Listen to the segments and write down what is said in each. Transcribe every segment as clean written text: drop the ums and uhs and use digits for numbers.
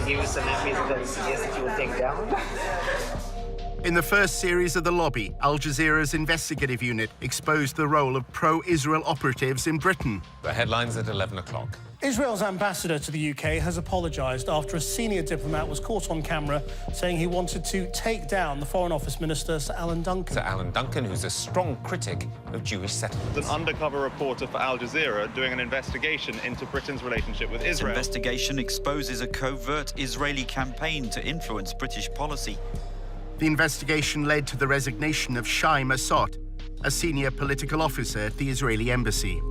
give you some enemies that he suggests that you would take down? In the first series of The Lobby, Al Jazeera's investigative unit exposed the role of pro-Israel operatives in Britain. The headlines at 11 o'clock. Israel's ambassador to the UK has apologised after a senior diplomat was caught on camera saying he wanted to take down the Foreign Office Minister, Sir Alan Duncan. Sir Alan Duncan, who's a strong critic of Jewish settlements. An undercover reporter for Al Jazeera doing an investigation into Britain's relationship with Israel. This investigation exposes a covert Israeli campaign to influence British policy. The investigation led to the resignation of Shai Massot, a senior political officer at the Israeli embassy.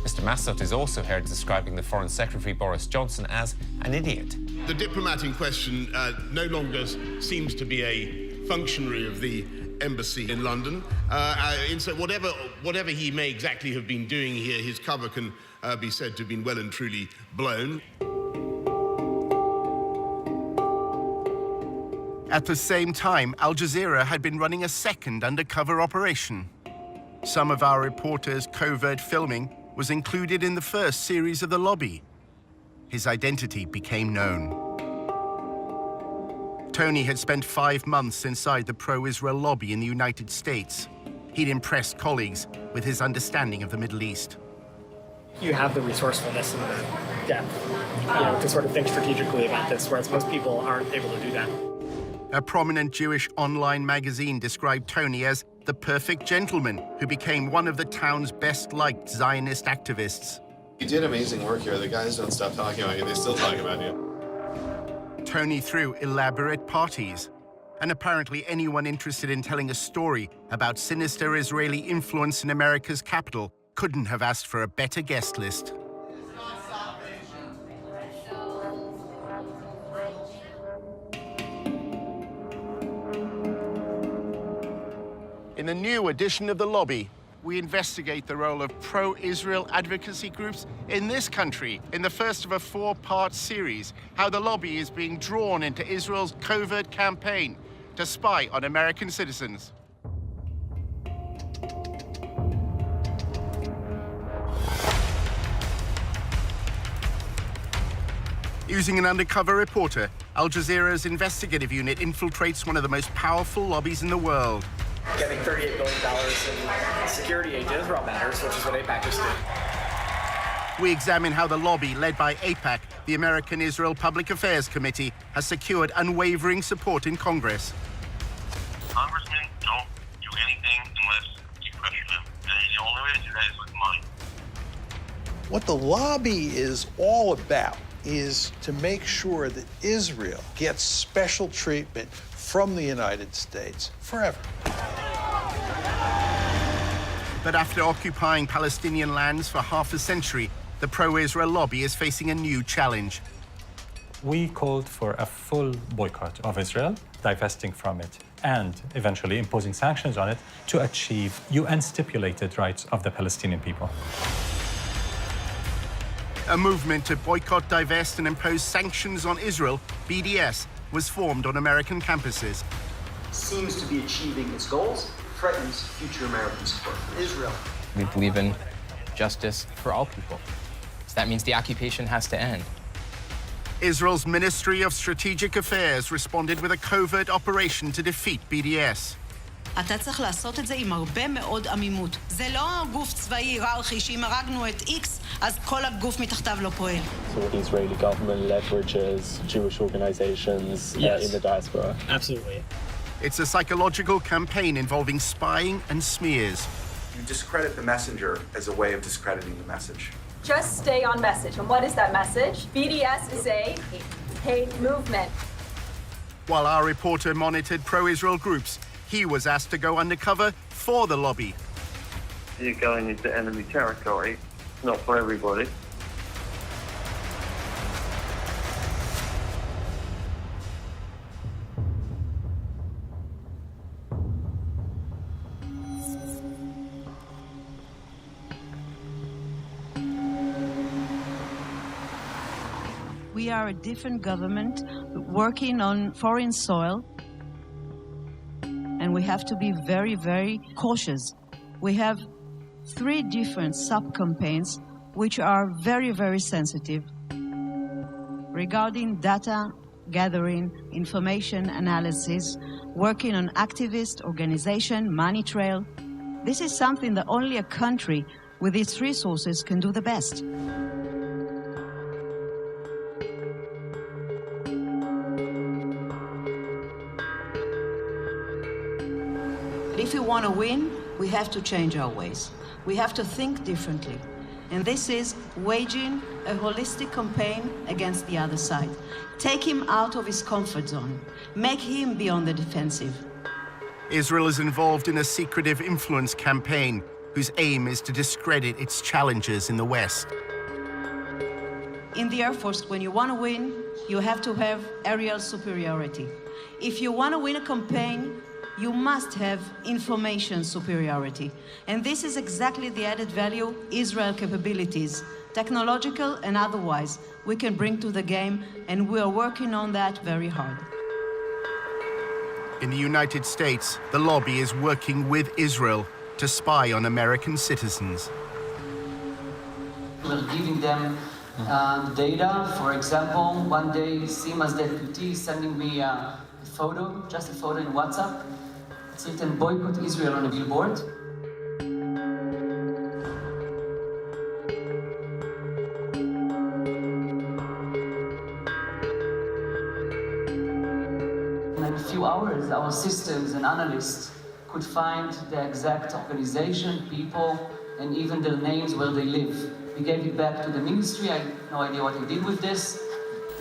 Mr. Massot is also heard describing the Foreign Secretary Boris Johnson as an idiot. The diplomat in question no longer seems to be a functionary of the embassy in London. And so whatever he may exactly have been doing here, his cover can be said to have been well and truly blown. At the same time, Al Jazeera had been running a second undercover operation. Some of our reporters' covert filming was included in the first series of The Lobby. His identity became known. Tony had spent 5 months inside the pro-Israel lobby in the United States. He'd impressed colleagues with his understanding of the Middle East. You have the resourcefulness and the depth, to sort of think strategically about this, whereas most people aren't able to do that. A prominent Jewish online magazine described Tony as the perfect gentleman who became one of the town's best-liked Zionist activists. You did amazing work here. The guys don't stop talking about you. They still talk about you. Tony threw elaborate parties, and apparently anyone interested in telling a story about sinister Israeli influence in America's capital couldn't have asked for a better guest list. In the new edition of The Lobby, we investigate the role of pro-Israel advocacy groups in this country in the first of a 4-part series, how the lobby is being drawn into Israel's covert campaign to spy on American citizens. Using an undercover reporter, Al Jazeera's investigative unit infiltrates one of the most powerful lobbies in the world. Getting $38 billion in security aid to Israel matters, which is what AIPAC is doing. We examine how the lobby, led by AIPAC, the American Israel Public Affairs Committee, has secured unwavering support in Congress. Congressmen don't do anything unless you pressure them. And the only way to do that is with money. What the lobby is all about is to make sure that Israel gets special treatment from the United States forever. But after occupying Palestinian lands for half a century, the pro-Israel lobby is facing a new challenge. We called for a full boycott of Israel, divesting from it, and eventually imposing sanctions on it to achieve UN-stipulated rights of the Palestinian people. A movement to boycott, divest, and impose sanctions on Israel, BDS, was formed on American campuses. Seems to be achieving its goals, threatens future American support for Israel. We believe in justice for all people. So that means the occupation has to end. Israel's Ministry of Strategic Affairs responded with a covert operation to defeat BDS. אתה צריך לעשות את זה עם הרבה מאוד עמימות. זה לא גוף צבאי היררכי שאם הרגנו את X, אז כל הגוף מתחתיו לא פועל. So the Israeli government leverages Jewish organizations in the diaspora. Absolutely. It's a psychological campaign involving spying and smears. You discredit the messenger as a way of discrediting the message. Just stay on message. And what is that message? BDS is a hate movement. While our reporter monitored pro-Israel groups, he was asked to go undercover for the lobby. You're going into enemy territory. It's not for everybody. We are a different government working on foreign soil, and we have to be very, very cautious. We have 3 different sub-campaigns which are very, very sensitive. regarding data gathering, information analysis, working on activist organization, money trail. This is something that only a country with its resources can do the best. But if we want to win, we have to change our ways. We have to think differently. And this is waging a holistic campaign against the other side. Take him out of his comfort zone. Make him be on the defensive. Israel is involved in a secretive influence campaign whose aim is to discredit its challengers in the West. In the Air Force, when you want to win, you have to have aerial superiority. If you want to win a campaign, you must have information superiority. And this is exactly the added value Israel capabilities, technological and otherwise, we can bring to the game, and we are working on that very hard. In the United States, the lobby is working with Israel to spy on American citizens. We're giving them data. For example, one day, Sima's deputy sending me a photo, just a photo in WhatsApp. It's written, boycott Israel on a billboard. In a few hours, our systems and analysts could find the exact organization, people, and even their names where they live. We gave it back to the ministry. I have no idea what we did with this.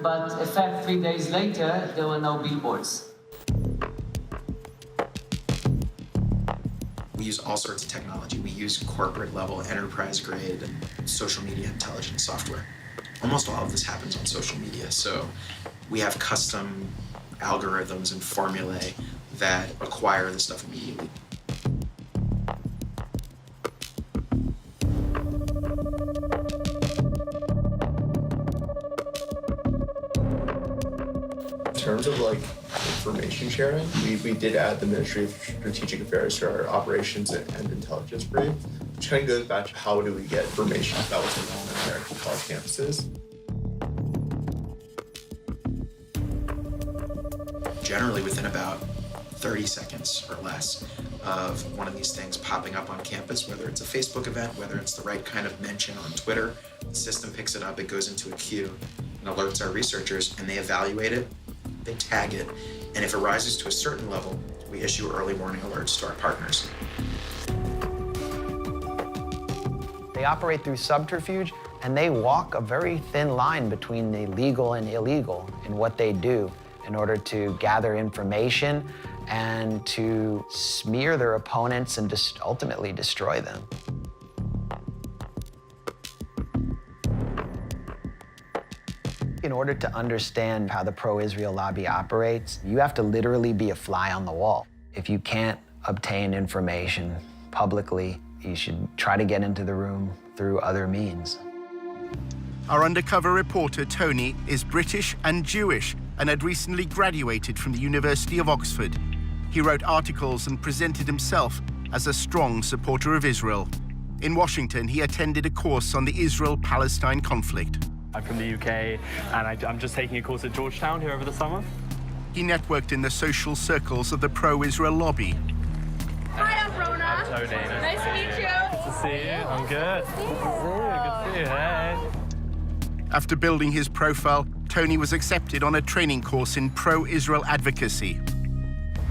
But in fact, 3 days later, there were no billboards. We use all sorts of technology. We use corporate-level, enterprise-grade social media intelligence software. Almost all of this happens on social media, so we have custom algorithms and formulae that acquire the stuff immediately. In terms of like information sharing, we did add the Ministry of Strategic Affairs to our operations and intelligence brief, which kind of goes back to how do we get information about what's going on in American college campuses. Generally within about 30 seconds or less of one of these things popping up on campus, whether it's a Facebook event, whether it's the right kind of mention on Twitter, the system picks it up, it goes into a queue and alerts our researchers, and they evaluate it, they tag it, and if it rises to a certain level, we issue early warning alerts to our partners. They operate through subterfuge, and they walk a very thin line between the legal and illegal in what they do in order to gather information and to smear their opponents and ultimately destroy them. In order to understand how the pro-Israel lobby operates, you have to literally be a fly on the wall. If you can't obtain information publicly, you should try to get into the room through other means. Our undercover reporter, Tony, is British and Jewish and had recently graduated from the University of Oxford. He wrote articles and presented himself as a strong supporter of Israel. In Washington, he attended a course on the Israel-Palestine conflict. I'm from the UK, and I'm just taking a course at Georgetown here over the summer. He networked in the social circles of the pro-Israel lobby. Hi, I'm Rona. I'm Tony. Nice to meet you. Good to see you. I'm good. Good to see you. Hey. After building his profile, Tony was accepted on a training course in pro-Israel advocacy.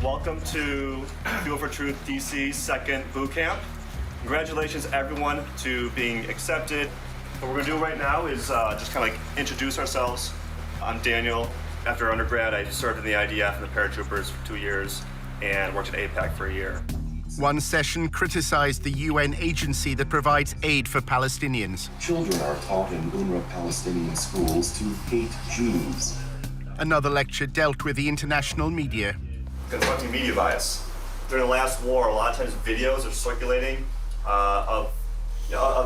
Welcome to Fuel for Truth DC's second boot camp. Congratulations, everyone, to being accepted. What we're going to do right now is just kind of like introduce ourselves. I'm Daniel. After undergrad, I served in the IDF and the paratroopers for 2 years and worked at AIPAC for a year. One session criticized the UN agency that provides aid for Palestinians. Children are taught in UNRWA Palestinian schools to hate Jews. Another lecture dealt with the international media. Confronting media bias. During the last war, a lot of times videos are circulating of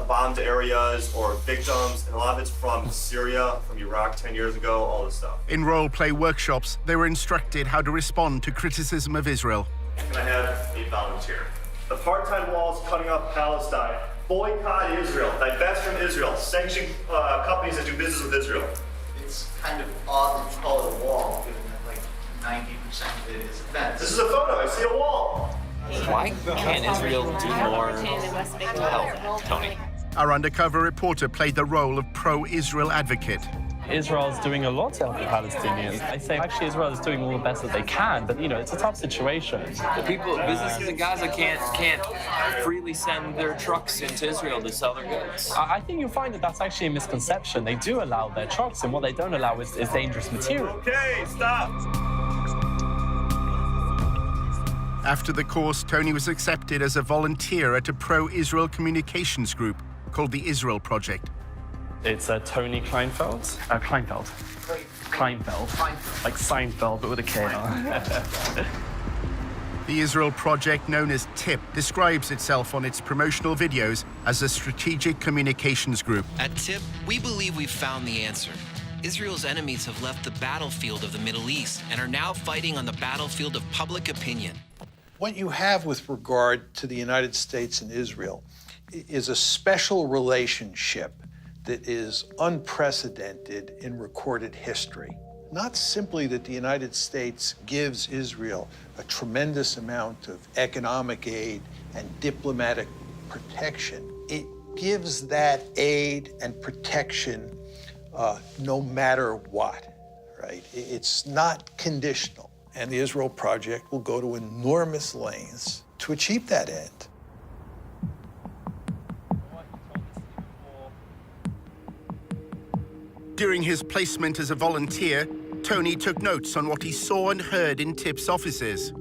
bombed areas or victims, and a lot of it's from Syria, from Iraq 10 years ago, all this stuff. In role-play workshops, they were instructed how to respond to criticism of Israel. Can I have a volunteer? The part-time walls cutting off Palestine. Boycott Israel. Divest from Israel. Sanction companies that do business with Israel. it's kind of odd to call it a wall, given that like 90% of it is events. This is a photo. I see a wall. Why can't Israel do more to help, Tony? Our undercover reporter played the role of pro-Israel advocate. Israel's doing a lot to help the Palestinians. I say actually Israel is doing all the best that they can, but you know, it's a tough situation. The businesses in Gaza can't freely send their trucks into Israel to sell their goods. I think you'll find that that's actually a misconception. They do allow their trucks, and what they don't allow is dangerous material. Okay, stop. After the course, Tony was accepted as a volunteer at a pro-Israel communications group called the Israel Project. It's Tony Kleinfeld. Kleinfeld. Like Seinfeld, but with a K. The Israel Project, known as TIP, describes itself on its promotional videos as a strategic communications group. At TIP, we believe we've found the answer. Israel's enemies have left the battlefield of the Middle East and are now fighting on the battlefield of public opinion. What you have with regard to the United States and Israel is a special relationship that is unprecedented in recorded history. Not simply that the United States gives Israel a tremendous amount of economic aid and diplomatic protection, it gives that aid and protection no matter what, right? It's not conditional. And the Israel Project will go to enormous lengths to achieve that end. During his placement as a volunteer, Tony took notes on what he saw and heard in TIP's offices.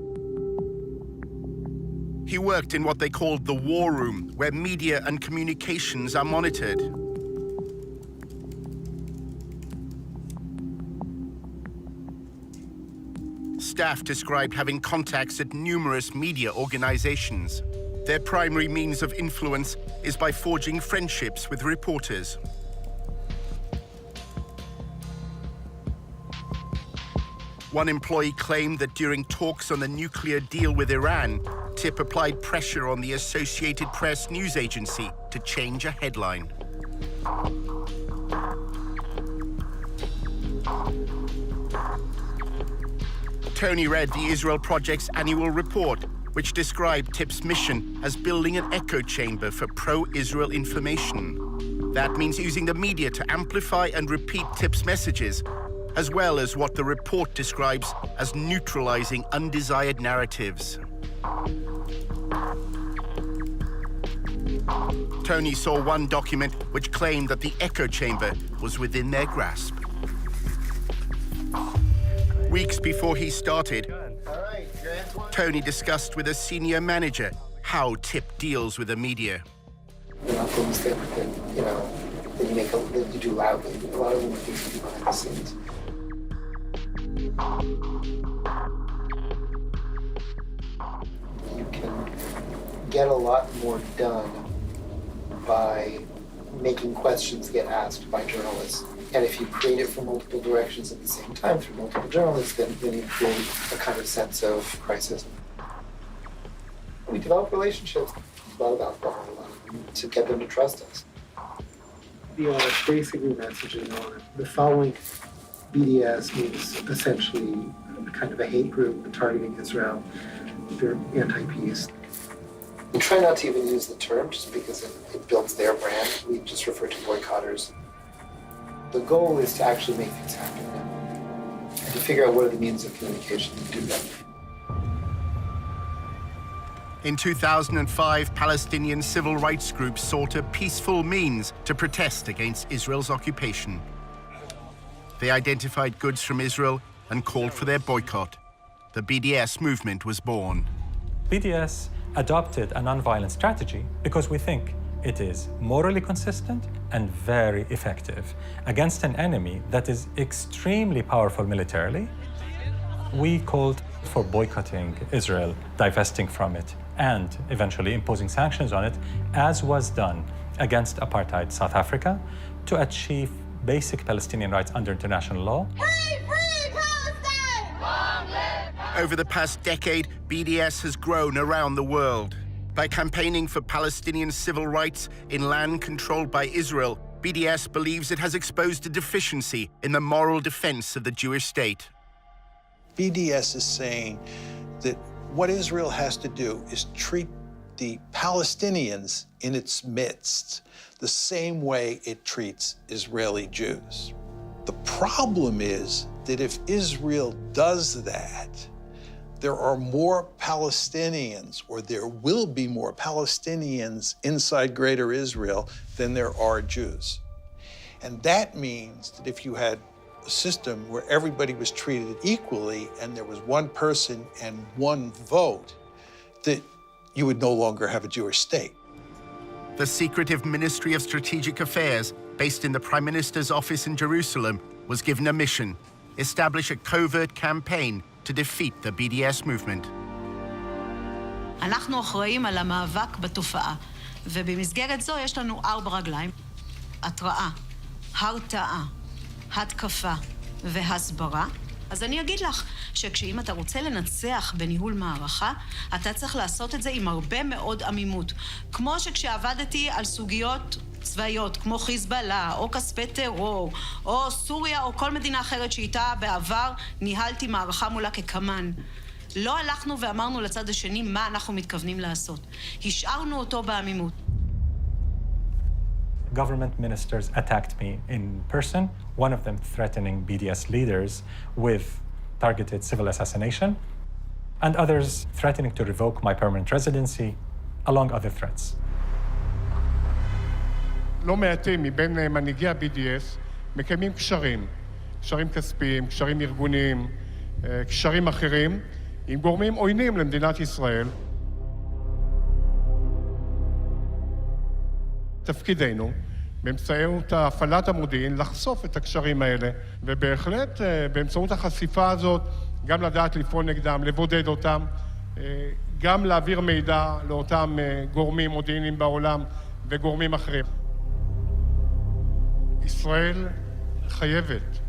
He worked in what they called the war room, where media and communications are monitored. Staff described having contacts at numerous media organizations. Their primary means of influence is by forging friendships with reporters. One employee claimed that during talks on the nuclear deal with Iran, TIP applied pressure on the Associated Press news agency to change a headline. Tony read the Israel Project's annual report, which described TIP's mission as building an echo chamber for pro-Israel information. That means using the media to amplify and repeat TIP's messages, as well as what the report describes as neutralizing undesired narratives. Tony saw one document which claimed that the echo chamber was within their grasp. Weeks before he started, Tony discussed with a senior manager how TIP deals with the media. Things that you do loudly. A lot of them are things you do behind the scenes. You can get a lot more done by making questions get asked by journalists. And if you create it from multiple directions at the same time through multiple journalists, then you create a kind of sense of crisis. We develop relationships, a lot about to get them to trust us. The basically messages on the following BDS means essentially kind of a hate group targeting Israel. They're anti-peace. We try not to even use the term just because it builds their brand. We just refer to boycotters. The goal is to actually make things happen now and to figure out what are the means of communication to do that. In 2005, Palestinian civil rights groups sought a peaceful means to protest against Israel's occupation. They identified goods from Israel and called for their boycott. The BDS movement was born. BDS adopted a nonviolent strategy because we think it is morally consistent and very effective against an enemy that is extremely powerful militarily. We called for boycotting Israel, divesting from it, and eventually imposing sanctions on it, as was done against apartheid South Africa, to achieve basic Palestinian rights under international law. Over the past decade, BDS has grown around the world. By campaigning for Palestinian civil rights in land controlled by Israel, BDS believes it has exposed a deficiency in the moral defense of the Jewish state. BDS is saying that what Israel has to do is treat the Palestinians in its midst the same way it treats Israeli Jews. The problem is that if Israel does that, there are more Palestinians, or there will be more Palestinians inside Greater Israel than there are Jews. And that means that if you had a system where everybody was treated equally and there was one person and one vote, that you would no longer have a Jewish state. The secretive Ministry of Strategic Affairs, based in the Prime Minister's office in Jerusalem, was given a mission: establish a covert campaign to defeat the BDS movement. אנחנו אחראים על המאבק בתופעה, ובמסגרת זו יש לנו 4 רגליים: התראה, הרתעה, התקפה והסברה. אז אני אגיד לך שכשאם אתה רוצה לנצח בניהול מערכה, אתה צריך לעשות את זה עם הרבה מאוד עמימות. כמו שכשעבדתי על סוגיות צבאיות, כמו חיזבאללה, או כספי טרור, או סוריה, או כל מדינה אחרת שאיתה בעבר ניהלתי מערכה מולה כקמן. לא הלכנו ואמרנו לצד השני מה אנחנו מתכוונים לעשות. השארנו אותו בעמימות. Government ministers attacked me in person, one of them threatening BDS leaders with targeted civil assassination, and others threatening to revoke my permanent residency, along other threats. לא מעטים מבין מנהיגי ה-BDS מקיימים קשרים כספיים, קשרים ארגוניים, קשרים אחרים, עם גורמים עוינים למדינת ישראל. תפקידנו, באמצעות הפעלת המודיעין, לחשוף את הקשרים האלה, ובהחלט באמצעות החשיפה הזאת, גם לדעת לפעול נגדם, לבודד אותם, גם להעביר מידע לאותם גורמים מודיעיניים בעולם וגורמים אחרים. ישראל חייבת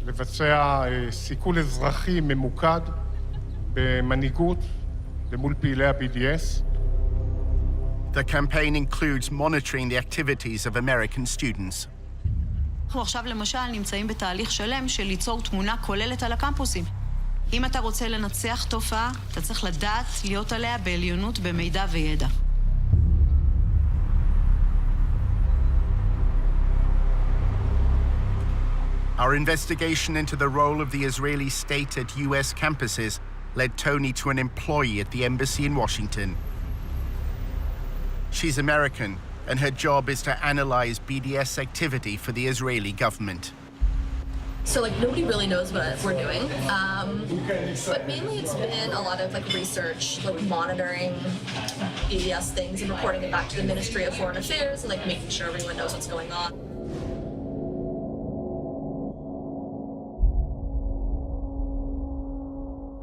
לבצע סיכול אזרחי ממוקד במנהיגות ומול פעילי ה-BDS. The campaign includes monitoring the activities of American students. אנחנו עכשיו למשל נמצאים בתהליך שלם של ליצור תמונה כוללת על הקמפוסים. אם אתה רוצה לנצח תופעה, אתה צריך לדעת להיות עליה בעליונות במידע וידע. Our investigation into the role of the Israeli state at US campuses led Tony to an employee at the embassy in Washington. She's American, and her job is to analyze BDS activity for the Israeli government. So nobody really knows what we're doing, but mainly it's been a lot of research, monitoring BDS things and reporting it back to the Ministry of Foreign Affairs and making sure everyone knows what's going on.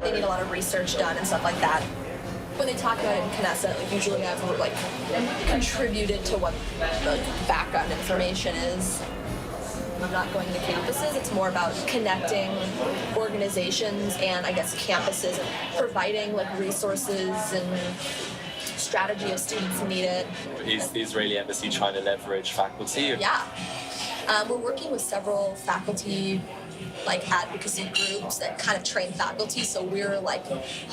They need a lot of research done and stuff like that. When they talk about it in Knesset, usually I've contributed to what the background information is. I'm not going to campuses. It's more about connecting organizations and I guess campuses and providing resources and strategy if students need it. Is the Israeli embassy trying to leverage faculty? Yeah. We're working with several faculty advocacy groups that kind of train faculty, so we're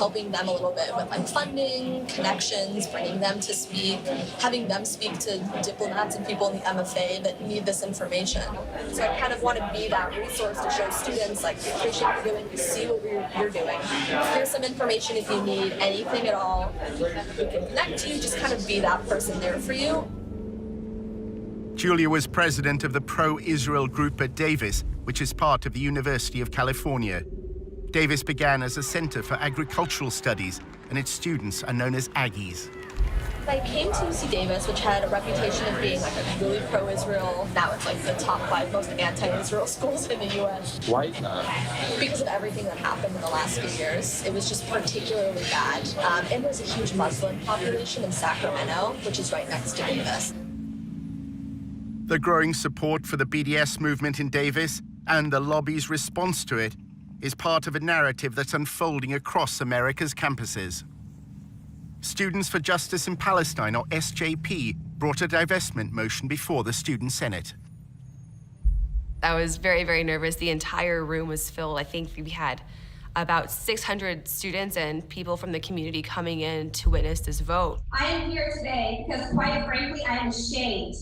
helping them a little bit with funding, connections, bringing them to speak, having them speak to diplomats and people in the MFA that need this information. So I kind of want to be that resource to show students we appreciate what you're doing, we see what you're doing. Here's some information if you need anything at all. We can connect you, just kind of be that person there for you. Julia was president of the pro-Israel group at Davis, which is part of the University of California. Davis began as a center for agricultural studies, and its students are known as Aggies. I came to UC Davis, which had a reputation of being a really pro-Israel. Now it's the top 5 most anti-Israel schools in the U.S. Why is that? Because of everything that happened in the last few years. It was just particularly bad. And there's a huge Muslim population in Sacramento, which is right next to Davis. The growing support for the BDS movement in Davis and the lobby's response to it is part of a narrative that's unfolding across America's campuses. Students for Justice in Palestine, or SJP, brought a divestment motion before the Student Senate. I was very, very nervous. The entire room was filled. I think we had about 600 students and people from the community coming in to witness this vote. I am here today because, quite frankly, I am ashamed.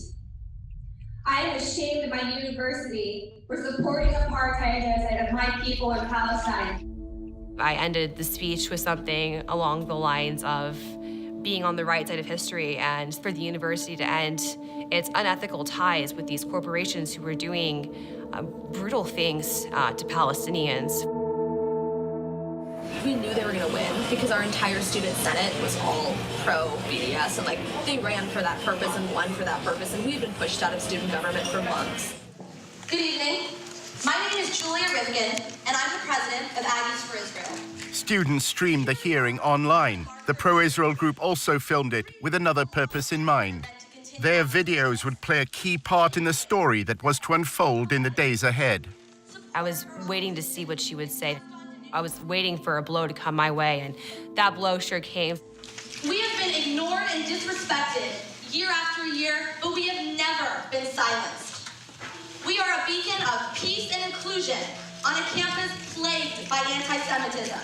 I am ashamed of my university for supporting apartheid genocide of my people in Palestine. I ended the speech with something along the lines of being on the right side of history and for the university to end its unethical ties with these corporations who were doing brutal things to Palestinians. We knew they were gonna win because our entire student senate was all pro-BDS, and like they ran for that purpose and won for that purpose, and we've been pushed out of student government for months. Good evening. My name is Julia Rivkin, and I'm the president of Aggies for Israel. Students streamed the hearing online. The pro-Israel group also filmed it with another purpose in mind. Their videos would play a key part in the story that was to unfold in the days ahead. I was waiting to see what she would say. I was waiting for a blow to come my way, and that blow sure came. We have been ignored and disrespected year after year, but we have never been silenced. We are a beacon of peace and inclusion on a campus plagued by anti-Semitism.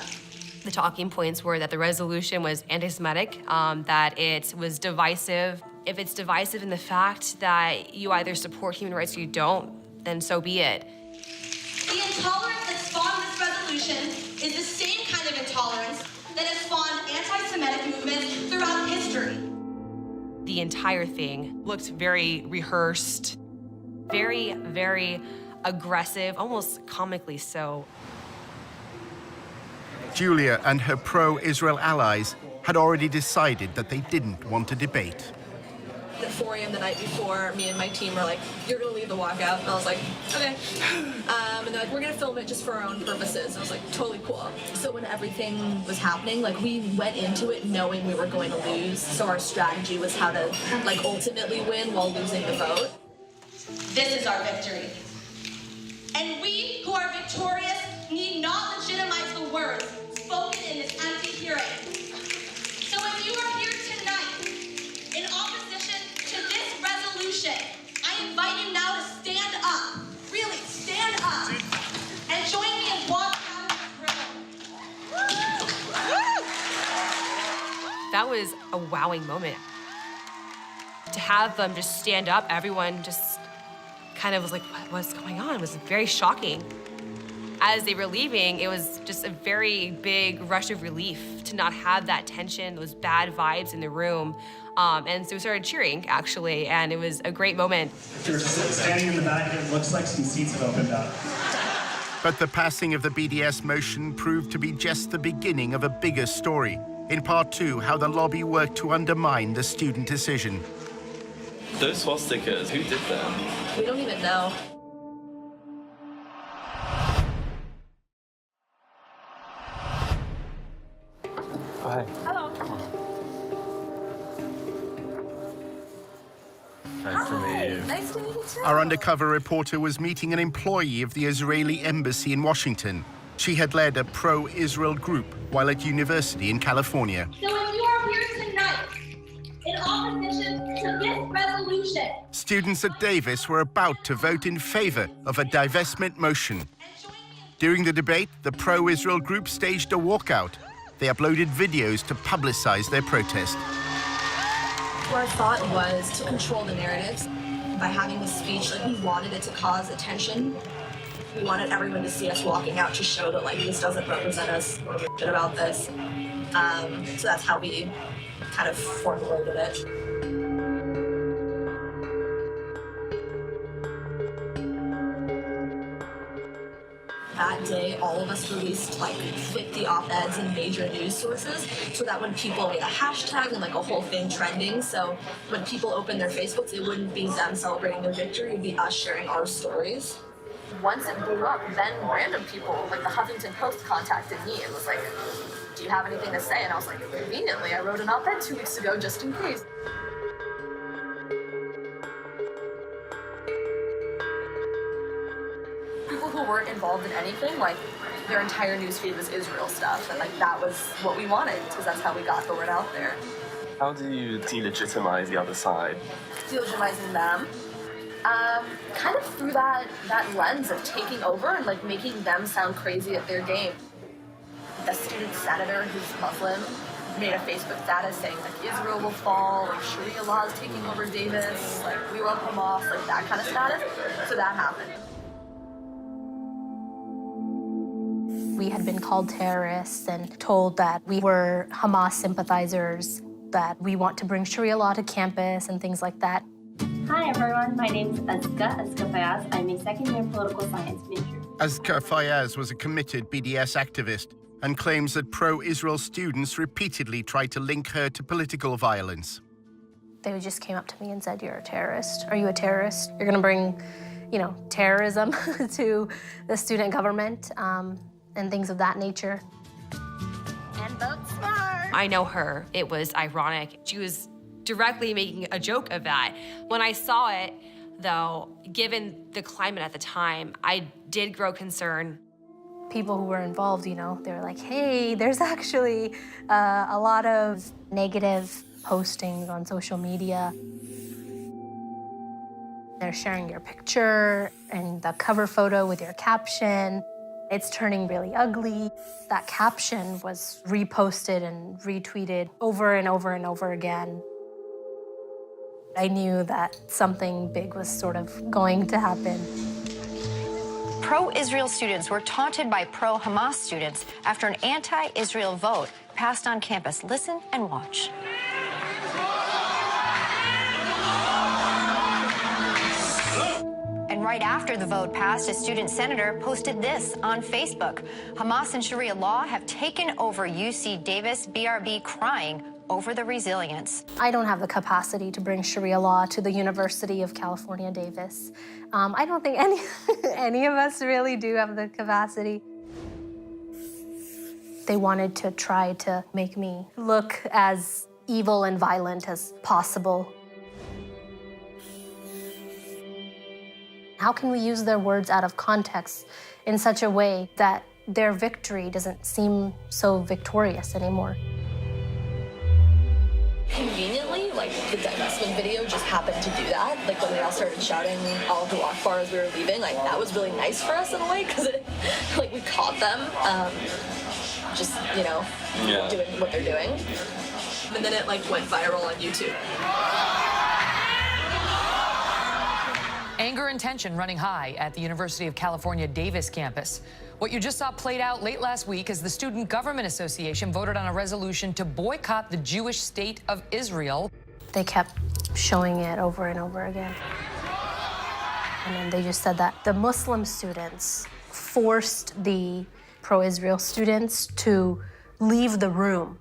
The talking points were that the resolution was anti-Semitic, that it was divisive. If it's divisive in the fact that you either support human rights or you don't, then so be it. The intolerance that spawned this resolution is the same kind of intolerance that has spawned anti-Semitic movements throughout history. The entire thing looked very rehearsed, very, very aggressive, almost comically so. Julia and her pro-Israel allies had already decided that they didn't want to debate. At 4 a.m. the night before, me and my team were like, "You're gonna lead the walkout," and I was like, "Okay." And they're like, "We're gonna film it just for our own purposes." I was like, "Totally cool." So when everything was happening, like we went into it knowing we were going to lose. So our strategy was how to like ultimately win while losing the vote. This is our victory. And we who are victorious need not legitimize the words spoken in this empty hearing. So if you are here tonight in opposition to this resolution, I invite you now to stand up, really stand up, and join me in walking out of this room. That was a wowing moment. To have them just stand up, everyone just kind of was like, what's going on? It was very shocking. As they were leaving, it was just a very big rush of relief to not have that tension, those bad vibes in the room. And so we started cheering, actually, and it was a great moment. You're standing in the back, it looks like some seats have opened up. But the passing of the BDS motion proved to be just the beginning of a bigger story. In part 2, how the lobby worked to undermine the student decision. Those swastikas, who did them? We don't even know. Hi. Hello. Nice to meet you. Nice to meet you too. Our undercover reporter was meeting an employee of the Israeli embassy in Washington. She had led a pro-Israel group while at university in California. So if you are here tonight in opposition to this resolution, Students at Davis were about to vote in favor of a divestment motion. During the debate, the pro-Israel group staged a walkout. They uploaded videos to publicize their protest. Our thought was to control the narratives by having this speech. Like we wanted it to cause attention. We wanted everyone to see us walking out to show that like this doesn't represent us. We're shit about this. So that's how we kind of formulated it. That day, all of us released like 50 op-eds in major news sources so that when people made a hashtag and like a whole thing trending, so when people opened their Facebooks, it wouldn't be them celebrating their victory, it'd be us sharing our stories. Once it blew up, then random people, like the Huffington Post contacted me and was like, "Do you have anything to say?" And I was like, conveniently, I wrote an op-ed 2 weeks ago just in case. People who people weren't involved in anything, like their entire newsfeed was Israel stuff, and like that was what we wanted, because that's how we got the word out there. How do you delegitimize the other side? Delegitimizing them, kind of through that lens of taking over and like making them sound crazy at their game. The student senator who's Muslim made a Facebook status saying like Israel will fall, like Sharia law is taking over Davis, like we love Hamas, like that kind of status. So that happened. We had been called terrorists and told that we were Hamas sympathizers, that we want to bring Sharia law to campus and things like that. Hi everyone, my name is Azka Fayaz. I'm a second-year political science major. Azka Fayaz was a committed BDS activist and claims that pro-Israel students repeatedly tried to link her to political violence. They just came up to me and said, "You're a terrorist. Are you a terrorist? You're gonna bring, terrorism to the student government," and things of that nature. And vote smart. I know her. It was ironic. She was directly making a joke of that. When I saw it, though, given the climate at the time, I did grow concerned. People who were involved, they were like, "Hey, there's actually a lot of negative postings on social media. They're sharing your picture and the cover photo with your caption. It's turning really ugly." That caption was reposted and retweeted over and over and over again. I knew that something big was sort of going to happen. Pro-Israel students were taunted by pro-Hamas students after an anti-Israel vote passed on campus. Listen and watch. And right after the vote passed, a student senator posted this on Facebook. Hamas and Sharia law have taken over UC Davis, BRB crying over the resilience. I don't have the capacity to bring Sharia law to the University of California, Davis. I don't think any of us really do have the capacity. They wanted to try to make me look as evil and violent as possible. How can we use their words out of context in such a way that their victory doesn't seem so victorious anymore? Conveniently, like the divestment video just happened to do that. Like when we all started shouting Allahu Akbar as we were leaving, like that was really nice for us in a way, because we caught them just, doing what they're doing. And then it went viral on YouTube. Anger and tension running high at the University of California Davis campus. What you just saw played out late last week as the Student Government Association voted on a resolution to boycott the Jewish state of Israel. They kept showing it over and over again. And then they just said that the Muslim students forced the pro-Israel students to leave the room.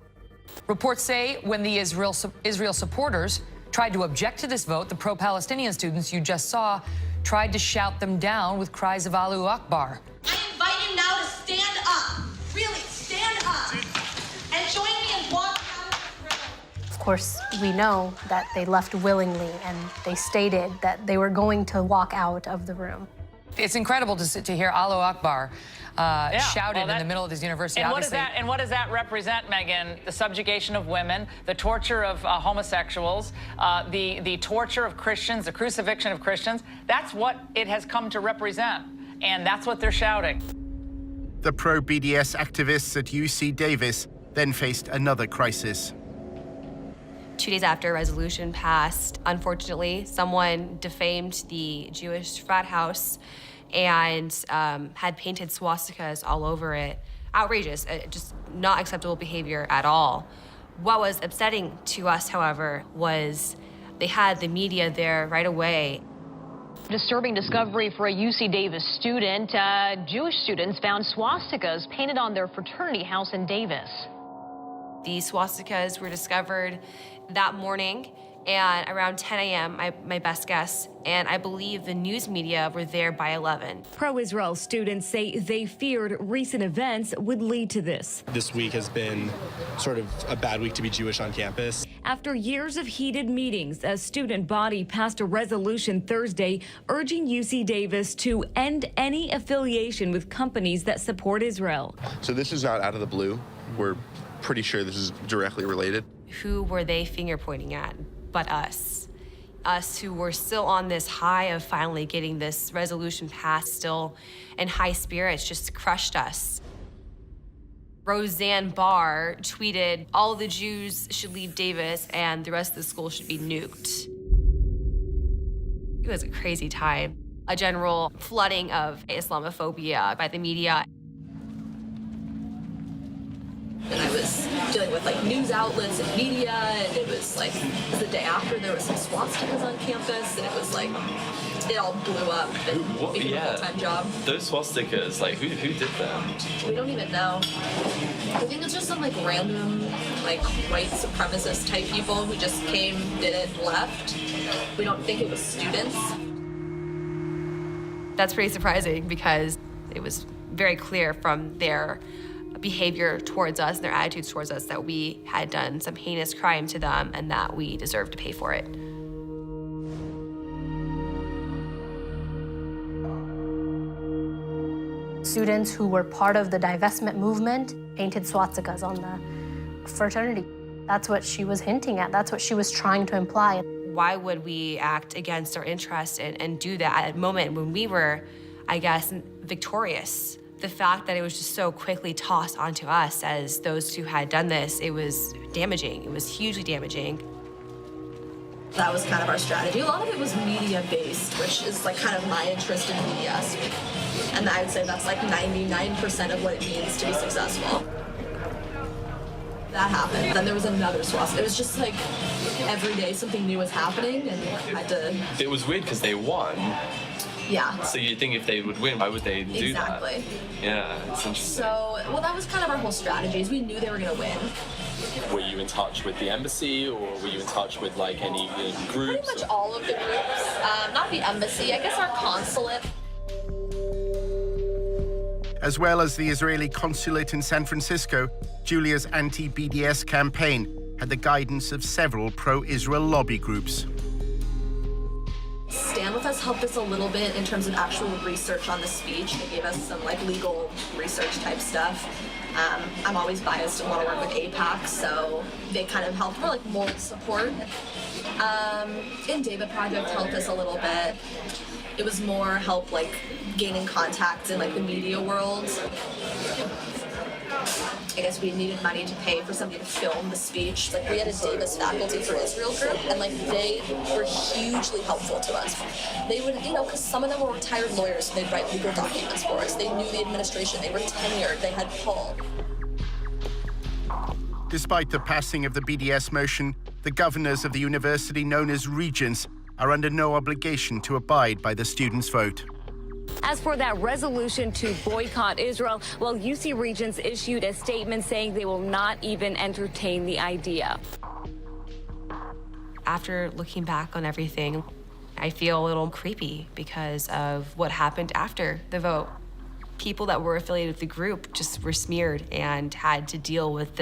Reports say when the Israel supporters tried to object to this vote, the pro-Palestinian students you just saw tried to shout them down with cries of Allahu Akbar. I invite you now to stand up. Really, stand up. And join me in walking out of the room. Of course, we know that they left willingly, and they stated that they were going to walk out of the room. It's incredible to hear Allahu Akbar shouted in the middle of this university. And obviously. what does that represent, Megan? The subjugation of women, the torture of homosexuals, the torture of Christians, the crucifixion of Christians. That's what it has come to represent, and that's what they're shouting. The pro-BDS activists at UC Davis then faced another crisis. 2 days after a resolution passed, unfortunately, someone defamed the Jewish frat house and had painted swastikas all over it. Outrageous, just not acceptable behavior at all. What was upsetting to us, however, was they had the media there right away. Disturbing discovery for a UC Davis student. Jewish students found swastikas painted on their fraternity house in Davis. These swastikas were discovered that morning, and around 10 a.m., my best guess, and I believe the news media were there by 11. Pro-Israel students say they feared recent events would lead to this. This week has been sort of a bad week to be Jewish on campus. After years of heated meetings, a student body passed a resolution Thursday urging UC Davis to end any affiliation with companies that support Israel. So this is not out of the blue. We're pretty sure this is directly related. Who were they finger pointing at but us? Us who were still on this high of finally getting this resolution passed, still in high spirits, just crushed us. Roseanne Barr tweeted, all the Jews should leave Davis and the rest of the school should be nuked. It was a crazy time. A general flooding of Islamophobia by the media. And I was dealing with like news outlets and media, and it was like the day after there was some swastikas on campus, and it was like it all blew up and became a full-time job. Those swastikas, like who did them? We don't even know. I think it's just some like random like white supremacist type people who just came, did it, and left. We don't think it was students. That's pretty surprising because it was very clear from their behavior towards us and their attitudes towards us that we had done some heinous crime to them and that we deserved to pay for it. Students who were part of the divestment movement painted swastikas on the fraternity. That's what she was hinting at. That's what she was trying to imply. Why would we act against our interests and do that at a moment when we were, I guess, victorious? The fact that it was just so quickly tossed onto us as those who had done this, it was damaging. It was hugely damaging. That was kind of our strategy. A lot of it was media-based, which is like kind of my interest in media. And I would say that's like 99% of what it means to be successful. That happened. Then there was another swastika. It was just like every day something new was happening, and I had to... It was weird because they won. Yeah. So you'd think if they would win, why would they do Exactly. that? Yeah, it's interesting. So, well, that was kind of our whole strategy, is we knew they were going to win. Were you in touch with the embassy, or were you in touch with like any groups? Pretty much all of the groups. Not the embassy, I guess our consulate. As well as the Israeli consulate in San Francisco, Julia's anti-BDS campaign had the guidance of several pro-Israel lobby groups. Stand With Us helped us a little bit in terms of actual research on the speech. They gave us some like legal research type stuff. I'm always biased and want to work with AIPAC, so they kind of helped for like moral support. In David Project helped us a little bit. It was more help like gaining contacts in like the media world. I guess we needed money to pay for somebody to film the speech. Like we had a Davis Faculty for Israel group, and like they were hugely helpful to us. They would, because some of them were retired lawyers, so they'd write legal documents for us. They knew the administration, they were tenured, they had pull. Despite the passing of the BDS motion, the governors of the university known as regents are under no obligation to abide by the students' vote. As for that resolution to boycott Israel, well, UC Regents issued a statement saying they will not even entertain the idea. After looking back on everything, I feel a little creepy because of what happened after the vote. People that were affiliated with the group just were smeared and had to deal with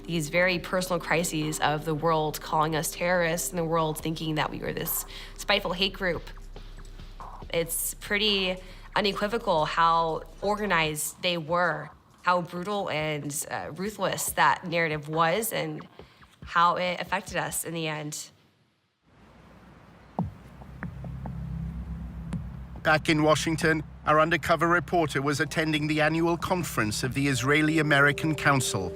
these very personal crises of the world calling us terrorists and the world thinking that we were this spiteful hate group. It's pretty unequivocal how organized they were, how brutal and ruthless that narrative was, and how it affected us in the end. Back in Washington, our undercover reporter was attending the annual conference of the Israeli-American Council.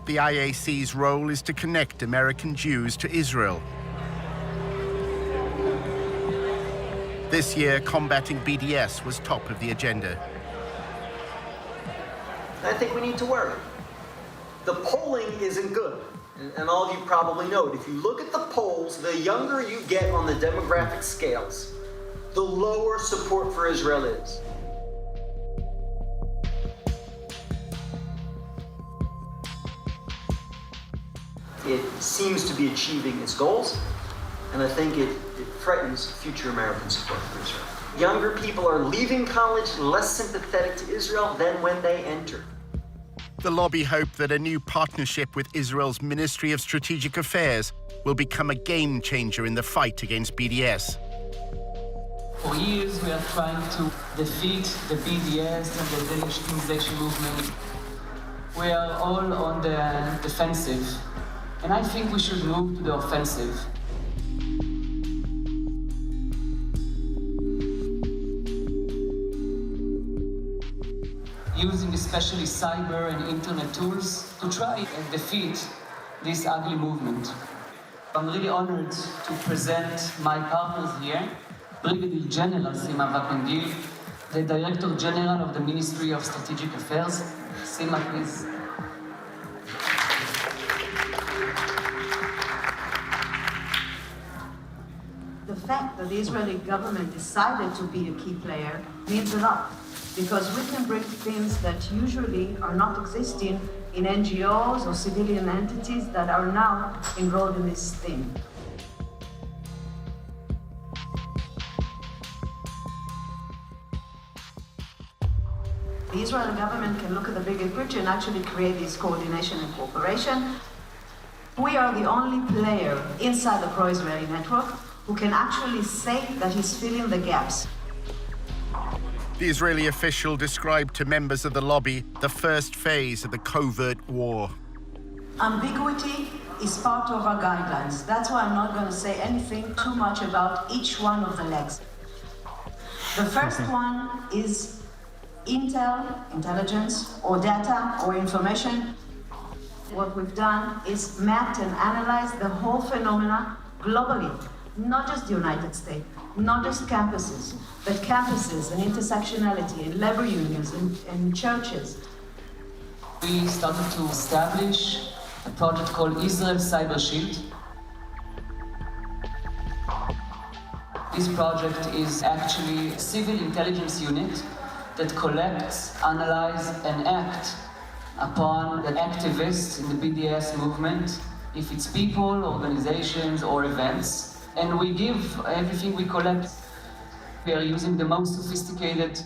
The IAC's role is to connect American Jews to Israel. This year, combating BDS was top of the agenda. I think we need to worry. The polling isn't good. And all of you probably know it. If you look at the polls, the younger you get on the demographic scales, the lower support for Israel is. It seems to be achieving its goals, and I think it threatens future American support for Israel. Younger people are leaving college less sympathetic to Israel than when they entered. The lobby hope that a new partnership with Israel's Ministry of Strategic Affairs will become a game changer in the fight against BDS. For years, we are trying to defeat the BDS and the delegitimization movement. We are all on the defensive, and I think we should move to the offensive. Using especially cyber and internet tools to try and defeat this ugly movement. I'm really honored to present my partners here, Brigadier General Sima Vakandil, the Director General of the Ministry of Strategic Affairs. Sima, please. The fact that the Israeli government decided to be a key player means a lot, because we can bring things that usually are not existing in NGOs or civilian entities that are now enrolled in this thing. The Israeli government can look at the bigger picture and actually create this coordination and cooperation. We are the only player inside the pro-Israeli network who can actually say that he's filling the gaps. The Israeli official described to members of the lobby the first phase of the covert war. Ambiguity is part of our guidelines. That's why I'm not going to say anything too much about each one of the legs. The first one is intel, intelligence, or data, or information. What we've done is mapped and analyzed the whole phenomena globally, not just the United States, not just campuses, but campuses and intersectionality and labor unions and churches. We started to establish a project called Israel Cyber Shield. This project is actually a civil intelligence unit that collects, analyzes, and acts upon the activists in the BDS movement, if it's people, organizations, or events. And we give everything we collect. We are using the most sophisticated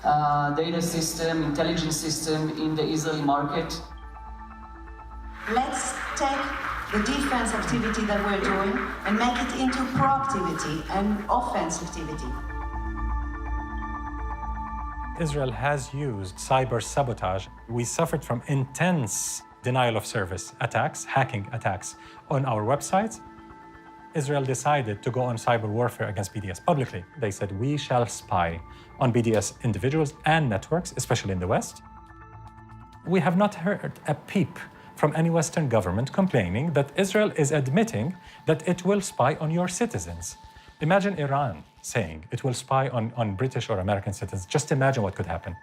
data system, intelligence system in the Israeli market. Let's take the defense activity that we're doing and make it into proactivity and offensivity. Israel has used cyber sabotage. We suffered from intense denial of service attacks, hacking attacks on our websites. Israel decided to go on cyber warfare against BDS publicly. They said, we shall spy on BDS individuals and networks, especially in the West. We have not heard a peep from any Western government complaining that Israel is admitting that it will spy on your citizens. Imagine Iran saying it will spy on British or American citizens. Just imagine what could happen.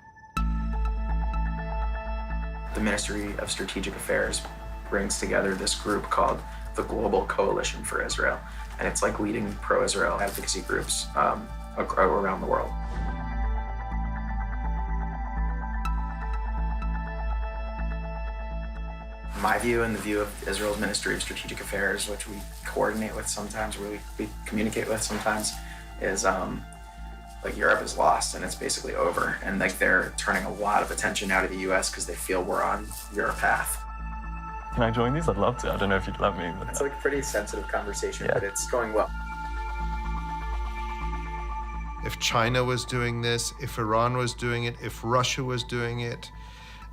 The Ministry of Strategic Affairs brings together this group called the Global Coalition for Israel. And it's like leading pro-Israel advocacy groups around the world. My view and the view of Israel's Ministry of Strategic Affairs, which we coordinate with sometimes, we communicate with sometimes, is like Europe is lost and it's basically over. And like they're turning a lot of attention now to the US because they feel we're on your path. Can I join these? I'd love to. I don't know if you'd let me. But it's like a pretty sensitive conversation, but it's going well. If China was doing this, if Iran was doing it, if Russia was doing it,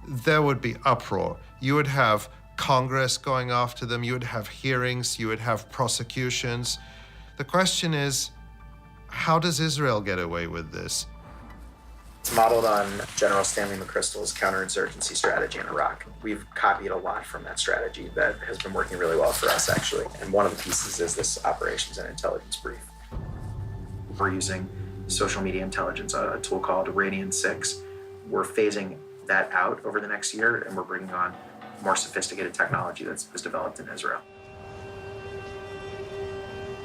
there would be uproar. You would have Congress going after them, you would have hearings, you would have prosecutions. The question is, how does Israel get away with this? It's modeled on General Stanley McChrystal's counterinsurgency strategy in Iraq. We've copied a lot from that strategy that has been working really well for us, actually. And one of the pieces is this operations and intelligence brief. We're using social media intelligence, a tool called Radian 6. We're phasing that out over the next year, and we're bringing on more sophisticated technology that was developed in Israel.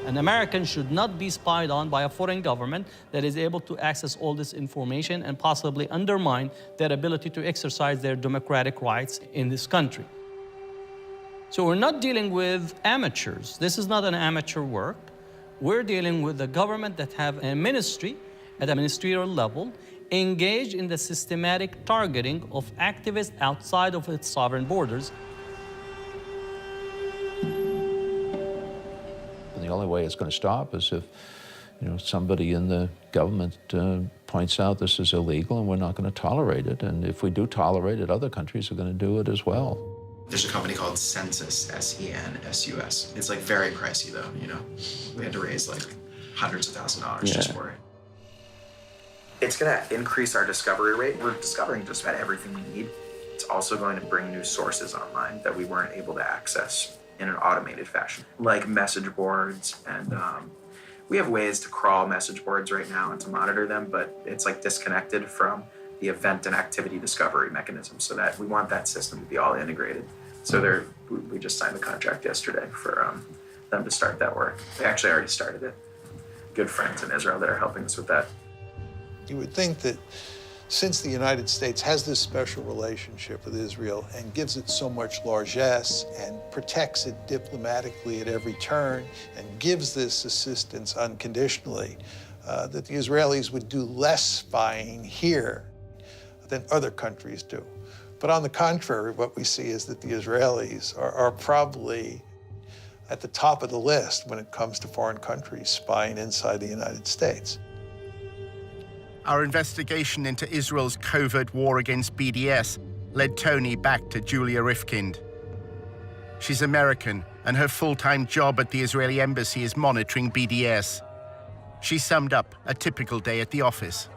An American should not be spied on by a foreign government that is able to access all this information and possibly undermine their ability to exercise their democratic rights in this country. So we're not dealing with amateurs. This is not an amateur work. We're dealing with a government that have a ministry at a ministerial level engage in the systematic targeting of activists outside of its sovereign borders. The only way it's going to stop is if somebody in the government points out this is illegal and we're not going to tolerate it. And if we do tolerate it, other countries are going to do it as well. There's a company called Census, S-E-N-S-U-S. It's like very pricey though, We had to raise like hundreds of thousands of dollars just for it. It's gonna increase our discovery rate. We're discovering just about everything we need. It's also going to bring new sources online that we weren't able to access in an automated fashion, like message boards. And we have ways to crawl message boards right now and to monitor them, but it's like disconnected from the event and activity discovery mechanism, so that we want that system to be all integrated. So we just signed the contract yesterday for them to start that work. They actually already started it. Good friends in Israel that are helping us with that. You would think that since the United States has this special relationship with Israel and gives it so much largesse and protects it diplomatically at every turn and gives this assistance unconditionally, that the Israelis would do less spying here than other countries do. But on the contrary, what we see is that the Israelis are probably at the top of the list when it comes to foreign countries spying inside the United States. Our investigation into Israel's covert war against BDS led Tony back to Julia Rifkind. She's American, and her full-time job at the Israeli embassy is monitoring BDS. She summed up a typical day at the office.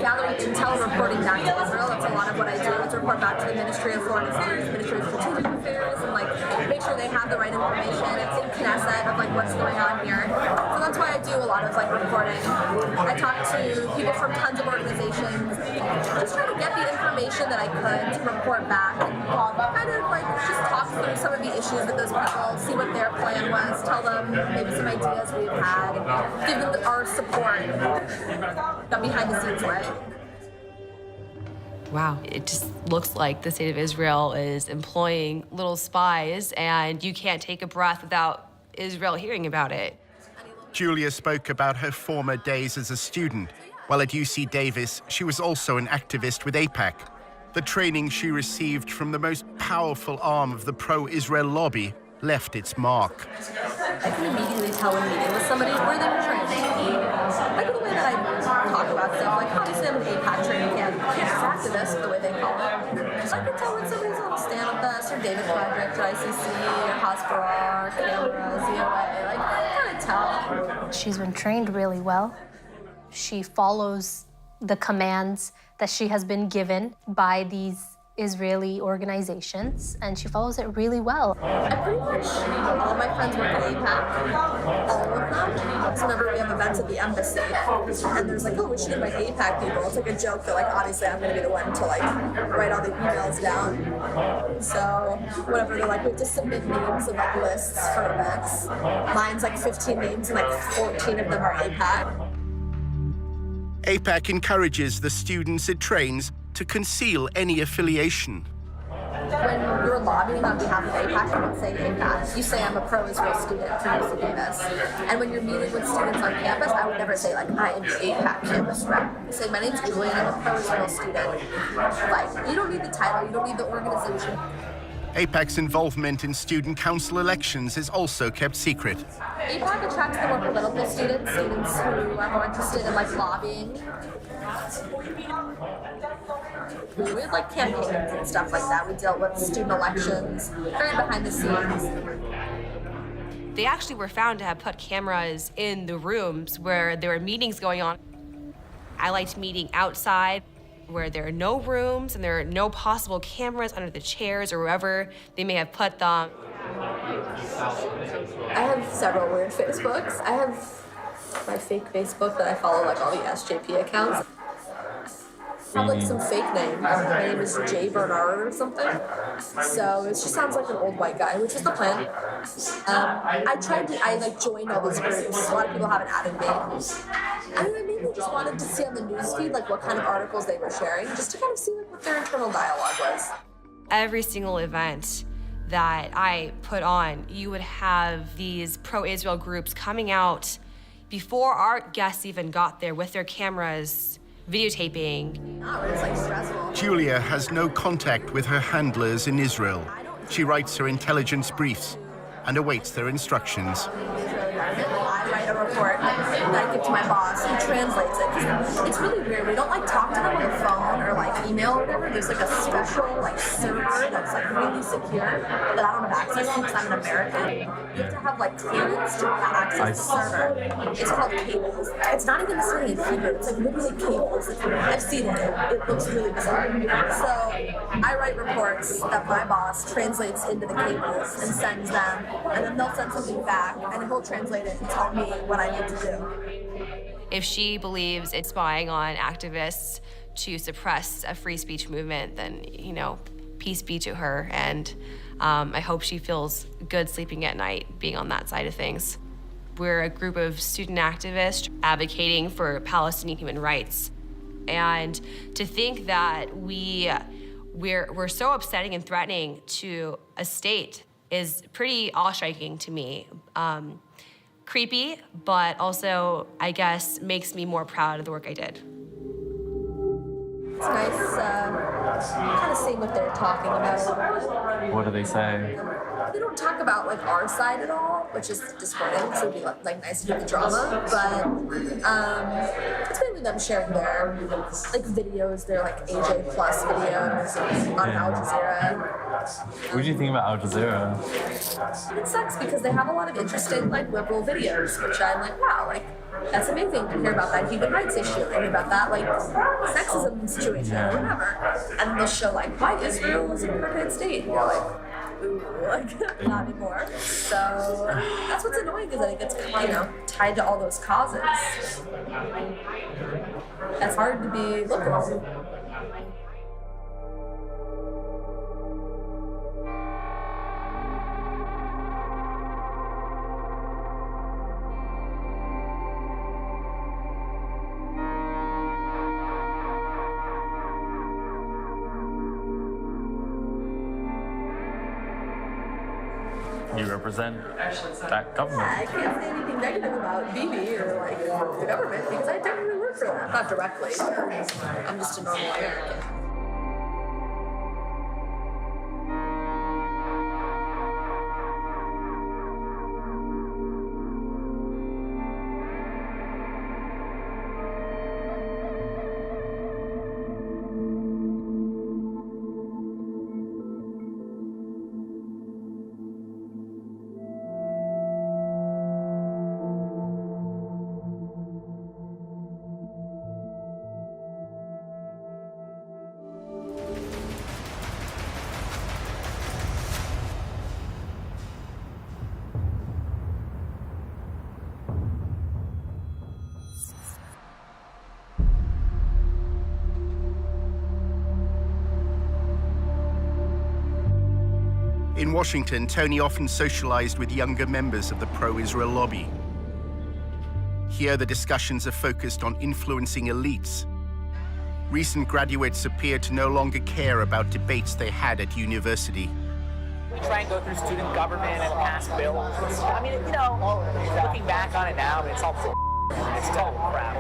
Gathering intel, reporting back to Israel. That's a lot of what I do. Is report back to the Ministry of Foreign Affairs, Ministry of Strategic Affairs, and make sure they have the right information. It's in Knesset of what's going on here. So that's why I do a lot of reporting. I talk to people from tons of organizations, just try to get the information that I could to report back and kind of just talk through some of the issues with those people, see what their plan was, tell them maybe some ideas we've had, give them our support, the behind the scenes way. Wow, it just looks like the state of Israel is employing little spies, and you can't take a breath without Israel hearing about it. Julia spoke about her former days as a student. While at UC Davis, she was also an activist with AIPAC. The training she received from the most powerful arm of the pro-Israel lobby left its mark. I can immediately tell when meeting with somebody where they were trained. The way that I talk about stuff, obviously I'm an AIPAC training camp, activist, the way they call it. So I can tell when somebody's on stand with us, or David Project, or ICC, or Hasbara, Camera, ZOA, I kind of tell. She's been trained really well. She follows the commands that she has been given by these Israeli organizations, and she follows it really well. I pretty much, all my friends work at AIPAC, all of them. So whenever we have events at the embassy, and there's we should invite AIPAC people, it's a joke that obviously I'm gonna be the one to write all the emails down. So whenever they're we have to submit names of lists for events, mine's 15 names and 14 of them are AIPAC. AIPAC encourages the students it trains to conceal any affiliation. When you're lobbying on behalf of AIPAC, you don't say AIPAC. You say I'm a pro-Israel student from UC Davis. And when you're meeting with students on campus, I would never say I am the AIPAC campus rep. I say my name's Julia, I'm a pro-Israel student. You don't need the title, you don't need the organization. AIPAC's involvement in student council elections is also kept secret. AIPAC attracts the more political students who are more interested in lobbying. We had campaigns and stuff like that. We dealt with student elections, very behind the scenes. They actually were found to have put cameras in the rooms where there were meetings going on. I liked meeting outside where there are no rooms and there are no possible cameras under the chairs or wherever they may have put them. I have several weird Facebooks. I have my fake Facebook that I follow all the SJP accounts. I have some fake name. My name is Jay Bernard or something. So it just sounds like an old white guy, which is the plan. I joined all these groups. A lot of people haven't added me. I mainly just wanted to see on the newsfeed what kind of articles they were sharing, just to kind of see what their internal dialogue was. Every single event that I put on, you would have these pro-Israel groups coming out before our guests even got there with their cameras, videotaping. It's like stressful. Julia has no contact with her handlers in Israel. She writes her intelligence briefs and awaits their instructions. I write a report that I give to my boss, who translates it. 'Cause it's really weird. We don't like talk to them on the phone or like email or whatever. There's like a special like server that's like really secure that I don't have access to because I'm an American. You have to have like clearance to access the server. It's called cables. It's not even necessarily in Hebrew. It's like literally cables. I've seen it. It looks really bizarre. So I write reports that my boss translates into the cables and sends them, and then they'll send something back, and then he'll translate it and tell me what I need to do. If she believes it's spying on activists to suppress a free speech movement, then, you know, peace be to her. And I hope she feels good sleeping at night being on that side of things. We're a group of student activists advocating for Palestinian human rights. And to think that we're so upsetting and threatening to a state is pretty awe-striking to me. Creepy, but also, I guess, makes me more proud of the work I did. It's nice kind of seeing what they're talking about. What do they say? They don't talk about like our side at all, which is disappointing. So it'd be like nice to do the drama, but it's mainly them sharing their like videos, their like AJ plus videos on Al Jazeera. What do you think about Al Jazeera? It sucks because they have a lot of interesting like liberal videos, which I'm like, wow, like that's amazing to hear about that human rights issue, and about that like sexism situation, or whatever. And they'll show like why Israel is an apartheid state. And you're like, ooh, like not anymore. So that's what's annoying, is that it gets, you know, tied to all those causes. It's hard to be liberal. You represent that government. I can't say anything negative about Bibi or like the government because I definitely work for them. Not directly. I'm just a normal American. In Washington, Tony often socialized with younger members of the pro-Israel lobby. Here, the discussions are focused on influencing elites. Recent graduates appear to no longer care about debates they had at university. We try and go through student government and pass bills. I mean, you know, looking back on it now, it's all it's total crap.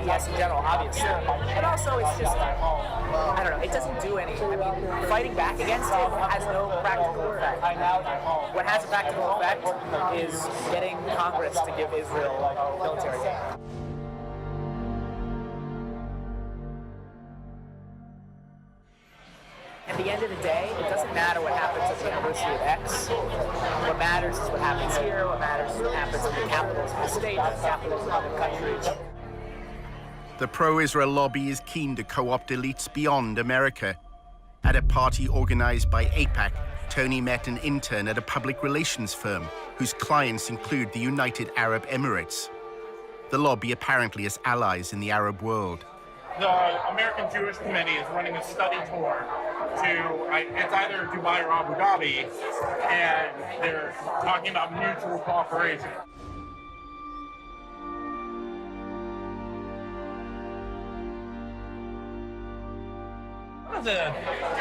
BDS in general, obviously. But also, it's just, I don't know, it doesn't do any. I mean, fighting back against it has no practical effect. What has a practical effect is getting Congress to give Israel military aid. At the end of the day, it doesn't matter what happens at the University of X. What matters is what happens here. What matters is what happens in the capitals of the state, the capitals of other countries. The pro-Israel lobby is keen to co-opt elites beyond America. At a party organized by AIPAC, Tony met an intern at a public relations firm whose clients include the United Arab Emirates. The lobby apparently has allies in the Arab world. The American Jewish Committee is running a study tour to, it's either Dubai or Abu Dhabi, and they're talking about mutual cooperation. What are the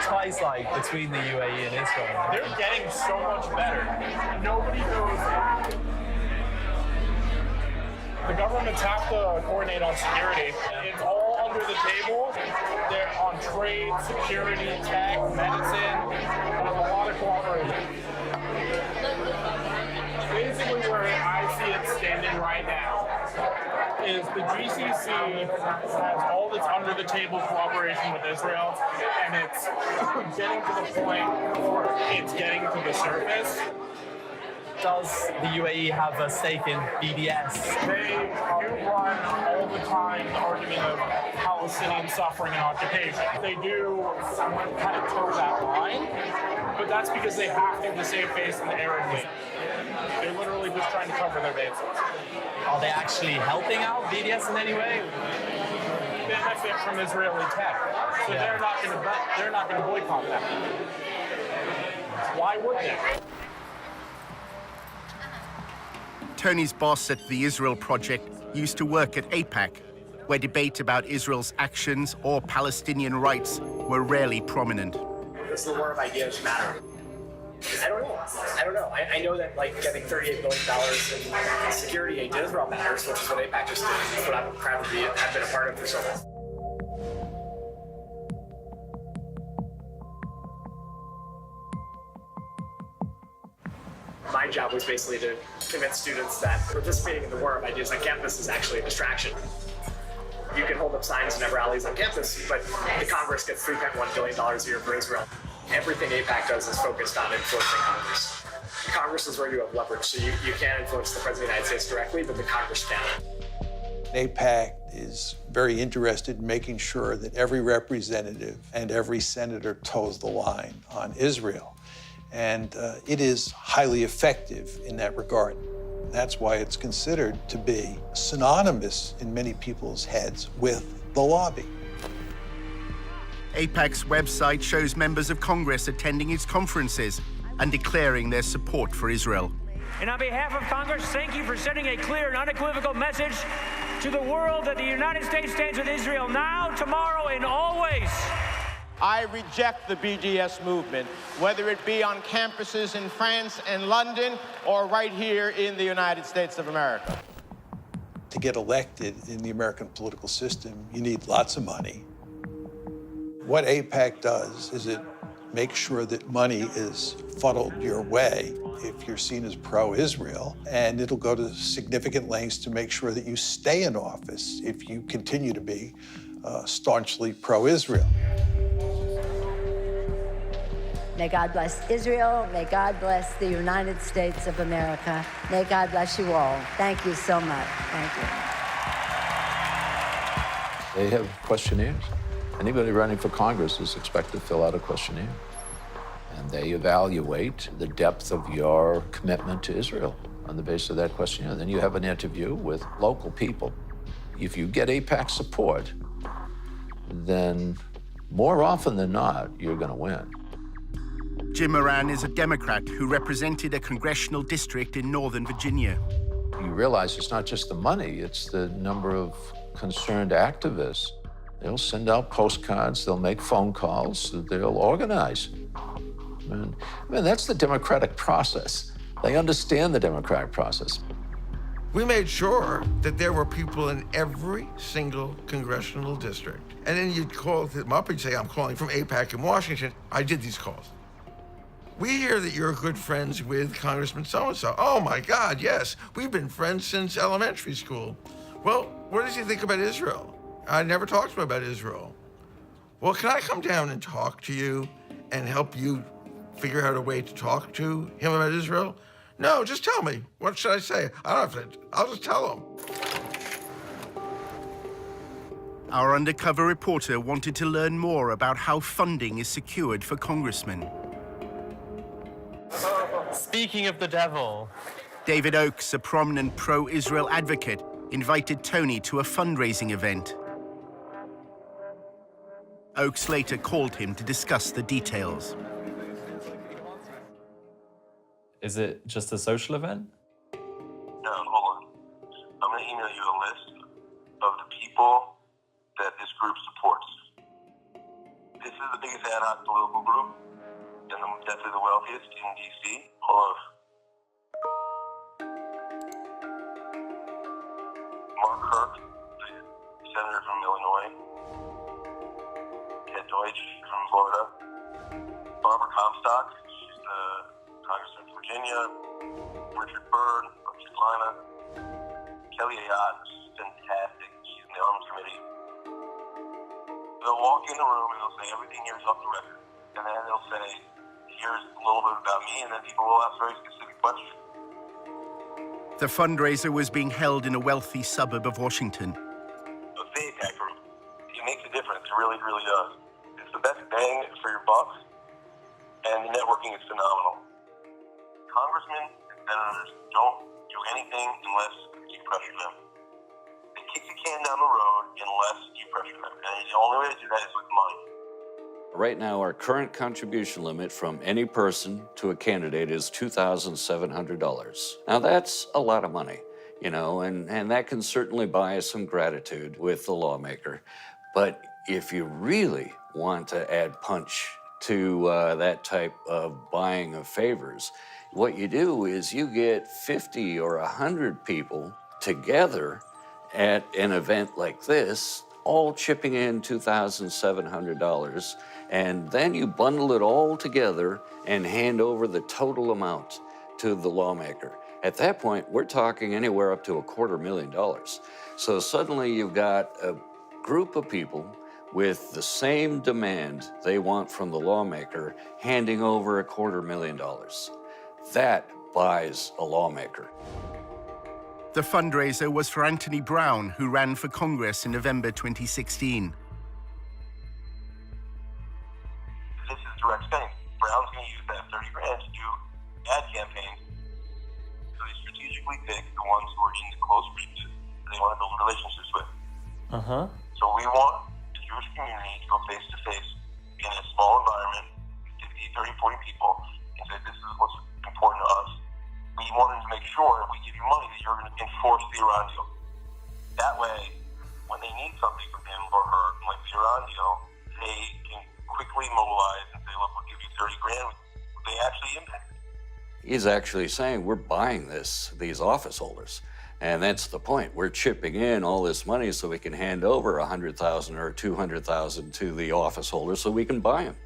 ties like between the UAE and Israel? They're getting so much better. Nobody knows. The government governments have to coordinate on security. It's all under the table. They're on trade, security, tech, medicine. There's a lot of cooperation. Basically where I see it standing right now is the GCC has all this under the table cooperation with Israel, and it's getting to the point where it's getting to the surface. Does the UAE have a stake in BDS? They do run all the time the argument of Palestinian suffering and occupation. They do kind of toe that line, but that's because they have to save face in the Arab League. They're literally just trying to cover their bases. Are they actually helping out BDS in any way? Benefit from Israeli tech, so they're not going to boycott them. Why would they? Tony's boss at the Israel Project used to work at AIPAC, where debate about Israel's actions or Palestinian rights were rarely prominent. Does the war of ideas matter? I don't know. I know that getting $38 billion in security aid to Israel matters, which is what AIPAC just did. That's what I'm proud to have been a part of for so long. My job was basically to convince students that participating in the war of ideas on campus is actually a distraction. You can hold up signs and have rallies on campus, but the Congress gets $3.1 billion a year for Israel. Everything AIPAC does is focused on influencing Congress. Congress is where you have leverage, so you can't influence the President of the United States directly, but the Congress can. AIPAC is very interested in making sure that every representative and every senator toes the line on Israel. And it is highly effective in that regard. That's why it's considered to be synonymous in many people's heads with the lobby. AIPAC's website shows members of Congress attending its conferences and declaring their support for Israel. And on behalf of Congress, thank you for sending a clear and unequivocal message to the world that the United States stands with Israel now, tomorrow, and always. I reject the BDS movement, whether it be on campuses in France and London or right here in the United States of America. To get elected in the American political system, you need lots of money. What AIPAC does is it makes sure that money is funneled your way if you're seen as pro-Israel, and it'll go to significant lengths to make sure that you stay in office if you continue to be staunchly pro-Israel. May God bless Israel. May God bless the United States of America. May God bless you all. Thank you so much. Thank you. They have questionnaires. Anybody running for Congress is expected to fill out a questionnaire. And they evaluate the depth of your commitment to Israel on the basis of that questionnaire. Then you have an interview with local people. If you get AIPAC support, then more often than not, you're going to win. Jim Moran is a Democrat who represented a congressional district in Northern Virginia. You realize it's not just the money, it's the number of concerned activists. They'll send out postcards, they'll make phone calls, they'll organize. I mean, that's the democratic process. They understand the democratic process. We made sure that there were people in every single congressional district. And then you'd call them up and say, I'm calling from AIPAC in Washington. I did these calls. We hear that you're good friends with Congressman so-and-so. Oh my God, yes. We've been friends since elementary school. Well, what does he think about Israel? I never talked to him about Israel. Well, can I come down and talk to you and help you figure out a way to talk to him about Israel? No, just tell me. What should I say? I don't have to, I'll just tell him. Our undercover reporter wanted to learn more about how funding is secured for congressmen. Speaking of the devil. David Oakes, a prominent pro-Israel advocate, invited Tony to a fundraising event. Oakes later called him to discuss the details. Is it just a social event? No, hold on. I'm going to email you a list of the people that this group supports. This is the biggest ad hoc political group and definitely the wealthiest in D.C. Hold on. Barbara Kirk, the senator from Illinois, Ted Deutsch from Florida, Barbara Comstock, she's the congressman from Virginia, Richard Byrd from North Carolina, Kelly Ayotte, she's fantastic, she's in the Arms Committee. They'll walk in the room and they'll say, everything here is off the record. And then they'll say, here's a little bit about me, and then people will ask very specific questions. The fundraiser was being held in a wealthy suburb of Washington. The FAPAC group, it makes a difference, it really, really does. It's the best bang for your buck, and the networking is phenomenal. Congressmen and senators don't do anything unless you pressure them. They kick the can down the road unless you pressure them, and the only way to do that is with money. Right now, our current contribution limit from any person to a candidate is $2,700. Now, that's a lot of money, you know, and that can certainly buy some gratitude with the lawmaker. But if you really want to add punch to that type of buying of favors, what you do is you get 50 or 100 people together at an event like this, all chipping in $2,700, and then you bundle it all together and hand over the total amount to the lawmaker. At that point, we're talking anywhere up to $250,000. So suddenly you've got a group of people with the same demand they want from the lawmaker handing over $250,000. That buys a lawmaker. The fundraiser was for Anthony Brown, who ran for Congress in November 2016. This is direct spending. Brown's going to use that 30 grand to do ad campaigns. So they strategically pick the ones who are in the close reaches that they want to build relationships with. So we want the Jewish community to go face to face in a small environment, 50, 30, 40 people, and say, this is what's important to us. We wanted to make sure if we give you money that you're going to enforce the Iran deal. That way, when they need something from him or her, like the Iran deal, they can quickly mobilize and say, look, we'll give you 30 grand. They actually impact it. He's actually saying we're buying these office holders. And that's the point. We're chipping in all this money so we can hand over $100,000 or $200,000 to the office holders so we can buy them.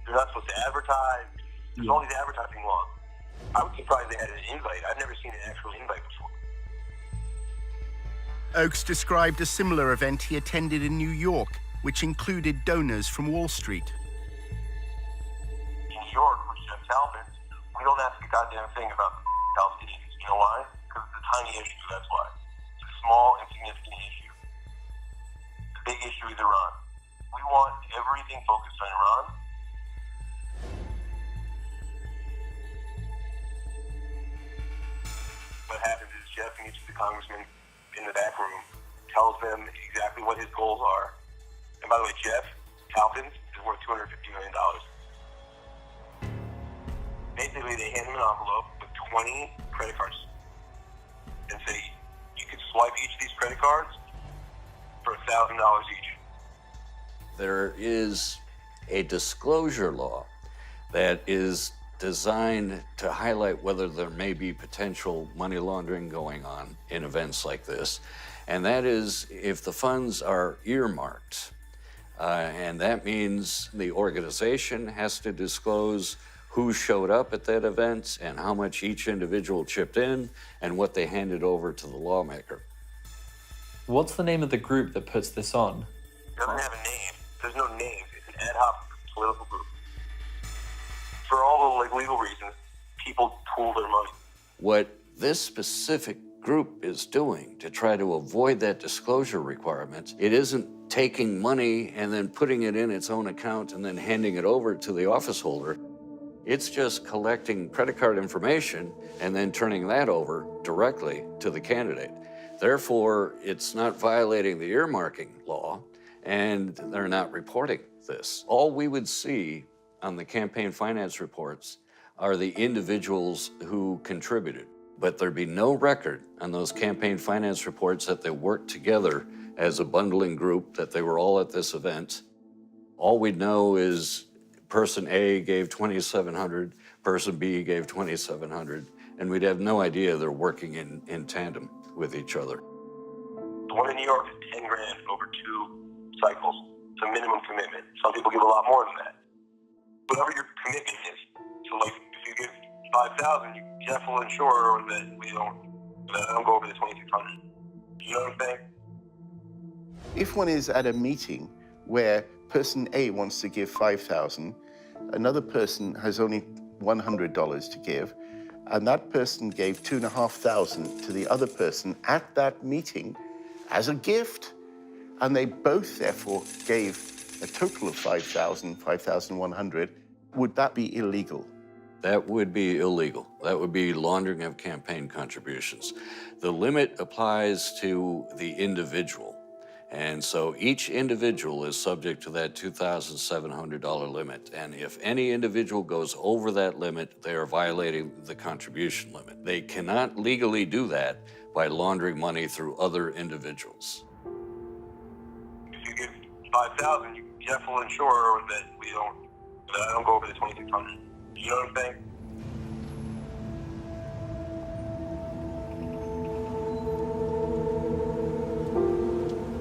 They're not supposed to advertise. There's all these advertising laws. I was surprised they had an invite. I've never seen an actual invite before. Oakes described a similar event he attended in New York, which included donors from Wall Street. In New York, with Jeff Talbot, we don't ask a goddamn thing about Palestinians. You know why? Because it's a tiny issue, that's why. It's a small, insignificant issue. The big issue is Iran. We want everything focused on Iran. What happens is Jeff meets with the congressman in the back room, tells them exactly what his goals are. And by the way, Jeff Talpins is worth $250 million. Basically, they hand him an envelope with 20 credit cards and say, you can swipe each of these credit cards for $1,000 each. There is a disclosure law that is designed to highlight whether there may be potential money laundering going on in events like this. And that is if the funds are earmarked. And that means the organization has to disclose who showed up at that event and how much each individual chipped in and what they handed over to the lawmaker. What's the name of the group that puts this on? It doesn't have a name. There's no name. It's an ad hoc political group. For all the legal reasons, people pool their money. What this specific group is doing to try to avoid that disclosure requirement, it isn't taking money and then putting it in its own account and then handing it over to the office holder. It's just collecting credit card information and then turning that over directly to the candidate. Therefore, it's not violating the earmarking law, and they're not reporting this. All we would see on the campaign finance reports are the individuals who contributed, but there'd be no record on those campaign finance reports that they worked together as a bundling group, that they were all at this event. All we'd know is person A gave $2,700, person B gave $2,700, and we'd have no idea they're working in tandem with each other. The The one in New York is 10 grand over 2 cycles. It's a minimum commitment. Some people give a lot more than that. Whatever your commitment is. So like if you give 5,000, you have to ensure that I don't go over the 2,600. You know what I'm saying? If one is at a meeting where person A wants to give 5,000, another person has only $100 to give, and that person gave 2,500 to the other person at that meeting as a gift, and they both therefore gave a total of 5,000, 5,100, would that be illegal? That would be illegal. That would be laundering of campaign contributions. The limit applies to the individual. And so each individual is subject to that $2,700 limit. And if any individual goes over that limit, they are violating the contribution limit. They cannot legally do that by laundering money through other individuals. If you give 5,000, you have to ensure that I don't go over the 2,600. You know what I'm saying?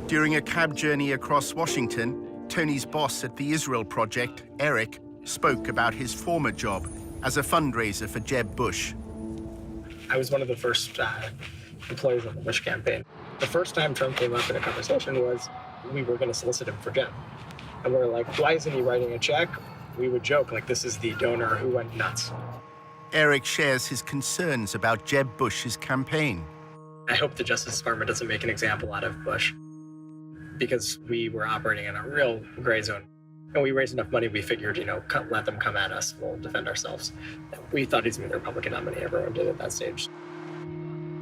During a cab journey across Washington, Tony's boss at the Israel Project, Eric, spoke about his former job as a fundraiser for Jeb Bush. I was one of the first employees of the Bush campaign. The first time Trump came up in a conversation was we were going to solicit him for Jeb. And we're like, why isn't he writing a check? We would joke, like, this is the donor who went nuts. Eric shares his concerns about Jeb Bush's campaign. I hope the Justice Department doesn't make an example out of Bush, because we were operating in a real gray zone. And we raised enough money, we figured, let them come at us, we'll defend ourselves. We thought he's going to be the Republican nominee, everyone did at that stage.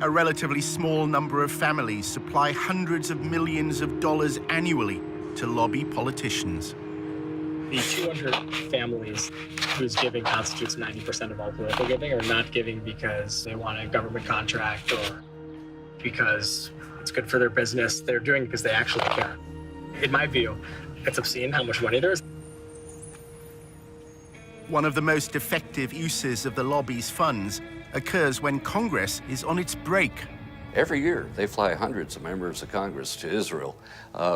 A relatively small number of families supply hundreds of millions of dollars annually to lobby politicians. The 200 families whose giving constitutes 90% of all political giving are not giving because they want a government contract or because it's good for their business. They're doing it because they actually care. In my view, it's obscene how much money there is. One of the most effective uses of the lobby's funds occurs when Congress is on its break. Every year, they fly hundreds of members of Congress to Israel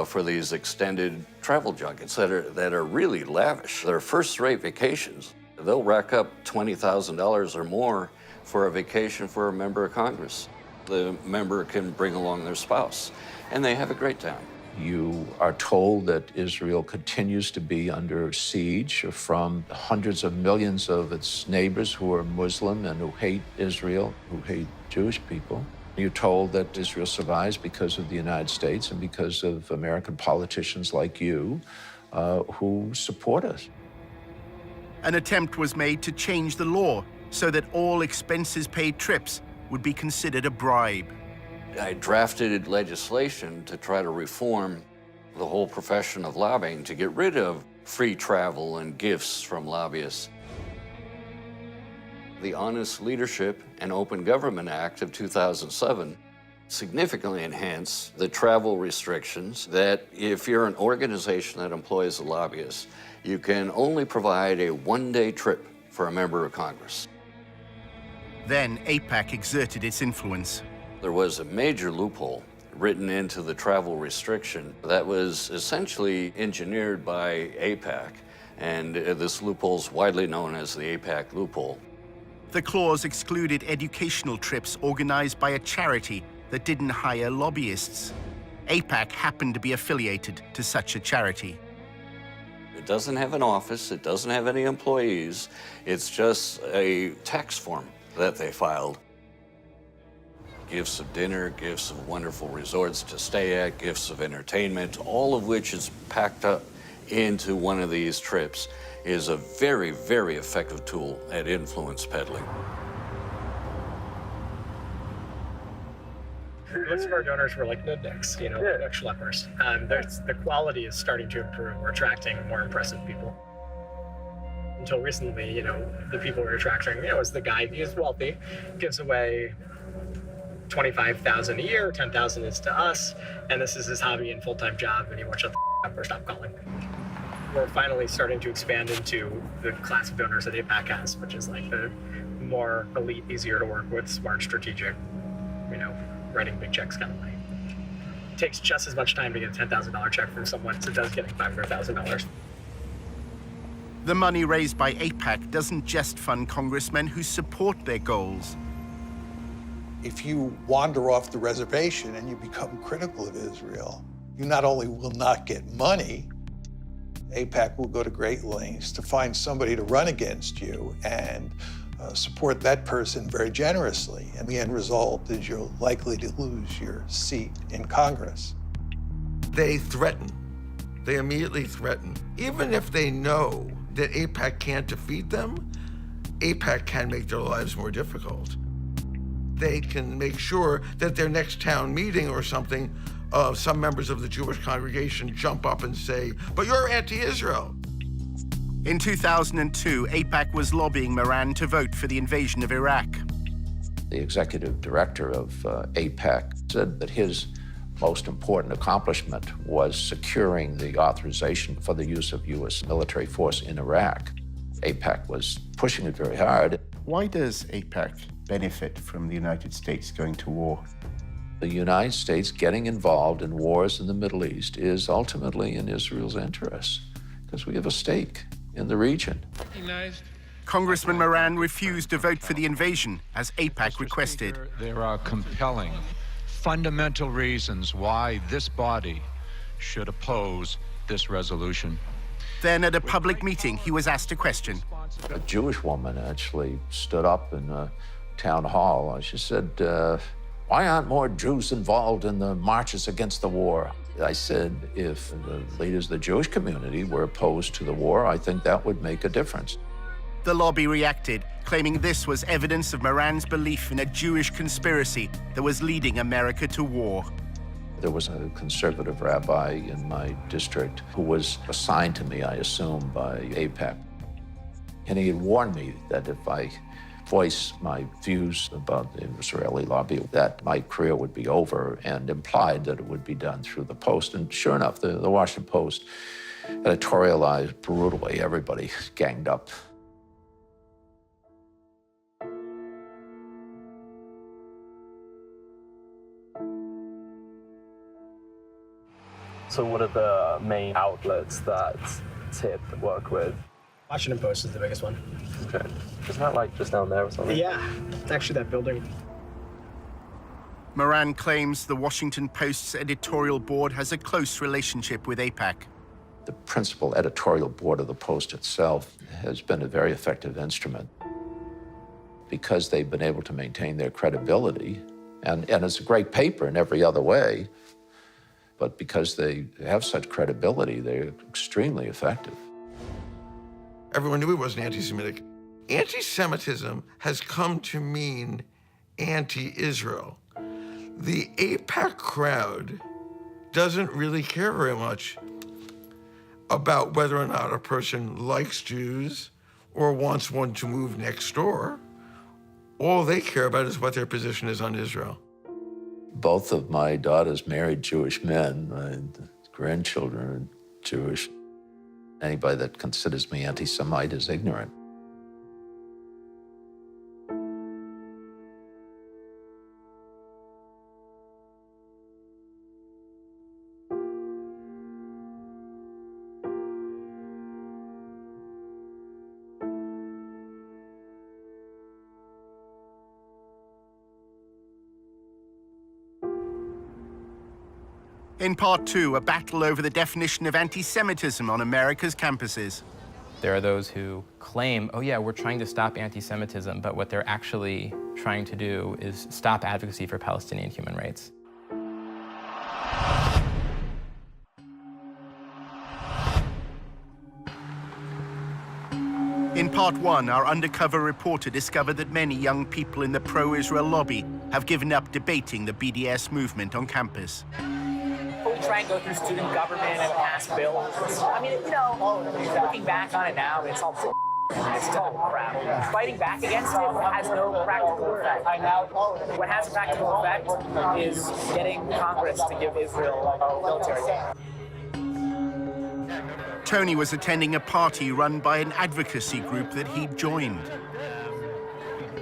for these extended travel junkets that are really lavish. They're first-rate vacations. They'll rack up $20,000 or more for a vacation for a member of Congress. The member can bring along their spouse, and they have a great time. You are told that Israel continues to be under siege from hundreds of millions of its neighbors who are Muslim and who hate Israel, who hate Jewish people. You're told that Israel survives because of the United States and because of American politicians like you who support us. An attempt was made to change the law so that all expenses-paid trips would be considered a bribe. I drafted legislation to try to reform the whole profession of lobbying to get rid of free travel and gifts from lobbyists. The Honest Leadership and Open Government Act of 2007 significantly enhanced the travel restrictions that if you're an organization that employs a lobbyist, you can only provide a one-day trip for a member of Congress. Then AIPAC exerted its influence. There was a major loophole written into the travel restriction that was essentially engineered by AIPAC, and this loophole is widely known as the AIPAC loophole. The clause excluded educational trips organized by a charity that didn't hire lobbyists. AIPAC happened to be affiliated to such a charity. It doesn't have an office, it doesn't have any employees, it's just a tax form that they filed. Gifts of dinner, gifts of wonderful resorts to stay at, gifts of entertainment, all of which is packed up into one of these trips, is a very, very effective tool at influence peddling. Most of our donors were like nudniks, like schleppers. The quality is starting to improve. We're attracting more impressive people. Until recently, the people we're attracting, is the guy who's wealthy, gives away $25,000 a year, $10,000 is to us, and this is his hobby and full-time job, and he won't shut the up or stop calling. We're finally starting to expand into the class of donors that AIPAC has, which is like the more elite, easier to work with, smart, strategic, writing big checks kind of money. It takes just as much time to get a $10,000 check from someone as it does getting $500,000. The money raised by AIPAC doesn't just fund congressmen who support their goals. If you wander off the reservation and you become critical of Israel, you not only will not get money, AIPAC will go to great lengths to find somebody to run against you and support that person very generously. And the end result is you're likely to lose your seat in Congress. They threaten. They immediately threaten. Even if they know that AIPAC can't defeat them, AIPAC can make their lives more difficult. They can make sure that their next town meeting or something, some members of the Jewish congregation jump up and say, "But you're anti-Israel." In 2002, AIPAC was lobbying Moran to vote for the invasion of Iraq. The executive director of AIPAC said that his most important accomplishment was securing the authorization for the use of U.S. military force in Iraq. AIPAC was pushing it very hard. Why does AIPAC benefit from the United States going to war? The United States getting involved in wars in the Middle East is ultimately in Israel's interests, because we have a stake in the region. Congressman Moran refused to vote for the invasion, as AIPAC requested. There are compelling, fundamental reasons why this body should oppose this resolution. Then at a public meeting, he was asked a question. A Jewish woman actually stood up in a town hall. She said, why aren't more Jews involved in the marches against the war? I said, if the leaders of the Jewish community were opposed to the war, I think that would make a difference. The lobby reacted, claiming this was evidence of Moran's belief in a Jewish conspiracy that was leading America to war. There was a conservative rabbi in my district who was assigned to me, I assume, by AIPAC. And he had warned me that if I voiced my views about the Israeli lobby, that my career would be over, and implied that it would be done through the Post. And sure enough, the Washington Post editorialized brutally. Everybody ganged up. So what are the main outlets that TIP work with? Washington Post is the biggest one. Okay. Isn't that like just down there or something? Yeah, it's actually that building. Moran claims the Washington Post's editorial board has a close relationship with AIPAC. The principal editorial board of the Post itself has been a very effective instrument because they've been able to maintain their credibility. And it's a great paper in every other way, but because they have such credibility, they're extremely effective. Everyone knew he wasn't anti-Semitic. Anti-Semitism has come to mean anti-Israel. The AIPAC crowd doesn't really care very much about whether or not a person likes Jews or wants one to move next door. All they care about is what their position is on Israel. Both of my daughters married Jewish men. My grandchildren are Jewish. Anybody that considers me anti-Semite is ignorant. In part two, a battle over the definition of anti-Semitism on America's campuses. There are those who claim, oh yeah, we're trying to stop anti-Semitism, but what they're actually trying to do is stop advocacy for Palestinian human rights. In part one, our undercover reporter discovered that many young people in the pro-Israel lobby have given up debating the BDS movement on campus. We try and go through student government and pass bills. I mean, you know, looking back on it now, it's all it's total crap. Fighting back against it has no practical effect. What has a practical effect is getting Congress to give Israel military aid. Tony was attending a party run by an advocacy group that he'd joined.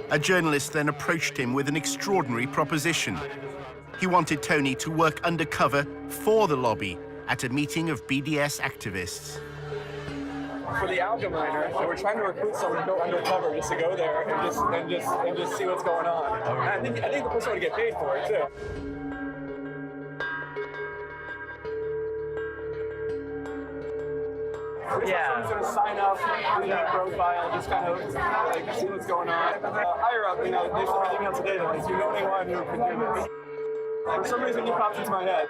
A journalist then approached him with an extraordinary proposition. He wanted Tony to work undercover for the lobby at a meeting of BDS activists. For the Allgemeiner, so we're trying to recruit someone to go undercover just to go there and just see what's going on. And I think the person would get paid for it too. Yeah. Sort of sign up, do that profile, just kind of like see what's going on. Higher up, they sent an email today that like, you know anyone who can do this. For some reason, he popped into my head.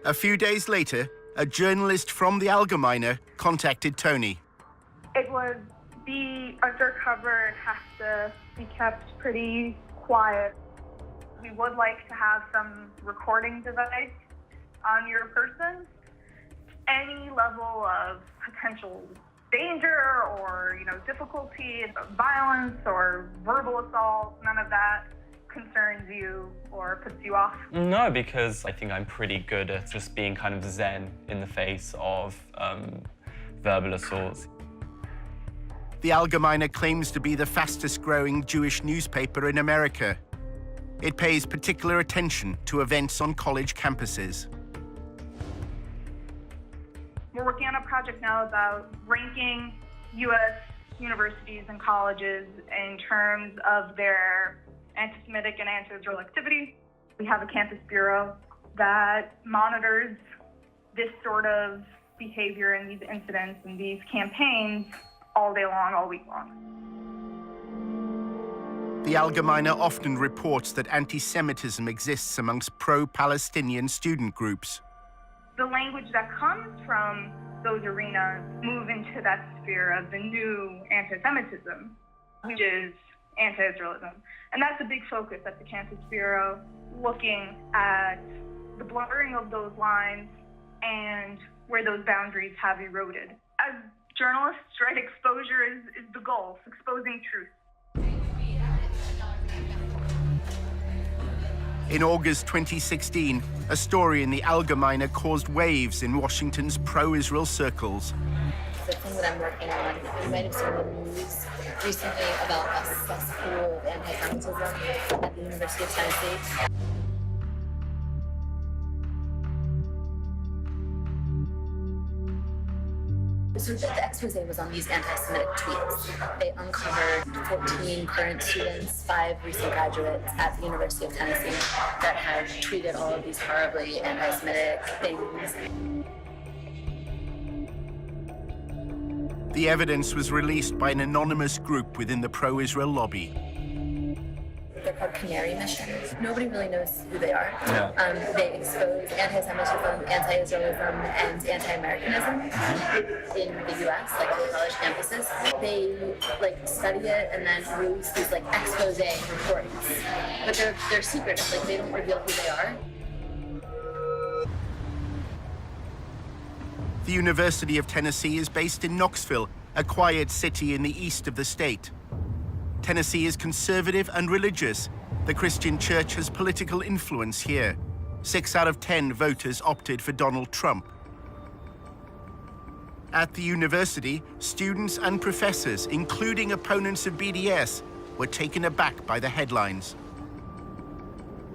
A few days later, a journalist from the Allgemeiner contacted Tony. It would be undercover. It has to be kept pretty quiet. We would like to have some recording device on your person. Any level of potential danger or, difficulty, violence or verbal assault, none of that concerns you or puts you off? No, because I think I'm pretty good at just being kind of zen in the face of verbal assaults. The Allgemeiner claims to be the fastest growing Jewish newspaper in America. It pays particular attention to events on college campuses. We're working on a project now about ranking U.S. universities and colleges in terms of their anti-Semitic and anti-Israel activity. We have a campus bureau that monitors this sort of behavior and these incidents and these campaigns all day long, all week long. The Allgemeiner often reports that anti-Semitism exists amongst pro-Palestinian student groups. The language that comes from those arenas move into that sphere of the new anti-Semitism, which is anti-Israelism. And that's a big focus at the Campus Bureau, looking at the blurring of those lines and where those boundaries have eroded. As journalists, right, exposure is the goal, exposing truth. In August 2016, a story in the Allgemeiner caused waves in Washington's pro-Israel circles. The thing that I'm working on, you might have seen the news recently about a cesspool of anti-Semitism at the University of Tennessee. So the expose was on these anti-Semitic tweets. They uncovered 14 current students, 5 recent graduates at the University of Tennessee that have tweeted all of these horribly anti-Semitic things. The evidence was released by an anonymous group within the pro-Israel lobby. They're called Canary Mission. Nobody really knows who they are. Yeah. They expose anti-Semitism, anti-Israelism, and anti-Americanism in the U.S., like on college campuses. They study it and then release these expose reports, but they're secretive. They don't reveal who they are. The University of Tennessee is based in Knoxville, a quiet city in the east of the state. Tennessee is conservative and religious. The Christian church has political influence here. 6 out of 10 voters opted for Donald Trump. At the university, students and professors, including opponents of BDS, were taken aback by the headlines.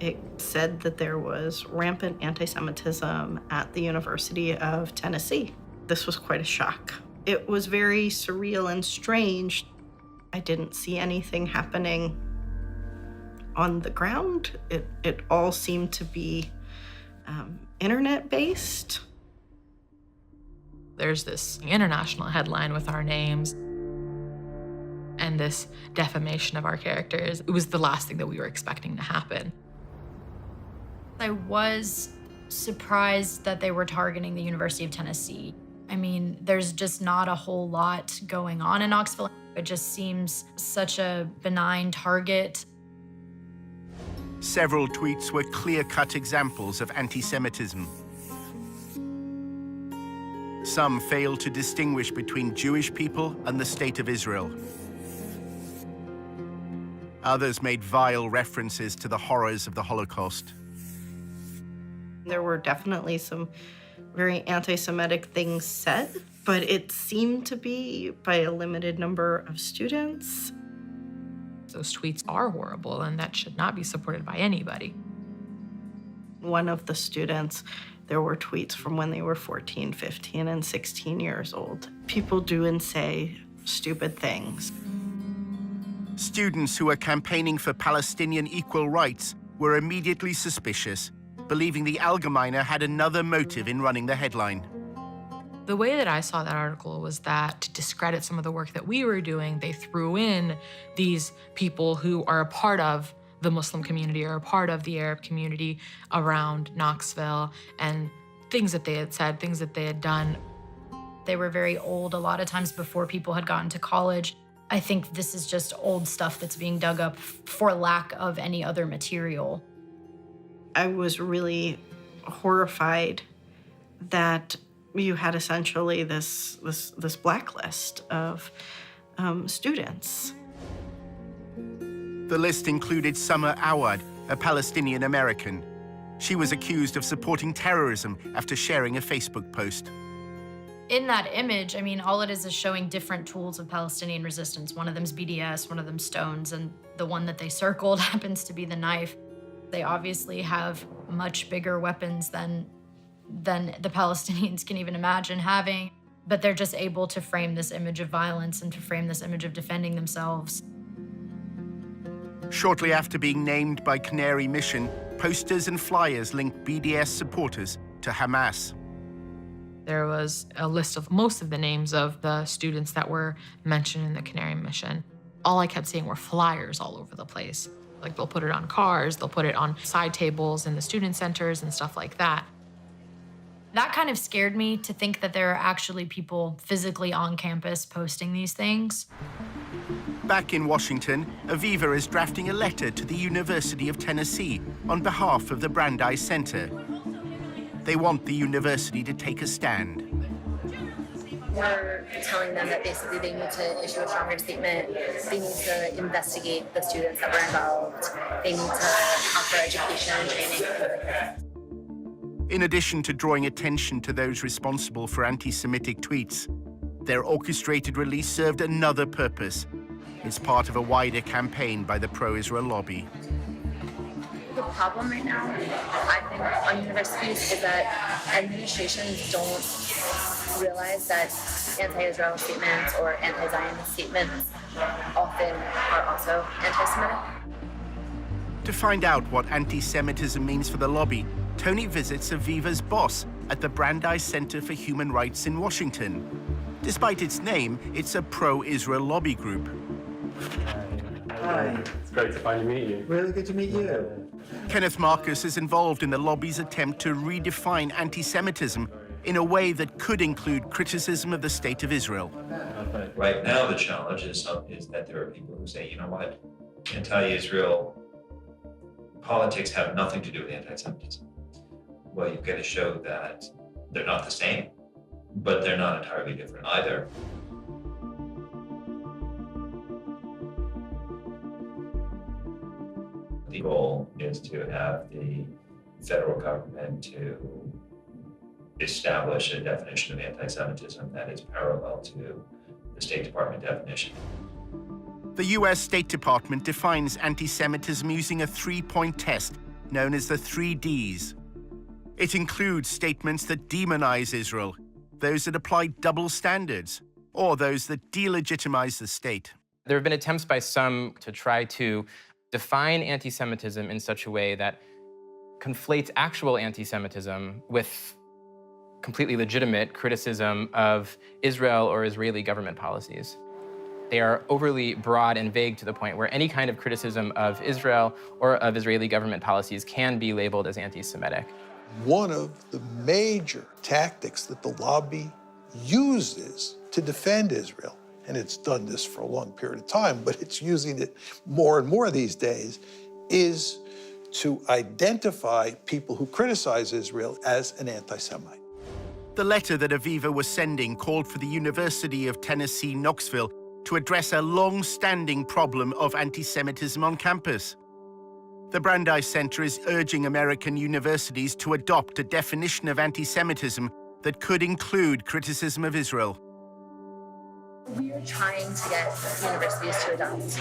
It said that there was rampant anti-Semitism at the University of Tennessee. This was quite a shock. It was very surreal and strange. I didn't see anything happening on the ground. It all seemed to be internet-based. There's this international headline with our names and this defamation of our characters. It was the last thing that we were expecting to happen. I was surprised that they were targeting the University of Tennessee. I mean, there's just not a whole lot going on in Knoxville. It just seems such a benign target. Several tweets were clear-cut examples of anti-Semitism. Some failed to distinguish between Jewish people and the State of Israel. Others made vile references to the horrors of the Holocaust. There were definitely some very anti-Semitic things said, but it seemed to be by a limited number of students. Those tweets are horrible, and that should not be supported by anybody. One of the students, there were tweets from when they were 14, 15, and 16 years old. People do and say stupid things. Students who were campaigning for Palestinian equal rights were immediately suspicious, believing the Allgemeine had another motive in running the headline. The way that I saw that article was that to discredit some of the work that we were doing, they threw in these people who are a part of the Muslim community or a part of the Arab community around Knoxville, and things that they had said, things that they had done. They were very old, a lot of times before people had gotten to college. I think this is just old stuff that's being dug up for lack of any other material. I was really horrified that you had essentially this blacklist of students. The list included Summer Awad, a Palestinian American. She was accused of supporting terrorism after sharing a Facebook post. In that image, I mean, all it is showing different tools of Palestinian resistance. One of them's BDS, one of them's stones, and the one that they circled happens to be the knife. They obviously have much bigger weapons than the Palestinians can even imagine having, but they're just able to frame this image of violence and to frame this image of defending themselves. Shortly after being named by Canary Mission, posters and flyers linked BDS supporters to Hamas. There was a list of most of the names of the students that were mentioned in the Canary Mission. All I kept seeing were flyers all over the place. Like, they'll put it on cars, they'll put it on side tables in the student centers and stuff like that. That kind of scared me, to think that there are actually people physically on campus posting these things. Back in Washington, Aviva is drafting a letter to the University of Tennessee on behalf of the Brandeis Center. They want the university to take a stand. We're telling them that basically they need to issue a stronger statement. They need to investigate the students that were involved. They need to offer education and training. In addition to drawing attention to those responsible for anti-Semitic tweets, their orchestrated release served another purpose. It's part of a wider campaign by the pro-Israel lobby. The problem right now, I think, on universities is that administrations don't realize that anti-Israel statements or anti-Zionist statements often are also anti-Semitic. To find out what anti-Semitism means for the lobby, Tony visits Aviva's boss at the Brandeis Center for Human Rights in Washington. Despite its name, it's a pro-Israel lobby group. Hi. It's great to finally meet you. Really good to meet you. Kenneth Marcus is involved in the lobby's attempt to redefine anti-Semitism in a way that could include criticism of the state of Israel. Right now, the challenge is that there are people who say, you know what, anti-Israel politics have nothing to do with anti-Semitism. Well, you've got to show that they're not the same, but they're not entirely different either. The goal is to have the federal government to establish a definition of anti-Semitism that is parallel to the State Department definition. The US State Department defines anti-Semitism using a three-point test known as the 3 Ds. It includes statements that demonize Israel, those that apply double standards, or those that delegitimize the state. There have been attempts by some to try to define anti-Semitism in such a way that conflates actual anti-Semitism with completely legitimate criticism of Israel or Israeli government policies. They are overly broad and vague to the point where any kind of criticism of Israel or of Israeli government policies can be labeled as anti-Semitic. One of the major tactics that the lobby uses to defend Israel, and it's done this for a long period of time, but it's using it more and more these days, is to identify people who criticize Israel as an anti-Semite. The letter that Aviva was sending called for the University of Tennessee, Knoxville to address a long-standing problem of anti-Semitism on campus. The Brandeis Center is urging American universities to adopt a definition of anti-Semitism that could include criticism of Israel. We are trying to get universities to adopt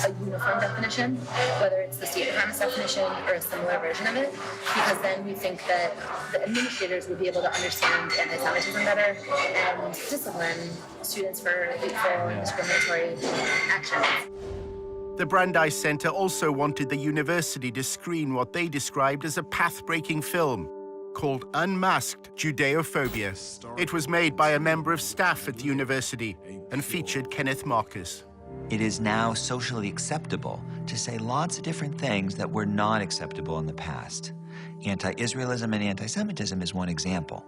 a uniform definition, whether it's the state department's definition or a similar version of it, because then we think that the administrators would be able to understand anti-Semitism better and discipline students for hateful and discriminatory actions. The Brandeis Center also wanted the university to screen what they described as a path-breaking film called Unmasked Judeophobia. It was made by a member of staff at the university and featured Kenneth Marcus. It is now socially acceptable to say lots of different things that were not acceptable in the past. Anti-Israelism and anti-Semitism is one example.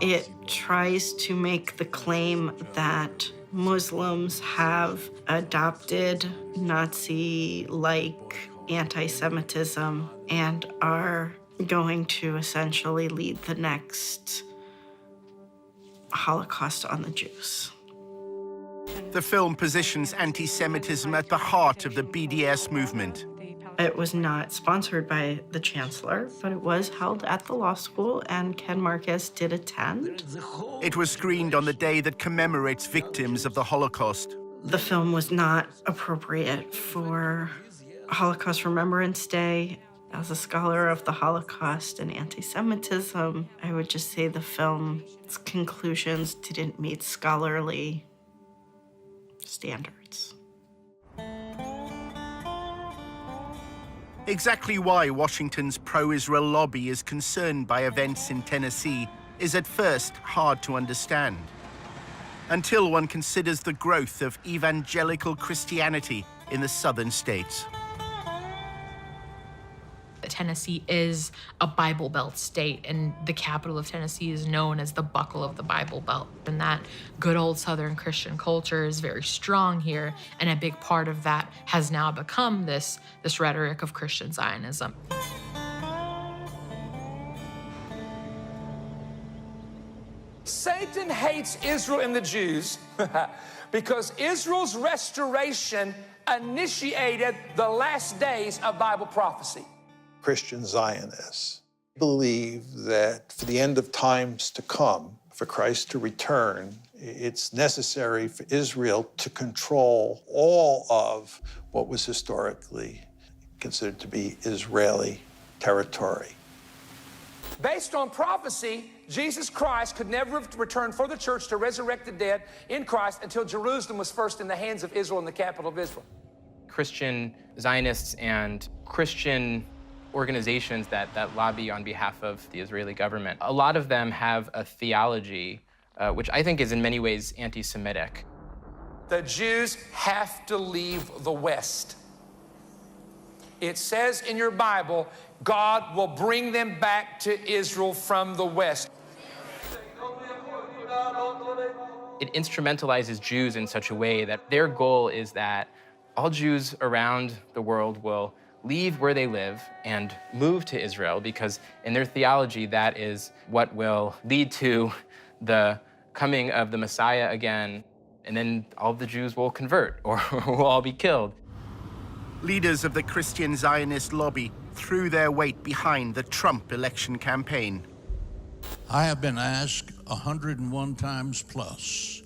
It tries to make the claim that Muslims have adopted Nazi-like anti-Semitism and are going to essentially lead the next Holocaust on the Jews. The film positions anti-Semitism at the heart of the BDS movement. It was not sponsored by the chancellor, but it was held at the law school, and Ken Marcus did attend. It was screened on the day that commemorates victims of the Holocaust. The film was not appropriate for Holocaust Remembrance Day. As a scholar of the Holocaust and anti-Semitism, I would just say the film's conclusions didn't meet scholarly standards. Exactly why Washington's pro-Israel lobby is concerned by events in Tennessee is at first hard to understand, until one considers the growth of evangelical Christianity in the southern states. Tennessee is a Bible Belt state, and the capital of Tennessee is known as the buckle of the Bible Belt. And that good old Southern Christian culture is very strong here, and a big part of that has now become this rhetoric of Christian Zionism. Satan hates Israel and the Jews because Israel's restoration initiated the last days of Bible prophecy. Christian Zionists believe that for the end of times to come, for Christ to return, it's necessary for Israel to control all of what was historically considered to be Israeli territory. Based on prophecy, Jesus Christ could never have returned for the church to resurrect the dead in Christ until Jerusalem was first in the hands of Israel and the capital of Israel. Christian Zionists and Christian organizations that lobby on behalf of the Israeli government, a lot of them have a theology which I think is in many ways anti-Semitic. The Jews have to leave the West. It says in your Bible, God will bring them back to Israel from the West. It instrumentalizes Jews in such a way that their goal is that all Jews around the world will leave where they live and move to Israel, because in their theology, that is what will lead to the coming of the Messiah again, and then all of the Jews will convert or will all be killed. Leaders of the Christian Zionist lobby threw their weight behind the Trump election campaign. I have been asked 101 times plus,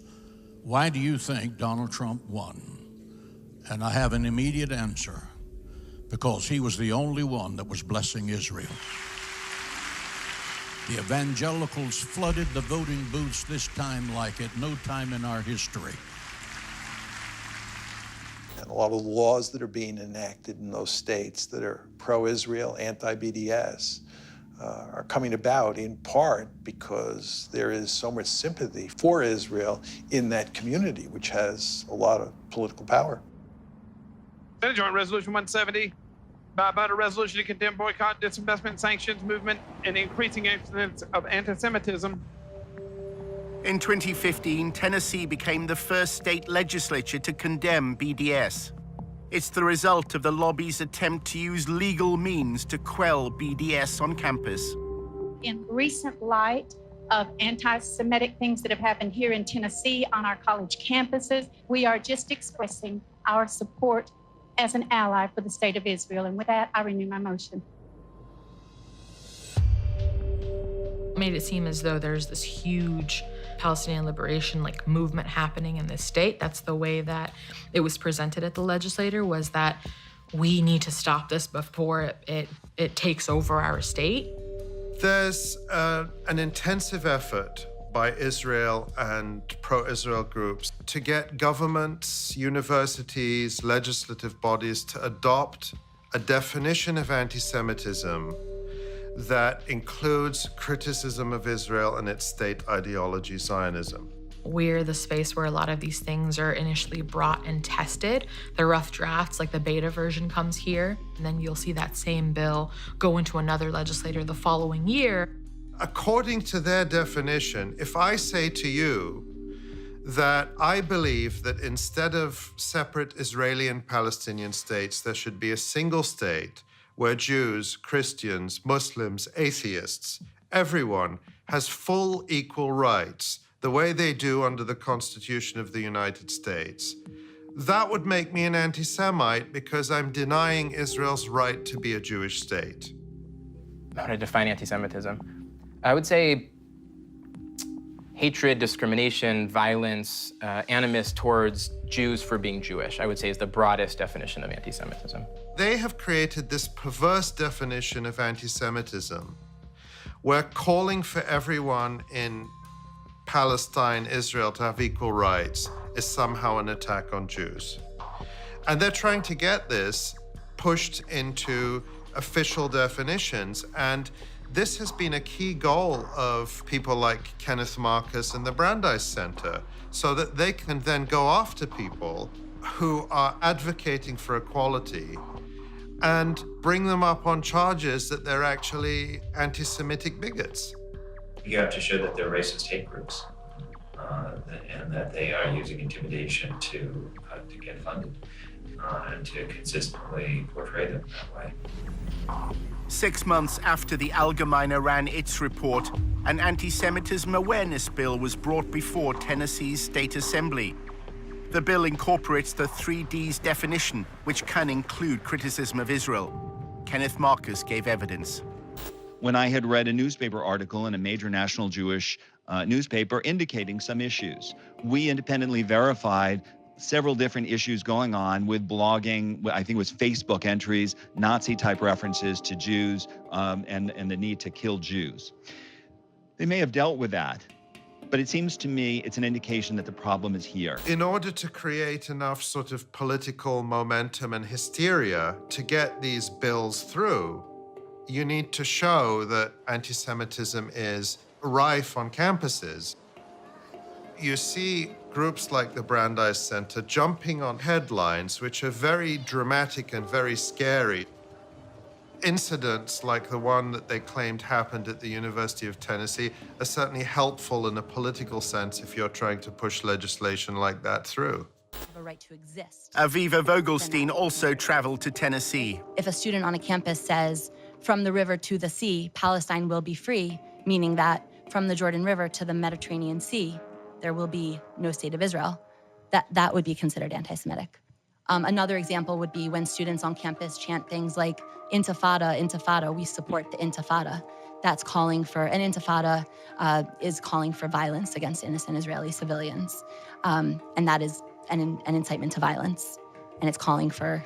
why do you think Donald Trump won? And I have an immediate answer. Because he was the only one that was blessing Israel. The evangelicals flooded the voting booths this time like at no time in our history. And a lot of the laws that are being enacted in those states that are pro-Israel, anti-BDS, are coming about in part because there is so much sympathy for Israel in that community, which has a lot of political power. Senate Joint Resolution 170, bipartisan resolution to condemn boycott, disinvestment, sanctions movement, and increasing incidence of anti-Semitism. In 2015, Tennessee became the first state legislature to condemn BDS. It's the result of the lobby's attempt to use legal means to quell BDS on campus. In recent light of anti-Semitic things that have happened here in Tennessee on our college campuses, we are just expressing our support as an ally for the state of Israel. And with that, I renew my motion. Made it seem as though there's this huge Palestinian liberation movement happening in this state. That's the way that it was presented at the legislature, was that we need to stop this before it takes over our state. There's an intensive effort by Israel and pro-Israel groups to get governments, universities, legislative bodies to adopt a definition of anti-Semitism that includes criticism of Israel and its state ideology, Zionism. We're the space where a lot of these things are initially brought and tested. The rough drafts, the beta version, comes here, and then you'll see that same bill go into another legislature the following year. According to their definition, if I say to you that I believe that instead of separate Israeli and Palestinian states, there should be a single state where Jews, Christians, Muslims, atheists, everyone has full equal rights, the way they do under the Constitution of the United States, that would make me an anti-Semite because I'm denying Israel's right to be a Jewish state. How to define anti-Semitism? I would say hatred, discrimination, violence, animus towards Jews for being Jewish, I would say, is the broadest definition of anti-Semitism. They have created this perverse definition of anti-Semitism where calling for everyone in Palestine, Israel to have equal rights is somehow an attack on Jews. And they're trying to get this pushed into official definitions. And this has been a key goal of people like Kenneth Marcus and the Brandeis Center, so that they can then go after people who are advocating for equality and bring them up on charges that they're actually anti-Semitic bigots. You have to show that they're racist hate groups and that they are using intimidation to get funded and to consistently portray them that way. 6 months after the Allgemeine ran its report, an anti-Semitism awareness bill was brought before Tennessee's State Assembly. The bill incorporates the 3Ds definition, which can include criticism of Israel. Kenneth Marcus gave evidence. When I had read a newspaper article in a major national Jewish newspaper indicating some issues, we independently verified several different issues going on with blogging, I think it was Facebook entries, Nazi-type references to Jews, and the need to kill Jews. They may have dealt with that, but it seems to me it's an indication that the problem is here. In order to create enough sort of political momentum and hysteria to get these bills through, you need to show that anti-Semitism is rife on campuses. You see groups like the Brandeis Center jumping on headlines which are very dramatic and very scary. Incidents like the one that they claimed happened at the University of Tennessee are certainly helpful in a political sense if you're trying to push legislation like that through. The right to exist. Aviva Vogelstein also traveled to Tennessee. If a student on a campus says, from the river to the sea, Palestine will be free, meaning that from the Jordan River to the Mediterranean Sea, there will be no state of Israel, that would be considered anti-Semitic. Another example would be when students on campus chant things like, Intifada, Intifada, we support the Intifada. That's calling for, an Intifada is calling for violence against innocent Israeli civilians. And that is an incitement to violence. And it's calling for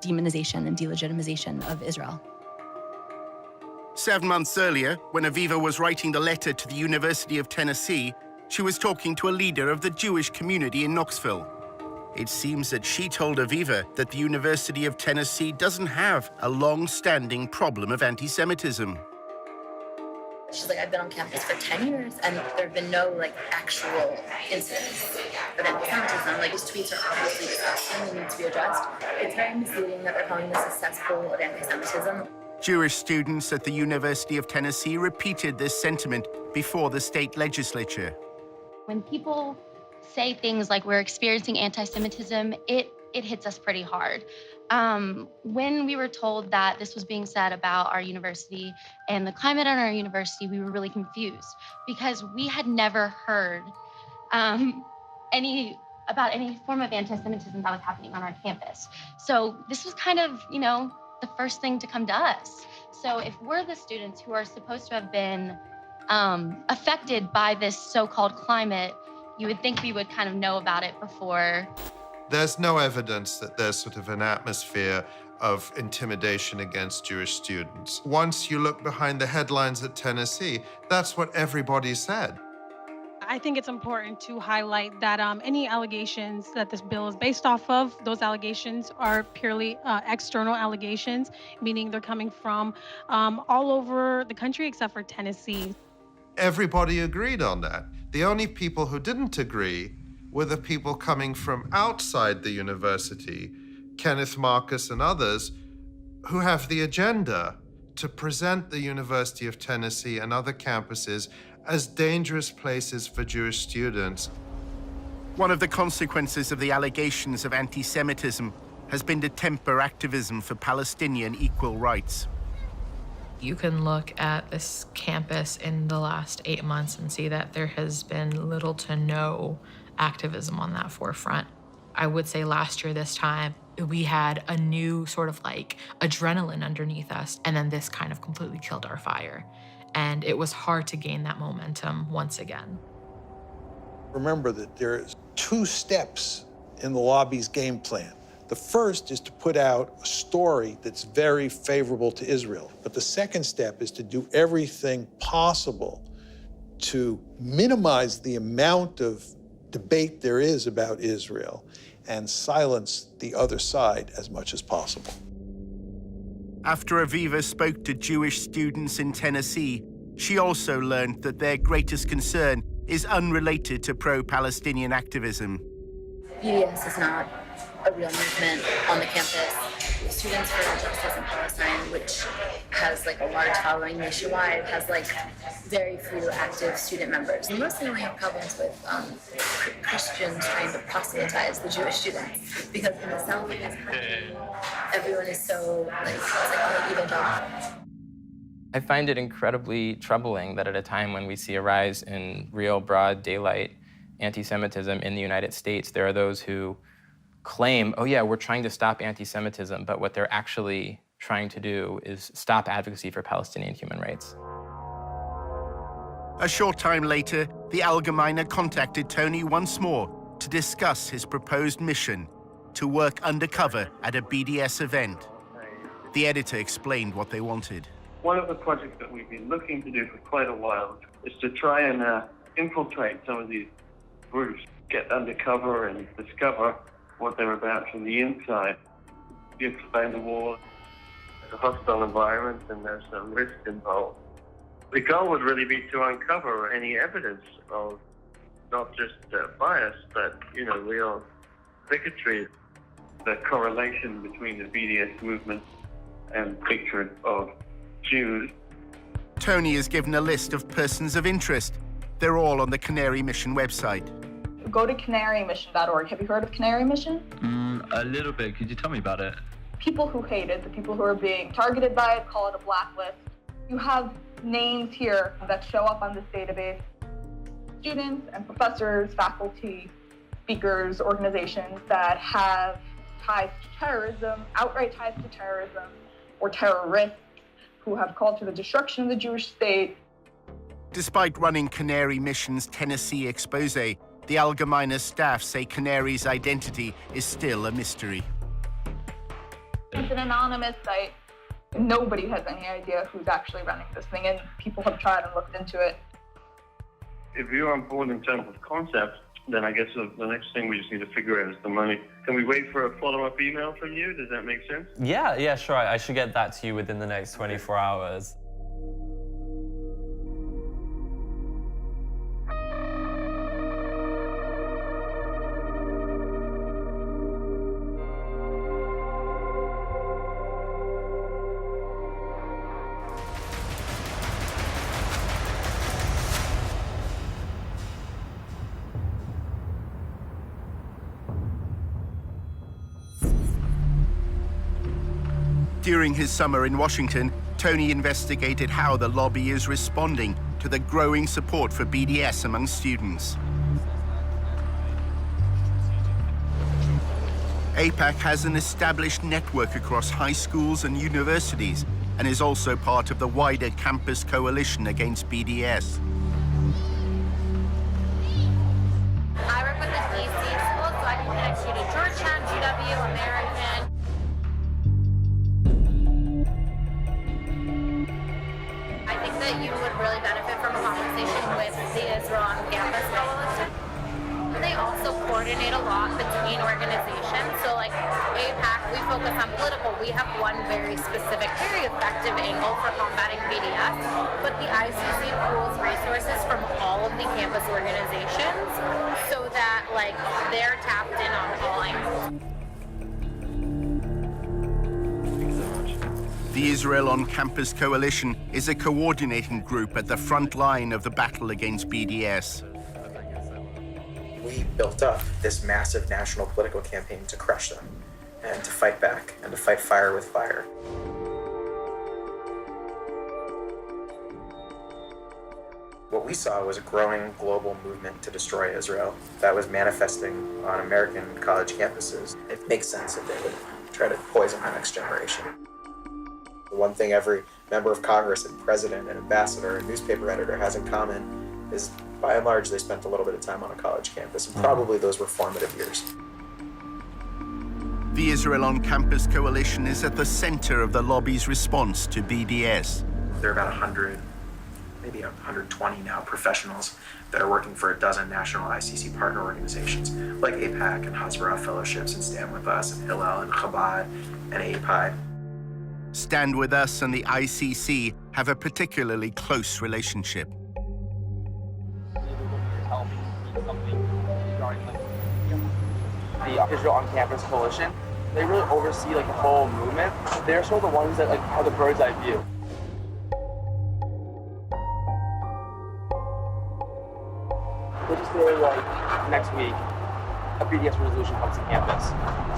demonization and delegitimization of Israel. 7 months earlier, when Aviva was writing the letter to the University of Tennessee, she was talking to a leader of the Jewish community in Knoxville. It seems that she told Aviva that the University of Tennessee doesn't have a long-standing problem of anti-Semitism. She's like, I've been on campus for 10 years, and there have been no, actual incidents of anti-Semitism. These tweets are obviously disgusting and need to be addressed. It's very misleading that they're calling this a cesspool of anti-Semitism. Jewish students at the University of Tennessee repeated this sentiment before the state legislature. When people say things like we're experiencing anti-Semitism, it hits us pretty hard. When we were told that this was being said about our university and the climate at our university, we were really confused because we had never heard about any form of anti-Semitism that was happening on our campus. So this was kind of, the first thing to come to us. So if we're the students who are supposed to have been affected by this so-called climate, you would think we would kind of know about it before. There's no evidence that there's sort of an atmosphere of intimidation against Jewish students. Once you look behind the headlines at Tennessee, that's what everybody said. I think it's important to highlight that any allegations that this bill is based off of, those allegations are purely external allegations, meaning they're coming from all over the country except for Tennessee. Everybody agreed on that. The only people who didn't agree were the people coming from outside the university, Kenneth Marcus and others, who have the agenda to present the University of Tennessee and other campuses as dangerous places for Jewish students. One of the consequences of the allegations of anti-Semitism has been to temper activism for Palestinian equal rights. You can look at this campus in the last 8 months and see that there has been little to no activism on that forefront. I would say last year this time, we had a new sort of like adrenaline underneath us, and then this kind of completely killed our fire. And it was hard to gain that momentum once again. Remember that there's 2 steps in the lobby's game plan. The first is to put out a story that's very favorable to Israel. But the second step is to do everything possible to minimize the amount of debate there is about Israel and silence the other side as much as possible. After Aviva spoke to Jewish students in Tennessee, she also learned that their greatest concern is unrelated to pro-Palestinian activism. BDS is not a real movement on the campus. Students for Justice in Palestine, which has like a large following nationwide, has like very few active student members. We mostly only have problems with Christians trying to proselytize the Jewish students, because in the South, everyone is so like, it's like all evangelical. I find it incredibly troubling that at a time when we see a rise in real broad daylight anti-Semitism in the United States, there are those who claim, oh yeah, we're trying to stop anti-Semitism, but what they're actually trying to do is stop advocacy for Palestinian human rights. A short time later, the Allgemeine contacted Tony once more to discuss his proposed mission to work undercover at a BDS event. The editor explained what they wanted. One of the projects that we've been looking to do for quite a while is to try and infiltrate some of these groups, get undercover and discover what they're about from the inside. You explain the war, it's a hostile environment and there's some risk involved. The goal would really be to uncover any evidence of not just bias, but, you know, real bigotry, the correlation between the BDS movement and hatred of Jews. Tony is given a list of persons of interest. They're all on the Canary Mission website. Go to canarymission.org. Have you heard of Canary Mission? A little bit. Could you tell me about it? People who hate it, the people who are being targeted by it, call it a blacklist. You have names here that show up on this database. Students and professors, faculty, speakers, organizations that have ties to terrorism, outright ties to terrorism, or terrorists who have called for the destruction of the Jewish state. Despite running Canary Mission's Tennessee expose, the Allgemeine staff say Canary's identity is still a mystery. It's an anonymous site. Nobody has any idea who's actually running this thing, and people have tried and looked into it. If you're on board in terms of concept, then I guess the next thing we just need to figure out is the money. Can we wait for a follow-up email from you? Does that make sense? Yeah, sure. I should get that to you within the next 24 hours. During his summer in Washington, Tony investigated how the lobby is responding to the growing support for BDS among students. AIPAC has an established network across high schools and universities and is also part of the wider campus coalition against BDS. I work with the DC school, so I can connect you to Georgetown, GW, American. I think that you would really benefit from a conversation with the Israel on Campus Coalition. They also coordinate a lot between organizations. So like APAC, we focus on political. We have one very specific, very effective angle for combating BDS, but the ICC pools resources from all of the campus organizations so that like they're tapped in on all angles. The Israel on Campus Coalition is a coordinating group at the front line of the battle against BDS. We built up this massive national political campaign to crush them and to fight back and to fight fire with fire. What we saw was a growing global movement to destroy Israel that was manifesting on American college campuses. It makes sense that they would try to poison the next generation. The one thing every member of Congress and president and ambassador and newspaper editor has in common is, by and large, they spent a little bit of time on a college campus, and probably those were formative years. The Israel on Campus Coalition is at the center of the lobby's response to BDS. There are about 100, maybe 120 now professionals that are working for a dozen national ICC partner organizations like APAC and Hasbara Fellowships and Stand With Us and Hillel and Chabad and API. Stand With Us and the ICC have a particularly close relationship. The Israel on Campus Coalition, they really oversee like the whole movement. They're sort of the ones that like have the bird's eye view. Let's just say like next week, a BDS resolution comes to campus.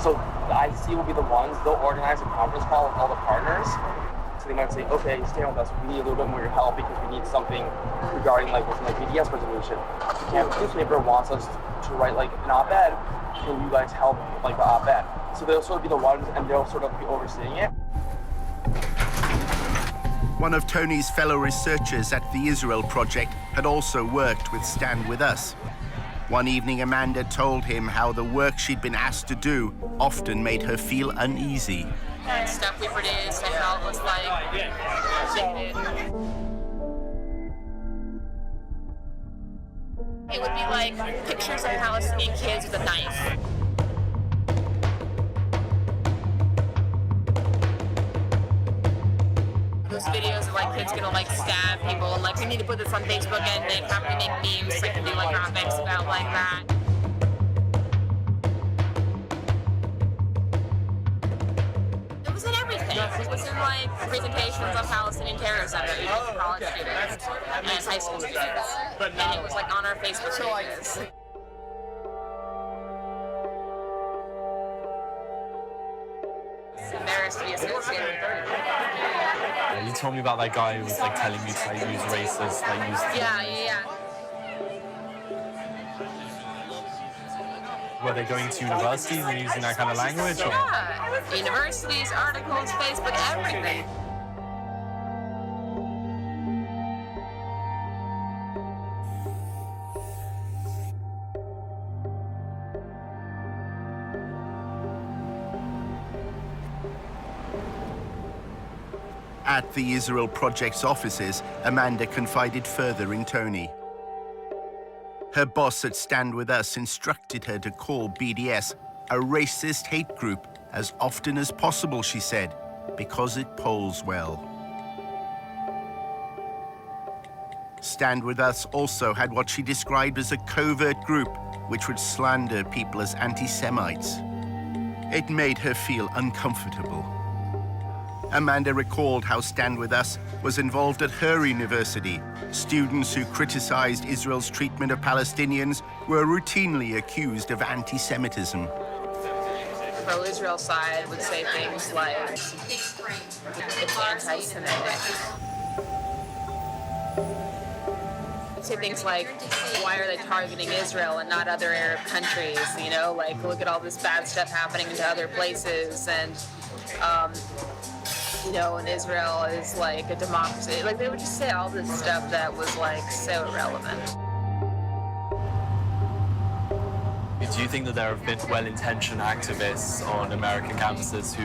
So the ICC will be the ones, they'll organize a conference call with all the partners. So they might say, okay, stand with us, we need a little bit more of your help because we need something regarding like what's in the BDS resolution. The campus newspaper wants us to write like an op-ed. Can you guys help like the op-ed? So they'll sort of be the ones and they'll sort of be overseeing it. One of Tony's fellow researchers at the Israel Project had also worked with Stand With Us. One evening, Amanda told him how the work she'd been asked to do often made her feel uneasy. And stuff we produced, I felt was like dated. It would be like pictures of Palestinian kids with a knife. Those videos of like kids gonna like stab people and like we need to put this on Facebook and then probably make memes like and do like graphics about like that. It was in everything. It was in like presentations of Palestinian terrorism that we did for college students and high school students. And it was like on our Facebook pages. It's embarrassed to be associated with it. You told me about that guy who was like telling you to like use racist, like use. Yeah. Were they going to universities and using that kind of language? Or? Yeah, universities, articles, Facebook, everything. At the Israel Project's offices, Amanda confided further in Tony. Her boss at Stand With Us instructed her to call BDS a racist hate group as often as possible, she said, because it polls well. Stand With Us also had what she described as a covert group which would slander people as anti-Semites. It made her feel uncomfortable. Amanda recalled how Stand With Us was involved at her university. Students who criticized Israel's treatment of Palestinians were routinely accused of anti-Semitism. The pro-Israel side would say things like, it's anti-Semitic. Say things like, why are they targeting Israel and not other Arab countries? You know, like, look at all this bad stuff happening to other places. And you know, and Israel is like a democracy. Like they would just say all this stuff that was like so irrelevant. Do you think that there have been well-intentioned activists on American campuses who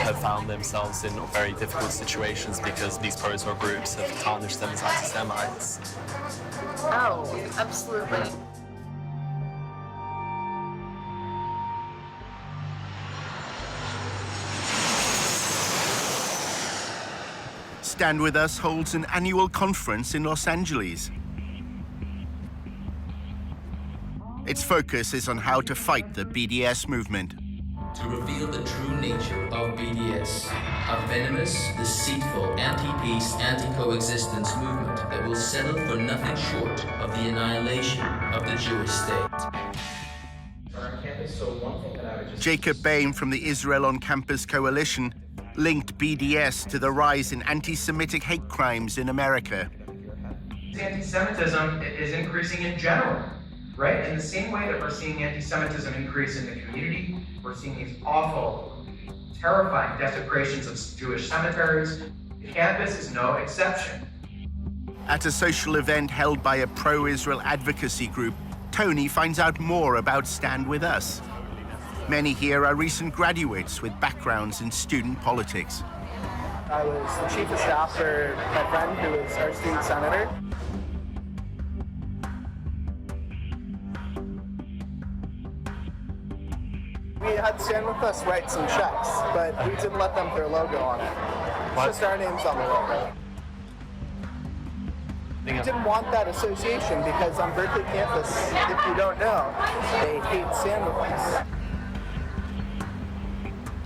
have found themselves in very difficult situations because these pro-Israel groups have tarnished them as anti-Semites? Oh, absolutely. Stand With Us holds an annual conference in Los Angeles. Its focus is on how to fight the BDS movement. To reveal the true nature of BDS, a venomous, deceitful, anti-peace, anti-coexistence movement that will settle for nothing short of the annihilation of the Jewish state. Jacob Bain from the Israel on Campus Coalition linked BDS to the rise in anti-Semitic hate crimes in America. Anti-Semitism is increasing in general, right? In the same way that we're seeing anti-Semitism increase in the community, we're seeing these awful, terrifying desecrations of Jewish cemeteries. Campus is no exception. At a social event held by a pro-Israel advocacy group, Tony finds out more about Stand With Us. Many here are recent graduates with backgrounds in student politics. I was the chief of staff for my friend who was our student senator. We had Stand With Us write some checks, but we didn't let them put their logo on it. It's just our names on the logo. We didn't want that association because on Berkeley campus, if you don't know, they hate Stand With Us.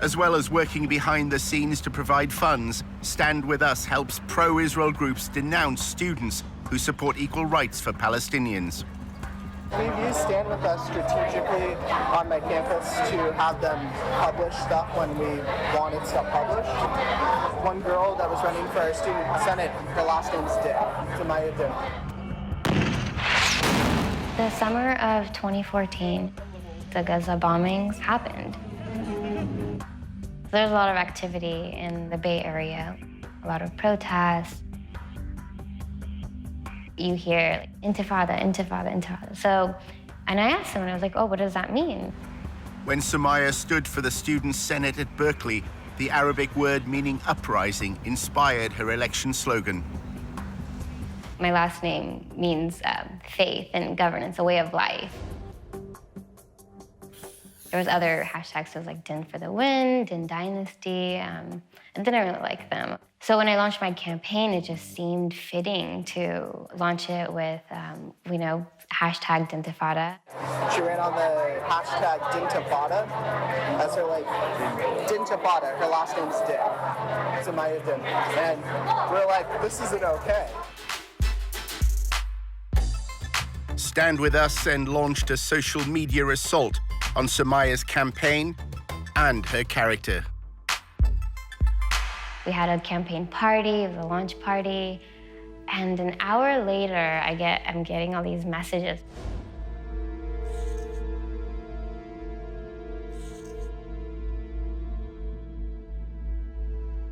As well as working behind the scenes to provide funds, Stand With Us helps pro-Israel groups denounce students who support equal rights for Palestinians. We've used Stand With Us strategically on my campus to have them publish stuff when we wanted stuff published. One girl that was running for our student senate, her last name's Dick, Samaya Dick. The summer of 2014, the Gaza bombings happened. There's a lot of activity in the Bay Area, a lot of protests. You hear like, intifada, intifada, intifada. So, and I asked them, and I was like, oh, what does that mean? When Samaya stood for the Student Senate at Berkeley, the Arabic word meaning uprising inspired her election slogan. My last name means faith and governance, a way of life. There was other hashtags, so it was like Din for the Win, Din Dynasty, and didn't really like them. So when I launched my campaign, it just seemed fitting to launch it with, you know, hashtag Dintifada. She ran on the hashtag Dintifada as her like, Dintifada, her last name's Dick, Samaya Din. And we're like, this isn't okay. Stand With Us and launched a social media assault on Samaya's campaign and her character. We had a campaign party, it was a launch party, and an hour later, I'm getting all these messages.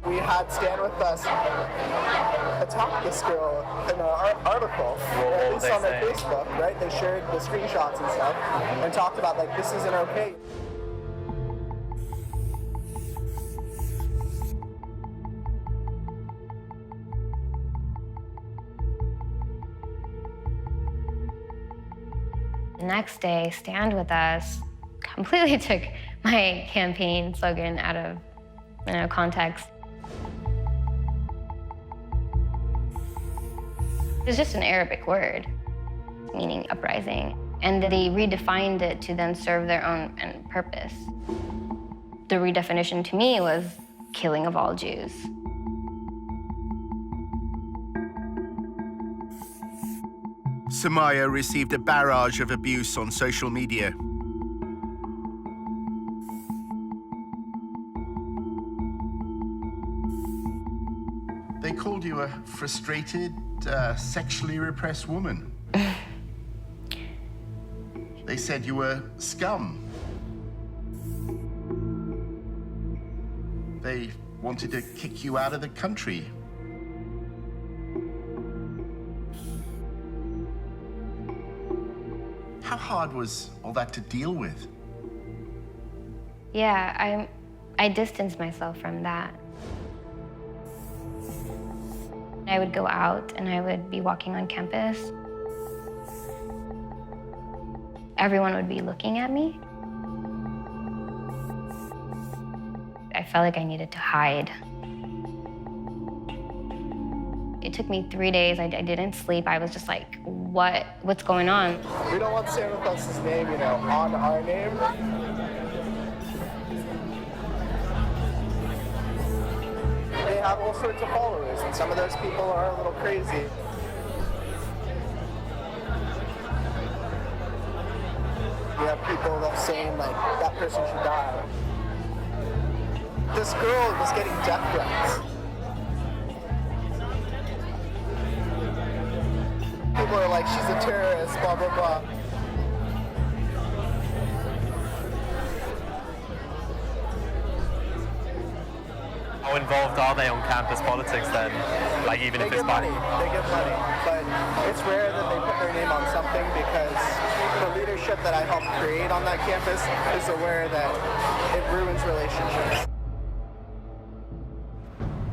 We had Stand With Us attack this girl in an article, at least on their Facebook, right? They shared the screenshots and stuff and talked about, like, this isn't okay. The next day, Stand With Us completely took my campaign slogan out of context. It's just an Arabic word, meaning uprising. And they redefined it to then serve their own purpose. The redefinition to me was killing of all Jews. Samaya received a barrage of abuse on social media. They called you a frustrated, sexually repressed woman. They said you were scum. They wanted to kick you out of the country. How hard was all that to deal with? Yeah, I distanced myself from that. I would go out and I would be walking on campus. Everyone would be looking at me. I felt like I needed to hide. It took me 3 days. I didn't sleep. I was just like, what's going on? We don't want Stand With Us's name, on our name. They have all sorts of followers, and some of those people are a little crazy. You have people that saying, that person should die. This girl was getting death threats. People are like, she's a terrorist, blah, blah, blah. How involved are they on campus politics then? Even if it's money, they get money, but it's rare that they put their name on something because the leadership that I helped create on that campus is aware that it ruins relationships.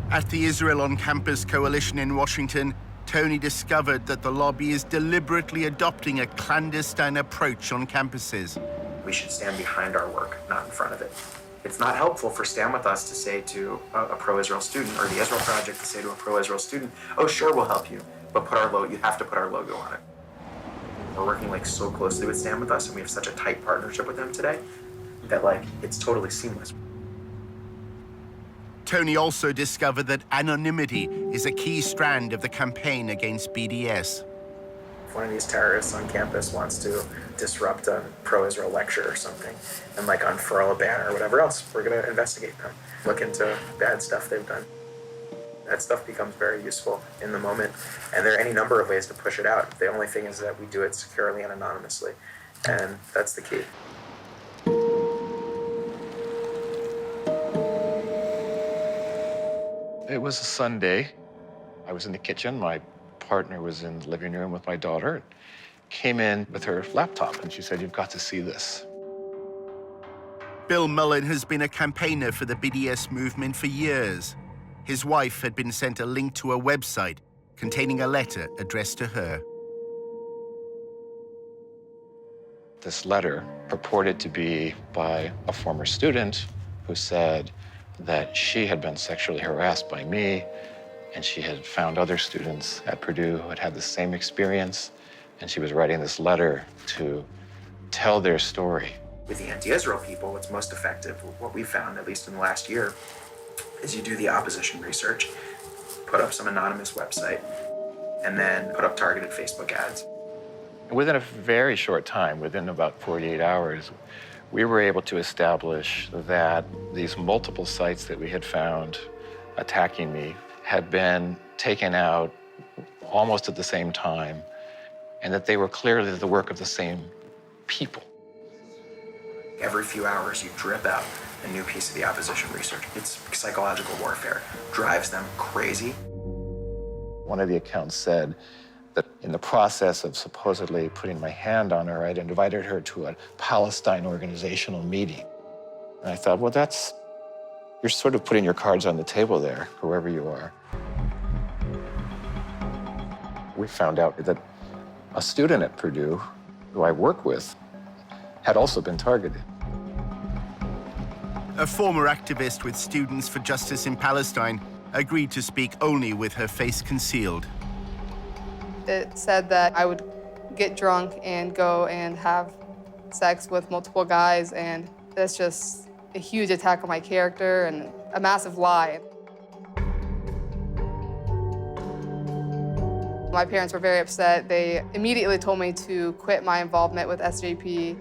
At the Israel on Campus Coalition in Washington, Tony discovered that the lobby is deliberately adopting a clandestine approach on campuses. We should stand behind our work, not in front of it. It's not helpful for Stand With Us to say to a pro-Israel student, or the Israel Project to say to a pro-Israel student, oh, sure, we'll help you, but you have to put our logo on it. We're working so closely with Stand With Us, and we have such a tight partnership with them today that it's totally seamless. Tony also discovered that anonymity is a key strand of the campaign against BDS. If one of these terrorists on campus wants to disrupt a pro-Israel lecture or something and unfurl a banner or whatever else, we're going to investigate them, look into bad stuff they've done. That stuff becomes very useful in the moment, and there are any number of ways to push it out. The only thing is that we do it securely and anonymously, and that's the key. It was a Sunday. I was in the kitchen. My partner was in the living room with my daughter. Came in with her laptop, and she said, "You've got to see this." Bill Mullen has been a campaigner for the BDS movement for years. His wife had been sent a link to a website containing a letter addressed to her. This letter purported to be by a former student who said that she had been sexually harassed by me, and she had found other students at Purdue who had had the same experience, and she was writing this letter to tell their story. With the anti-Israel people, what's most effective, what we found, at least in the last year, is you do the opposition research, put up some anonymous website, and then put up targeted Facebook ads. Within a very short time, within about 48 hours, we were able to establish that these multiple sites that we had found attacking me had been taken out almost at the same time, and that they were clearly the work of the same people. Every few hours, you drip out a new piece of the opposition research. It's psychological warfare. Drives them crazy. One of the accounts said that in the process of supposedly putting my hand on her, I'd invited her to a Palestine organizational meeting. And I thought, well, you're sort of putting your cards on the table there, whoever you are. We found out that a student at Purdue, who I work with, had also been targeted. A former activist with Students for Justice in Palestine agreed to speak only with her face concealed. It said that I would get drunk and go and have sex with multiple guys, and that's just a huge attack on my character and a massive lie. My parents were very upset. They immediately told me to quit my involvement with SJP.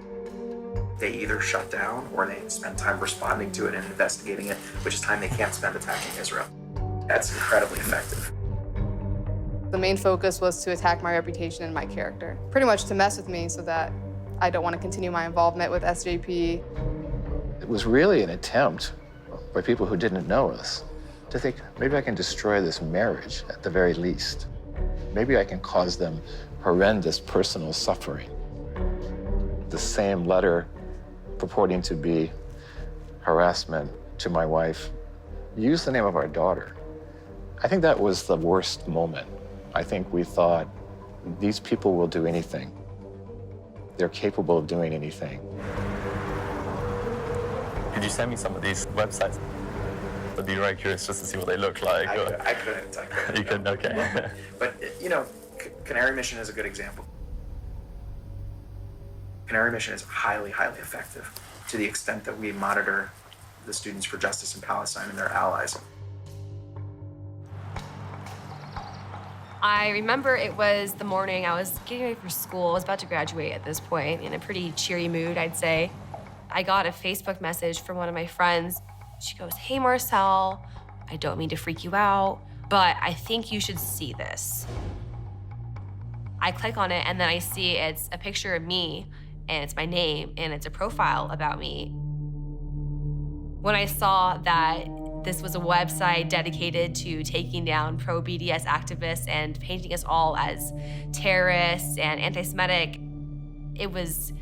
They either shut down or they spend time responding to it and investigating it, which is time they can't spend attacking Israel. That's incredibly effective. The main focus was to attack my reputation and my character, pretty much to mess with me so that I don't want to continue my involvement with SJP. It was really an attempt by people who didn't know us to think, maybe I can destroy this marriage at the very least. Maybe I can cause them horrendous personal suffering. The same letter purporting to be harassment to my wife used the name of our daughter. I think that was the worst moment. I think we thought, these people will do anything. They're capable of doing anything. Could you send me some of these websites? I'd be very curious just to see what they look like. I couldn't. You couldn't, okay. But, you know, Canary Mission is a good example. Canary Mission is highly, highly effective to the extent that we monitor the Students for Justice in Palestine and their allies. I remember it was the morning I was getting ready for school. I was about to graduate at this point, in a pretty cheery mood, I'd say. I got a Facebook message from one of my friends. She goes, "Hey, Marcel, I don't mean to freak you out, but I think you should see this." I click on it, and then I see it's a picture of me, and it's my name, and it's a profile about me. When I saw that this was a website dedicated to taking down pro-BDS activists and painting us all as terrorists and anti-Semitic, it was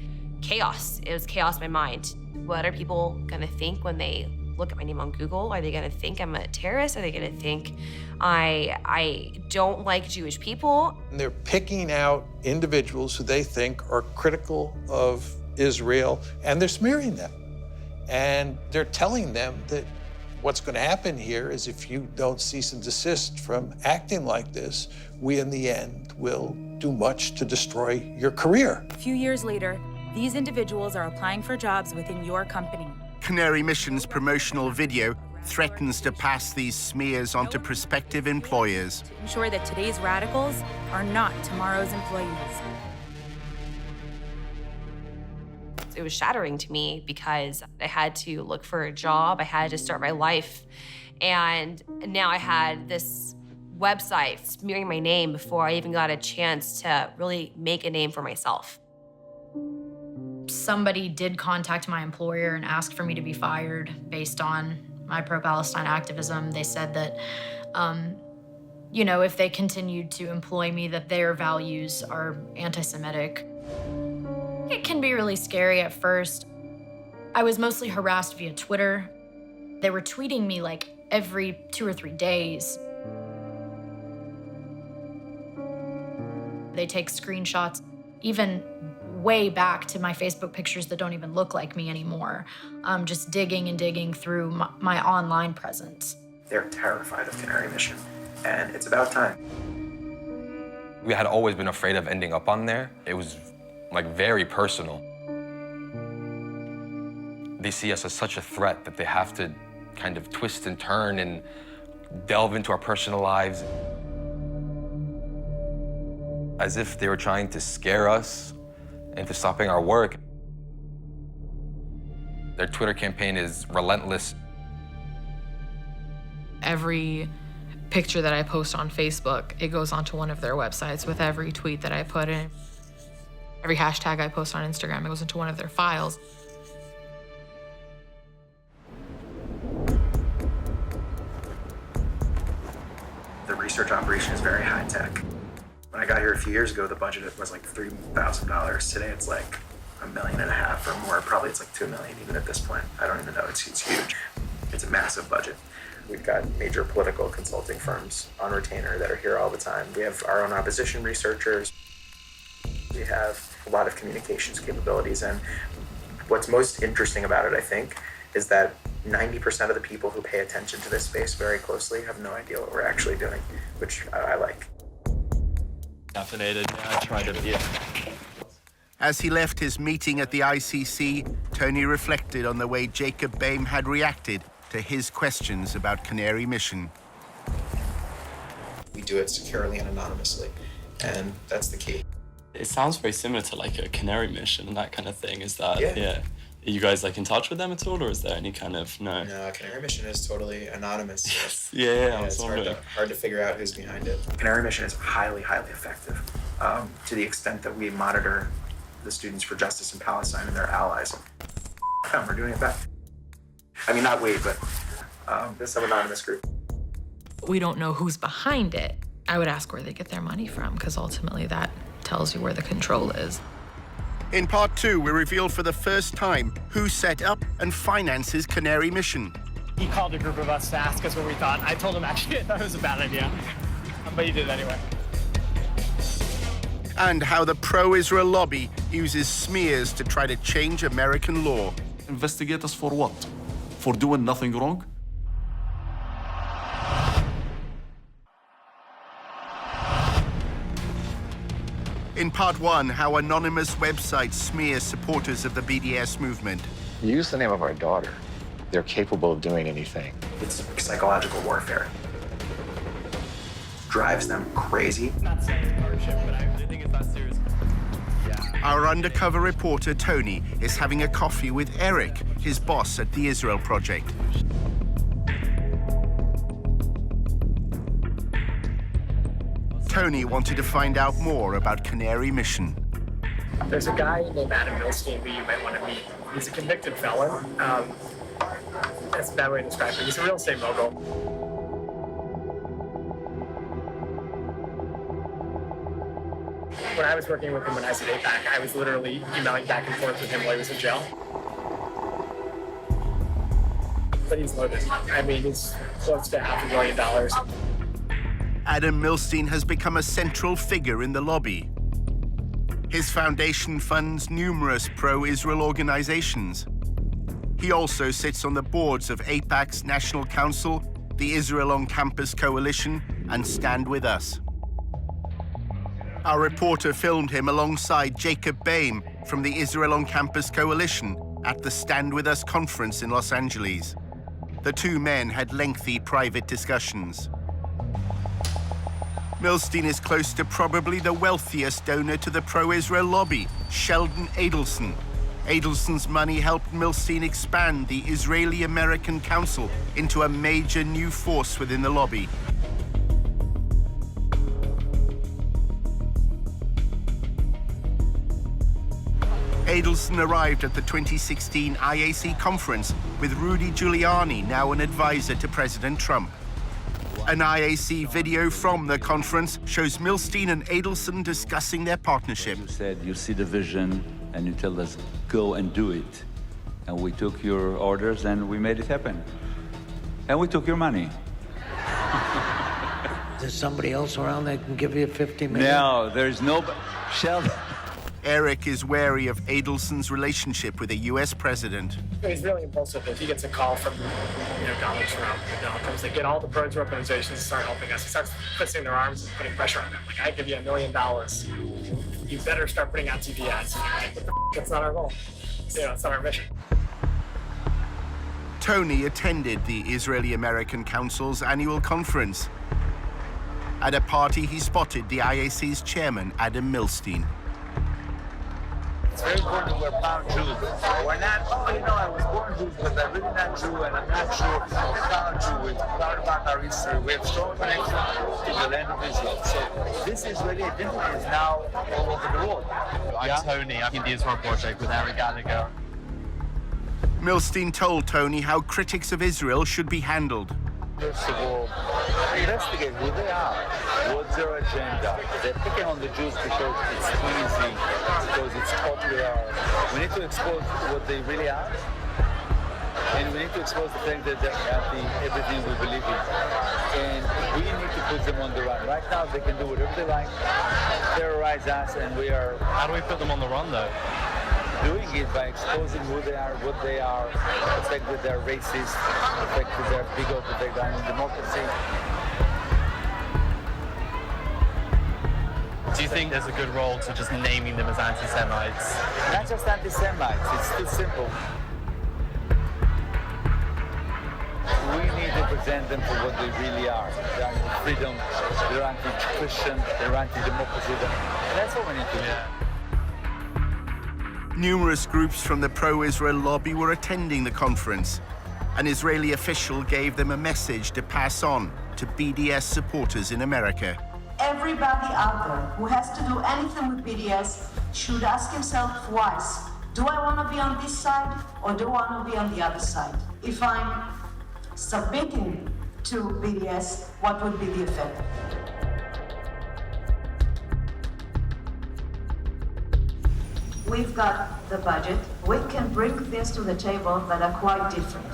chaos. It was chaos in my mind. What are people gonna think when they look at my name on Google? Are they gonna think I'm a terrorist? Are they gonna think I don't like Jewish people? They're picking out individuals who they think are critical of Israel, and they're smearing them. And they're telling them that what's going to happen here is if you don't cease and desist from acting like this, we in the end will do much to destroy your career. A few years later, these individuals are applying for jobs within your company. Canary Mission's promotional video threatens to pass these smears on to prospective employers. To ensure that today's radicals are not tomorrow's employees. It was shattering to me because I had to look for a job, I had to start my life, and now I had this website smearing my name before I even got a chance to really make a name for myself. Somebody did contact my employer and ask for me to be fired based on my pro-Palestine activism. They said that, you know, if they continued to employ me, that their values are anti-Semitic. It can be really scary at first. I was mostly harassed via Twitter. They were tweeting me like every 2 or 3 days. They take screenshots, even way back to my Facebook pictures that don't even look like me anymore. Just digging and digging through my online presence. They're terrified of Canary Mission, and it's about time. We had always been afraid of ending up on there. It was like very personal. They see us as such a threat that they have to kind of twist and turn and delve into our personal lives. As if they were trying to scare us into stopping our work. Their Twitter campaign is relentless. Every picture that I post on Facebook, it goes onto one of their websites with every tweet that I put in. Every hashtag I post on Instagram, it goes into one of their files. The research operation is very high tech. When I got here a few years ago, the budget was like $3,000. Today it's like $1.5 million or more. Probably it's like $2 million even at this point. I don't even know, it's huge. It's a massive budget. We've got major political consulting firms on retainer that are here all the time. We have our own opposition researchers. We have a lot of communications capabilities, and what's most interesting about it, I think, is that 90% of the people who pay attention to this space very closely have no idea what we're actually doing, which I like. Caffeinated, yeah, I tried it, yeah. As he left his meeting at the ICC, Tony reflected on the way Jacob Boehm had reacted to his questions about Canary Mission. We do it securely and anonymously, and that's the key. It sounds very similar to like a Canary Mission and that kind of thing. Is that, Yeah. Are you guys like in touch with them at all, or is there any kind of, no? No, Canary Mission is totally anonymous. Yes. Yeah, it's hard to figure out who's behind it. Canary Mission is highly, highly effective to the extent that we monitor the Students for Justice in Palestine and their allies. We're doing it back. I mean, not we, but this anonymous group. We don't know who's behind it. I would ask where they get their money from, because ultimately that tells you where the control is. In part 2, we reveal for the first time who set up and finances Canary Mission. He called a group of us to ask us what we thought. I told him actually I thought it was a bad idea, but he did it anyway. And how the pro-Israel lobby uses smears to try to change American law. Investigate us for what? For doing nothing wrong? In part 1, how anonymous websites smear supporters of the BDS movement. Use the name of our daughter. They're capable of doing anything. It's psychological warfare. Drives them crazy. Not saying partnership, but I think it's not serious. Our undercover reporter, Tony, is having a coffee with Eric, his boss at the Israel Project. Tony wanted to find out more about Canary Mission. There's a guy named Adam Milstein who you might want to meet. He's a convicted felon. That's a bad way to describe him. He's a real estate mogul. When I was working with him when I was at APAC, I was literally emailing back and forth with him while he was in jail. But he's loaded. I mean, he's close to $500 million. Adam Milstein has become a central figure in the lobby. His foundation funds numerous pro-Israel organizations. He also sits on the boards of AIPAC's National Council, the Israel on Campus Coalition, and Stand With Us. Our reporter filmed him alongside Jacob Boehm from the Israel on Campus Coalition at the Stand With Us conference in Los Angeles. The two men had lengthy private discussions. Milstein is close to probably the wealthiest donor to the pro-Israel lobby, Sheldon Adelson. Adelson's money helped Milstein expand the Israeli-American Council into a major new force within the lobby. Adelson arrived at the 2016 IAC conference with Rudy Giuliani, now an advisor to President Trump. An IAC video from the conference shows Milstein and Adelson discussing their partnership. You said you see the vision and you tell us, go and do it. And we took your orders and we made it happen. And we took your money. There's somebody else around that can give you $50 million? No, there's no... Sheldon. Eric is wary of Adelson's relationship with the U.S. president. He's really impulsive. If he gets a call from, Donald Trump, comes to get all the pro-Israel organizations to start helping us. He starts twisting their arms and putting pressure on them. Like, I give you $1 million. You better start putting out TV ads. That's not our goal. It's not our mission. Tony attended the Israeli-American Council's annual conference. At a party, he spotted the IAC's chairman, Adam Milstein. It's very important that we're proud Jews. We're not, I was born Jews, but I'm really not Jew, and I'm not Jew. I'm proud Jew. We're proud about our history. We have strong connection to the land of Israel. So this Israeli identity is now all over the world. I'm Tony. I'm in the Israel Project with Eric Gallagher. Milstein told Tony how critics of Israel should be handled. First of all, investigate who they are. What's their agenda? They're picking on the Jews because it's easy, because it's popular. We need to expose what they really are. And we need to expose the fact that they're anti-everything we believe in. And we need to put them on the run. Right now, they can do whatever they like, terrorize us, and we are... How do we put them on the run, though? Doing it by exposing who they are, what they are, the fact that they're racist, the fact that they're bigoted, that they're anti-democracy. Do you think there's a good role to just naming them as anti-Semites? Not just anti-Semites, it's too simple. We need to present them for what they really are. They're anti-freedom, they're anti-Christian, they're anti-democracy. That's what we need to do. Numerous groups from the pro-Israel lobby were attending the conference. An Israeli official gave them a message to pass on to BDS supporters in America. Everybody out there who has to do anything with BDS should ask himself twice, do I want to be on this side or do I want to be on the other side? If I'm submitting to BDS, what would be the effect? We've got the budget. We can bring things to the table that are quite different.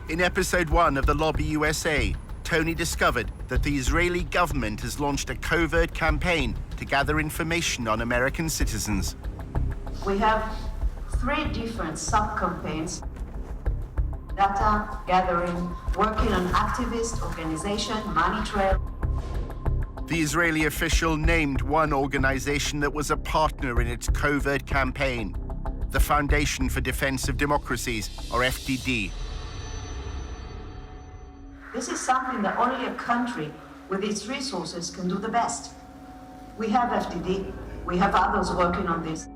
In episode 1 of The Lobby USA, Tony discovered that the Israeli government has launched a covert campaign to gather information on American citizens. We have 3 different sub-campaigns: data gathering, working on activist organization, money trail. The Israeli official named one organization that was a partner in its covert campaign, the Foundation for Defense of Democracies, or FDD. This is something that only a country with its resources can do the best. We have FDD, we have others working on this.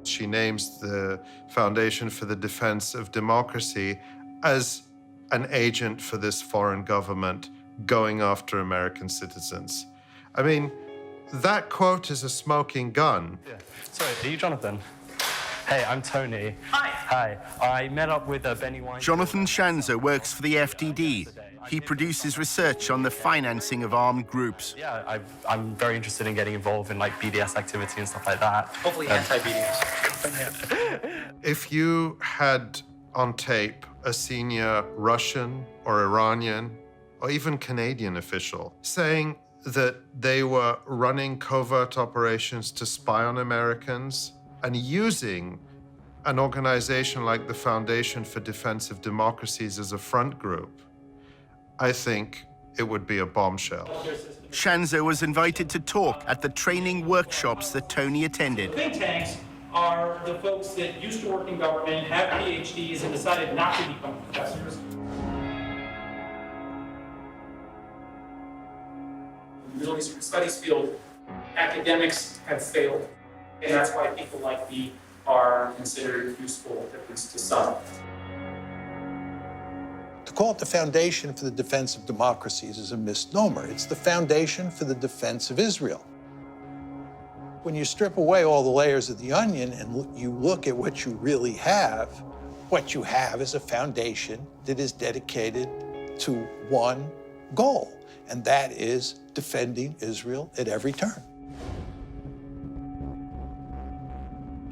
She names the Foundation for the Defense of Democracy as an agent for this foreign government going after American citizens. I mean, that quote is a smoking gun. Yeah. Sorry, are you Jonathan? Hey, I'm Tony. Hi. I met up with Benny Weinstein. Jonathan Schanzer works for the FDD. He produces research on the financing of armed groups. Yeah, I'm very interested in getting involved in like BDS activity and stuff like that. Hopefully anti-BDS. If you had on tape a senior Russian or Iranian or even Canadian official saying that they were running covert operations to spy on Americans and using an organization like the Foundation for Defense of Democracies as a front group, I think it would be a bombshell. Schanzer was invited to talk at the training workshops that Tony attended. Think tanks are the folks that used to work in government, have PhDs, and decided not to become professors. In the Middle Eastern Studies field, academics have failed, and that's why people like me are considered useful, at least to some. To call it the Foundation for the Defense of Democracies is a misnomer. It's the Foundation for the Defense of Israel. When you strip away all the layers of the onion and you look at what you really have, what you have is a foundation that is dedicated to one goal, and that is defending Israel at every turn.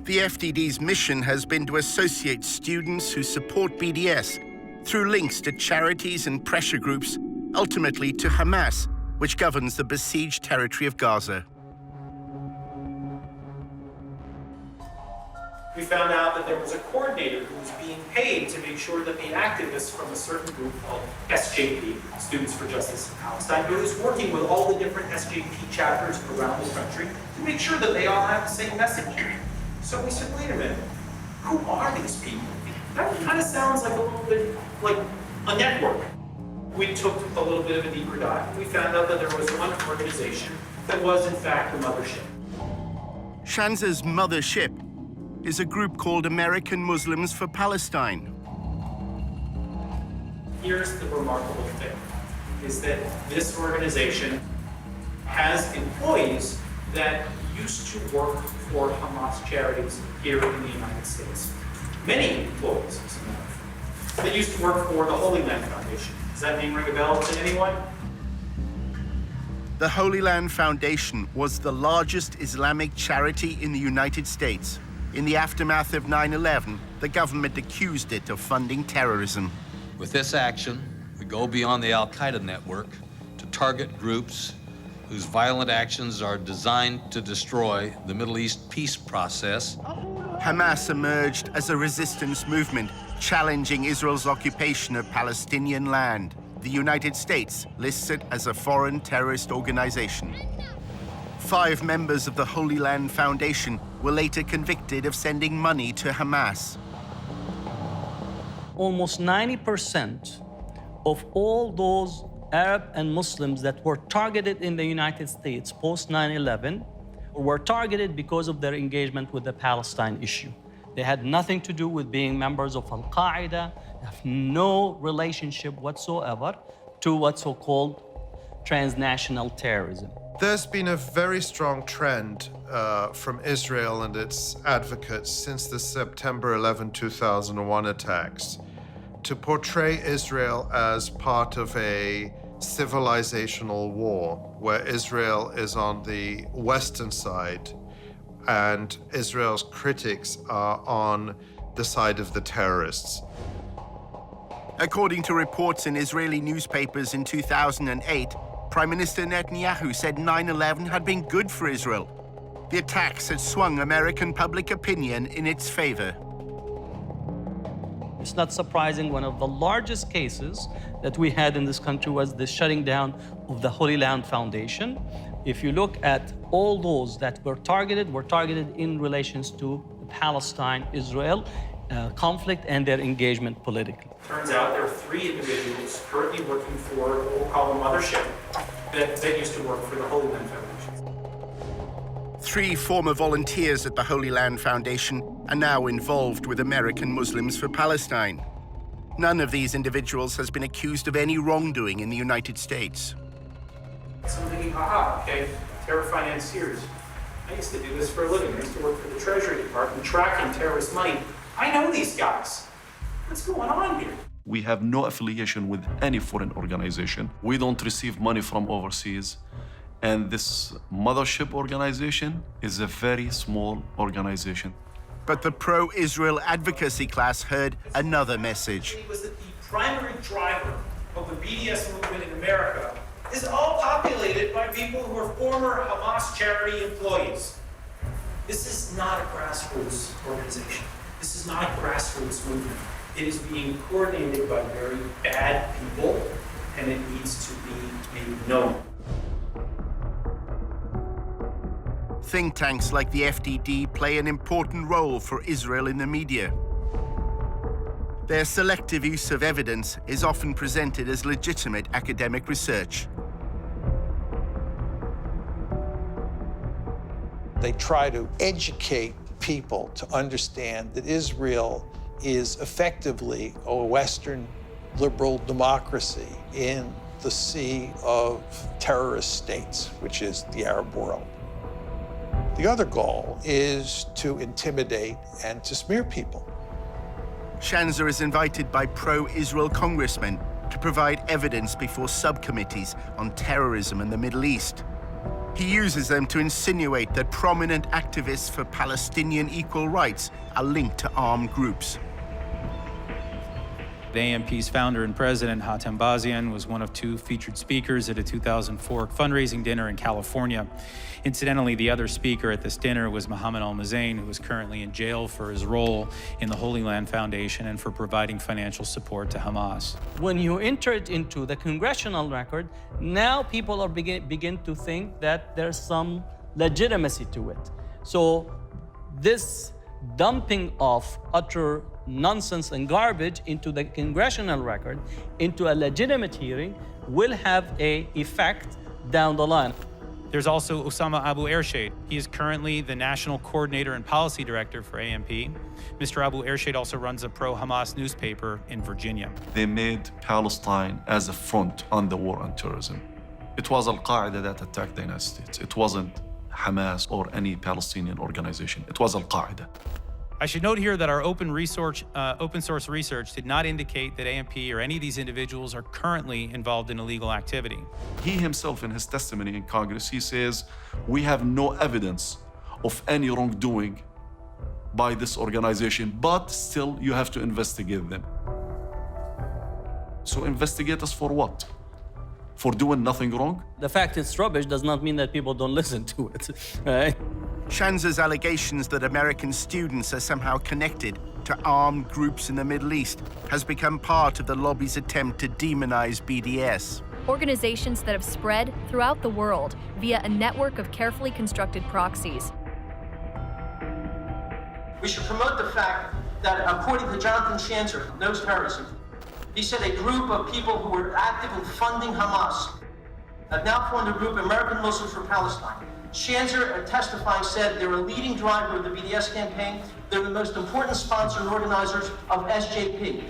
The FDD's mission has been to associate students who support BDS through links to charities and pressure groups, ultimately to Hamas, which governs the besieged territory of Gaza. We found out that there was a coordinator who was being paid to make sure that the activists from a certain group called SJP, Students for Justice in Palestine, who was working with all the different SJP chapters around the country to make sure that they all have the same message. So we said, wait a minute, who are these people? That kind of sounds like a little bit like a network. We took a little bit of a deeper dive. We found out that there was one organization that was in fact the mothership. Schanzer's mothership is a group called American Muslims for Palestine. Here's the remarkable thing, is that this organization has employees that used to work for Hamas charities here in the United States. Many employees, as a matter of fact. They used to work for the Holy Land Foundation. Does that name ring a bell to anyone? The Holy Land Foundation was the largest Islamic charity in the United States. In the aftermath of 9/11, the government accused it of funding terrorism. With this action, we go beyond the Al-Qaeda network to target groups whose violent actions are designed to destroy the Middle East peace process. Hamas emerged as a resistance movement, challenging Israel's occupation of Palestinian land. The United States lists it as a foreign terrorist organization. 5 members of the Holy Land Foundation were later convicted of sending money to Hamas. Almost 90% of all those Arab and Muslims that were targeted in the United States post 9/11 were targeted because of their engagement with the Palestine issue. They had nothing to do with being members of Al-Qaeda, have no relationship whatsoever to what's so-called transnational terrorism. There's been a very strong trend from Israel and its advocates since the September 11, 2001 attacks to portray Israel as part of a civilizational war where Israel is on the Western side and Israel's critics are on the side of the terrorists. According to reports in Israeli newspapers in 2008, Prime Minister Netanyahu said 9/11 had been good for Israel. The attacks had swung American public opinion in its favor. It's not surprising one of the largest cases that we had in this country was the shutting down of the Holy Land Foundation. If you look at all those that were targeted in relations to the Palestine-Israel conflict and their engagement politically. Turns out there are 3 individuals currently working for what we'll call a mothership that used to work for the Holy Land Foundation. 3 former volunteers at the Holy Land Foundation are now involved with American Muslims for Palestine. None of these individuals has been accused of any wrongdoing in the United States. So I'm thinking, okay, terror financiers. I used to do this for a living. I used to work for the Treasury Department tracking terrorist money. I know these guys. What's going on here? We have no affiliation with any foreign organization. We don't receive money from overseas. And this mothership organization is a very small organization. But the pro-Israel advocacy class heard another message. It was that the primary driver of the BDS movement in America is all populated by people who are former Hamas charity employees. This is not a grassroots organization. This is not a grassroots movement. It is being coordinated by very bad people, and it needs to be made known. Think tanks like the FDD play an important role for Israel in the media. Their selective use of evidence is often presented as legitimate academic research. They try to educate people to understand that Israel is effectively a Western liberal democracy in the sea of terrorist states, which is the Arab world. The other goal is to intimidate and to smear people. Shanzer is invited by pro-Israel congressmen to provide evidence before subcommittees on terrorism in the Middle East. He uses them to insinuate that prominent activists for Palestinian equal rights are linked to armed groups. AMP's founder and president, Hatem Bazian, was one of 2 featured speakers at a 2004 fundraising dinner in California. Incidentally, the other speaker at this dinner was Mohammed Al-Mazain, who is currently in jail for his role in the Holy Land Foundation and for providing financial support to Hamas. When you enter it into the congressional record, now people are begin to think that there's some legitimacy to it. So this dumping of utter nonsense and garbage into the congressional record, into a legitimate hearing, will have an effect down the line. There's also Osama Abu Ershad. He is currently the National Coordinator and Policy Director for AMP. Mr. Abu Ershad also runs a pro-Hamas newspaper in Virginia. They made Palestine as a front on the war on terrorism. It was Al-Qaeda that attacked the United States. It wasn't Hamas or any Palestinian organization. It was Al-Qaeda. I should note here that our open source research did not indicate that AMP or any of these individuals are currently involved in illegal activity. He himself, in his testimony in Congress, he says, we have no evidence of any wrongdoing by this organization, but still you have to investigate them. So investigate us for what? For doing nothing wrong? The fact it's rubbish does not mean that people don't listen to it, right? Shanzer's allegations that American students are somehow connected to armed groups in the Middle East has become part of the lobby's attempt to demonize BDS. Organizations that have spread throughout the world via a network of carefully constructed proxies. We should promote the fact that, according to Jonathan Shanzer, knows terrorism, he said a group of people who were actively funding Hamas have now formed a group, American Muslims for Palestine. Shanzer, testifying, said they're a leading driver of the BDS campaign. They're the most important sponsor and organizers of SJP.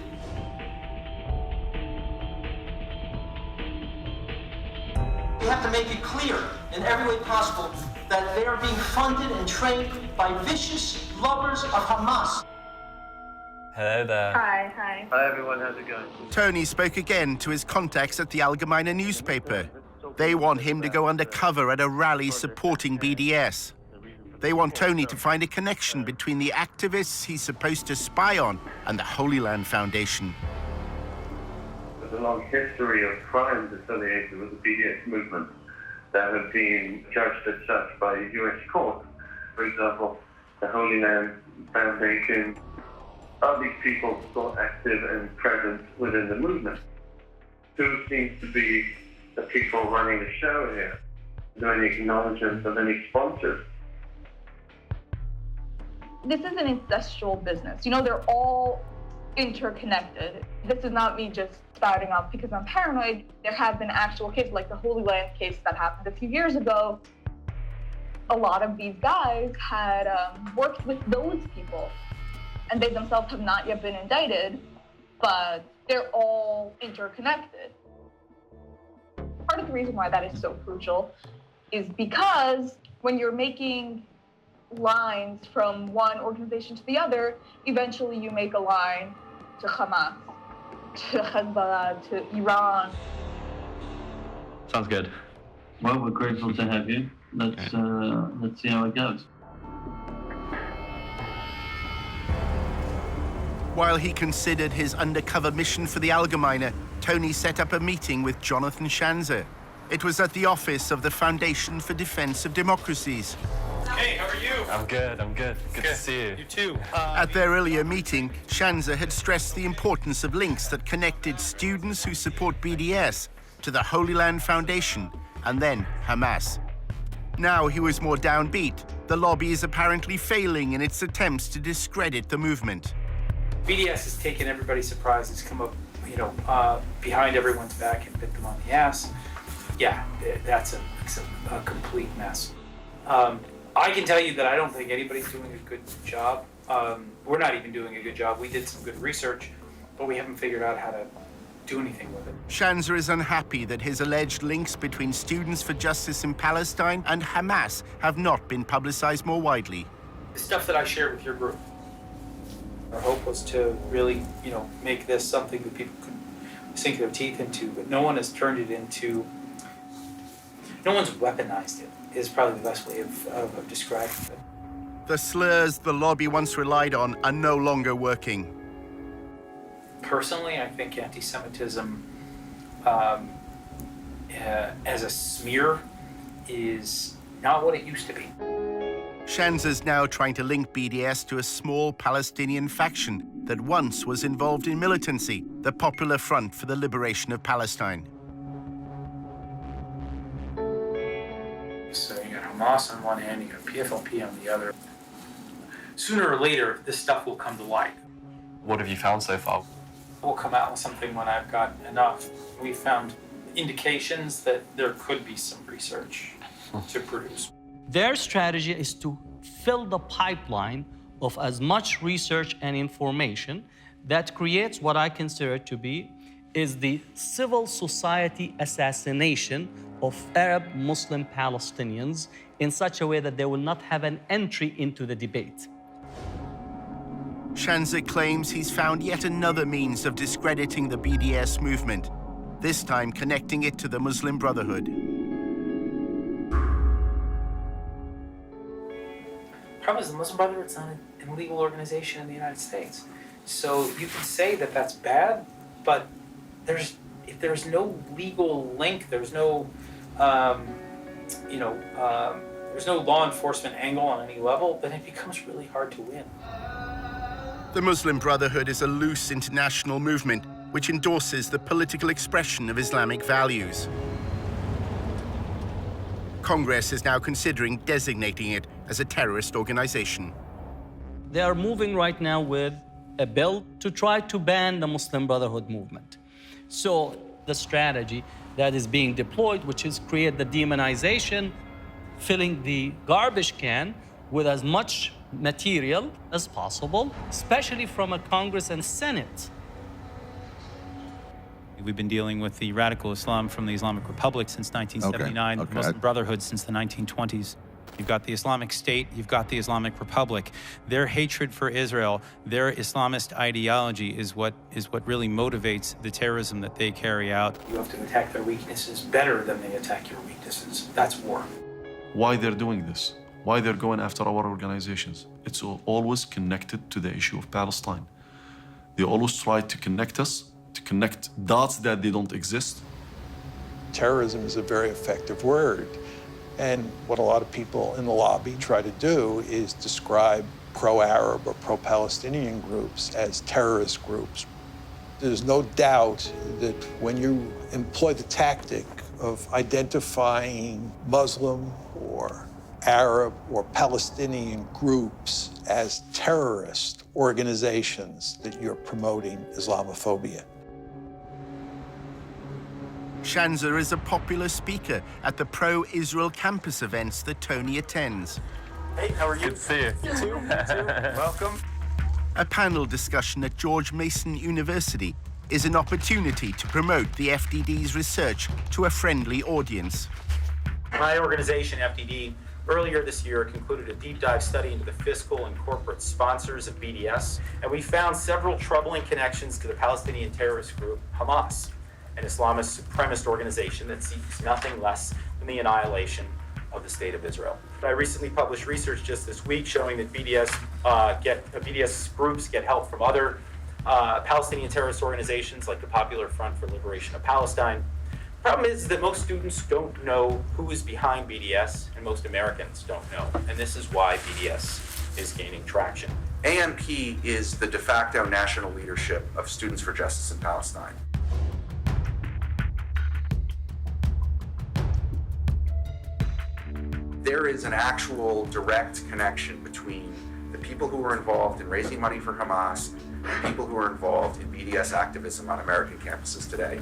We have to make it clear in every way possible that they are being funded and trained by vicious lovers of Hamas. Hello there. Hi, hi. Hi everyone, how's it going? Tony spoke again to his contacts at the Allgemeine newspaper. They want him to go undercover at a rally supporting BDS. They want Tony to find a connection between the activists he's supposed to spy on and the Holy Land Foundation. There's a long history of crimes associated with the BDS movement that have been judged as such by US courts. For example, the Holy Land Foundation. Are these people still active and present within the movement? Who seems to be the people running the show here? Is there any acknowledgement of any sponsors? This is an incestual business. You know, they're all interconnected. This is not me just spouting off because I'm paranoid. There have been actual cases, like the Holy Land case that happened a few years ago. A lot of these guys had worked with those people, and they themselves have not yet been indicted, but they're all interconnected. Part of the reason why that is so crucial is because when you're making lines from one organization to the other, eventually you make a line to Hamas, to Hezbollah, to Iran. Sounds good. Well, we're grateful to have you. Let's see how it goes. While he considered his undercover mission for the Allgemeine, Tony set up a meeting with Jonathan Schanzer. It was at the office of the Foundation for Defense of Democracies. Hey, how are you? I'm good. Good to see you. You too. At their earlier meeting, Schanzer had stressed the importance of links that connected students who support BDS to the Holy Land Foundation and then Hamas. Now he was more downbeat. The lobby is apparently failing in its attempts to discredit the movement. BDS has taken everybody's surprise. It's come up, behind everyone's back and bit them on the ass. Yeah, that's a complete mess. I can tell you that I don't think anybody's doing a good job. We're not even doing a good job. We did some good research, but we haven't figured out how to do anything with it. Schanzer is unhappy that his alleged links between Students for Justice in Palestine and Hamas have not been publicized more widely. The stuff that I shared with your group, our hope was to really, make this something that people could sink their teeth into, but no one has turned it into, no one's weaponized it, is probably the best way of describing it. The slurs the lobby once relied on are no longer working. Personally, I think anti-Semitism as a smear is not what it used to be. Schanzer's now trying to link BDS to a small Palestinian faction that once was involved in militancy, the Popular Front for the Liberation of Palestine. So you got Hamas on one hand, you got PFLP on the other. Sooner or later, this stuff will come to light. What have you found so far? We'll come out with something when I've got enough. We found indications that there could be some research to produce. Their strategy is to fill the pipeline of as much research and information that creates what I consider to be is the civil society assassination of Arab Muslim Palestinians in such a way that they will not have an entry into the debate. Schanzer claims he's found yet another means of discrediting the BDS movement, this time connecting it to the Muslim Brotherhood. The problem is the Muslim Brotherhood's not an illegal organization in the United States. So you can say that that's bad, but if there's no legal link, there's no, there's no law enforcement angle on any level, then it becomes really hard to win. The Muslim Brotherhood is a loose international movement which endorses the political expression of Islamic values. Congress is now considering designating it as a terrorist organization. They are moving right now with a bill to try to ban the Muslim Brotherhood movement. So the strategy that is being deployed, which is create the demonization, filling the garbage can with as much material as possible, especially from a Congress and Senate. We've been dealing with the radical Islam from the Islamic Republic since 1979, the Muslim Brotherhood since the 1920s. You've got the Islamic State, you've got the Islamic Republic. Their hatred for Israel, their Islamist ideology is what really motivates the terrorism that they carry out. You have to attack their weaknesses better than they attack your weaknesses. That's war. Why they're doing this? Why they're going after our organizations? It's always connected to the issue of Palestine. They always try to connect us, to connect dots that they don't exist. Terrorism is a very effective word. And what a lot of people in the lobby try to do is describe pro-Arab or pro-Palestinian groups as terrorist groups. There's no doubt that when you employ the tactic of identifying Muslim or Arab or Palestinian groups as terrorist organizations, that you're promoting Islamophobia. Shanza is a popular speaker at the pro-Israel campus events that Tony attends. Hey, how are you? Good to see you. You too. Welcome. A panel discussion at George Mason University is an opportunity to promote the FDD's research to a friendly audience. My organization, FDD, earlier this year concluded a deep dive study into the fiscal and corporate sponsors of BDS, and we found several troubling connections to the Palestinian terrorist group Hamas, an Islamist supremacist organization that seeks nothing less than the annihilation of the state of Israel. I recently published research just this week showing that BDS groups get help from other Palestinian terrorist organizations like the Popular Front for Liberation of Palestine. The problem is that most students don't know who is behind BDS, and most Americans don't know, and this is why BDS is gaining traction. AMP is the de facto national leadership of Students for Justice in Palestine. There is an actual direct connection between the people who are involved in raising money for Hamas and people who are involved in BDS activism on American campuses today.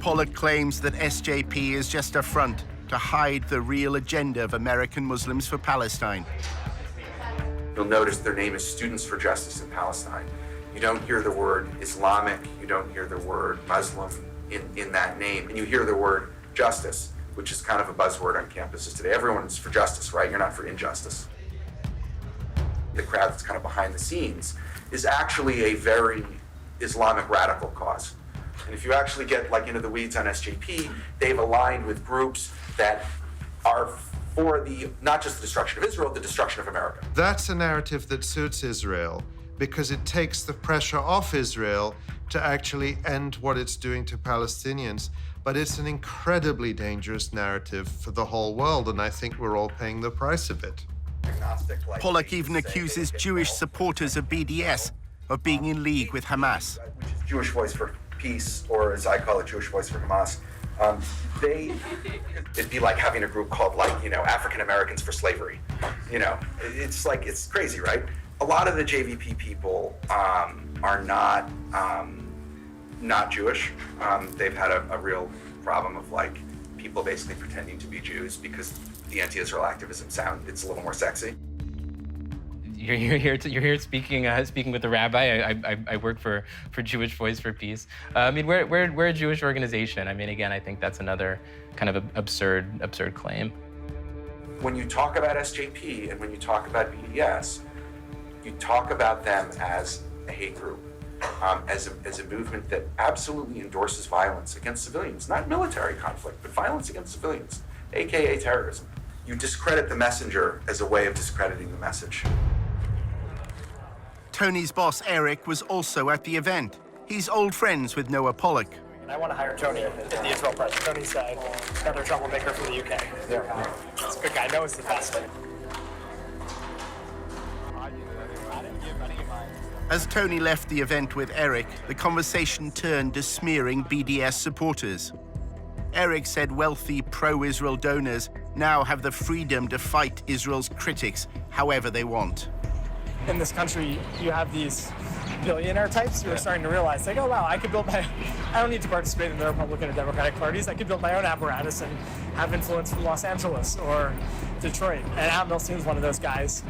Pollock claims that SJP is just a front to hide the real agenda of American Muslims for Palestine. You'll notice their name is Students for Justice in Palestine. You don't hear the word Islamic, you don't hear the word Muslim in that name, and you hear the word justice, which is kind of a buzzword on campuses today. Everyone's for justice, right? You're not for injustice. The crowd that's kind of behind the scenes is actually a very Islamic radical cause. And if you actually get into the weeds on SJP, they've aligned with groups that are for not just the destruction of Israel, the destruction of America. That's a narrative that suits Israel because it takes the pressure off Israel to actually end what it's doing to Palestinians. But it's an incredibly dangerous narrative for the whole world, and I think we're all paying the price of it. Pollock even accuses Jewish supporters of BDS of being in league with Hamas. Which is Jewish Voice for Peace, or as I call it, Jewish Voice for Hamas. It'd be like having a group called African Americans for Slavery. It's crazy, right? A lot of the JVP people are not Jewish. They've had a real problem of people basically pretending to be Jews because the anti-Israel activism it's a little more sexy. You're here speaking with a rabbi. I work for Jewish Voice for Peace. We're a Jewish organization. Again, I think that's another kind of absurd claim. When you talk about SJP and when you talk about BDS, you talk about them as a hate group, as a movement that absolutely endorses violence against civilians, not military conflict, but violence against civilians, AKA terrorism. You discredit the messenger as a way of discrediting the message. Tony's boss, Eric, was also at the event. He's old friends with Noah Pollock. I want to hire Tony at the Israel project. Tony's another troublemaker from the UK. Yeah. He's a good guy. Noah's the best. As Tony left the event with Eric, the conversation turned to smearing BDS supporters. Eric said wealthy pro-Israel donors now have the freedom to fight Israel's critics however they want. In this country, you have these billionaire types who are starting to realize, oh wow, I don't need to participate in the Republican or Democratic parties. I could build my own apparatus and have influence from Los Angeles or Detroit. And Al Milstein's one of those guys.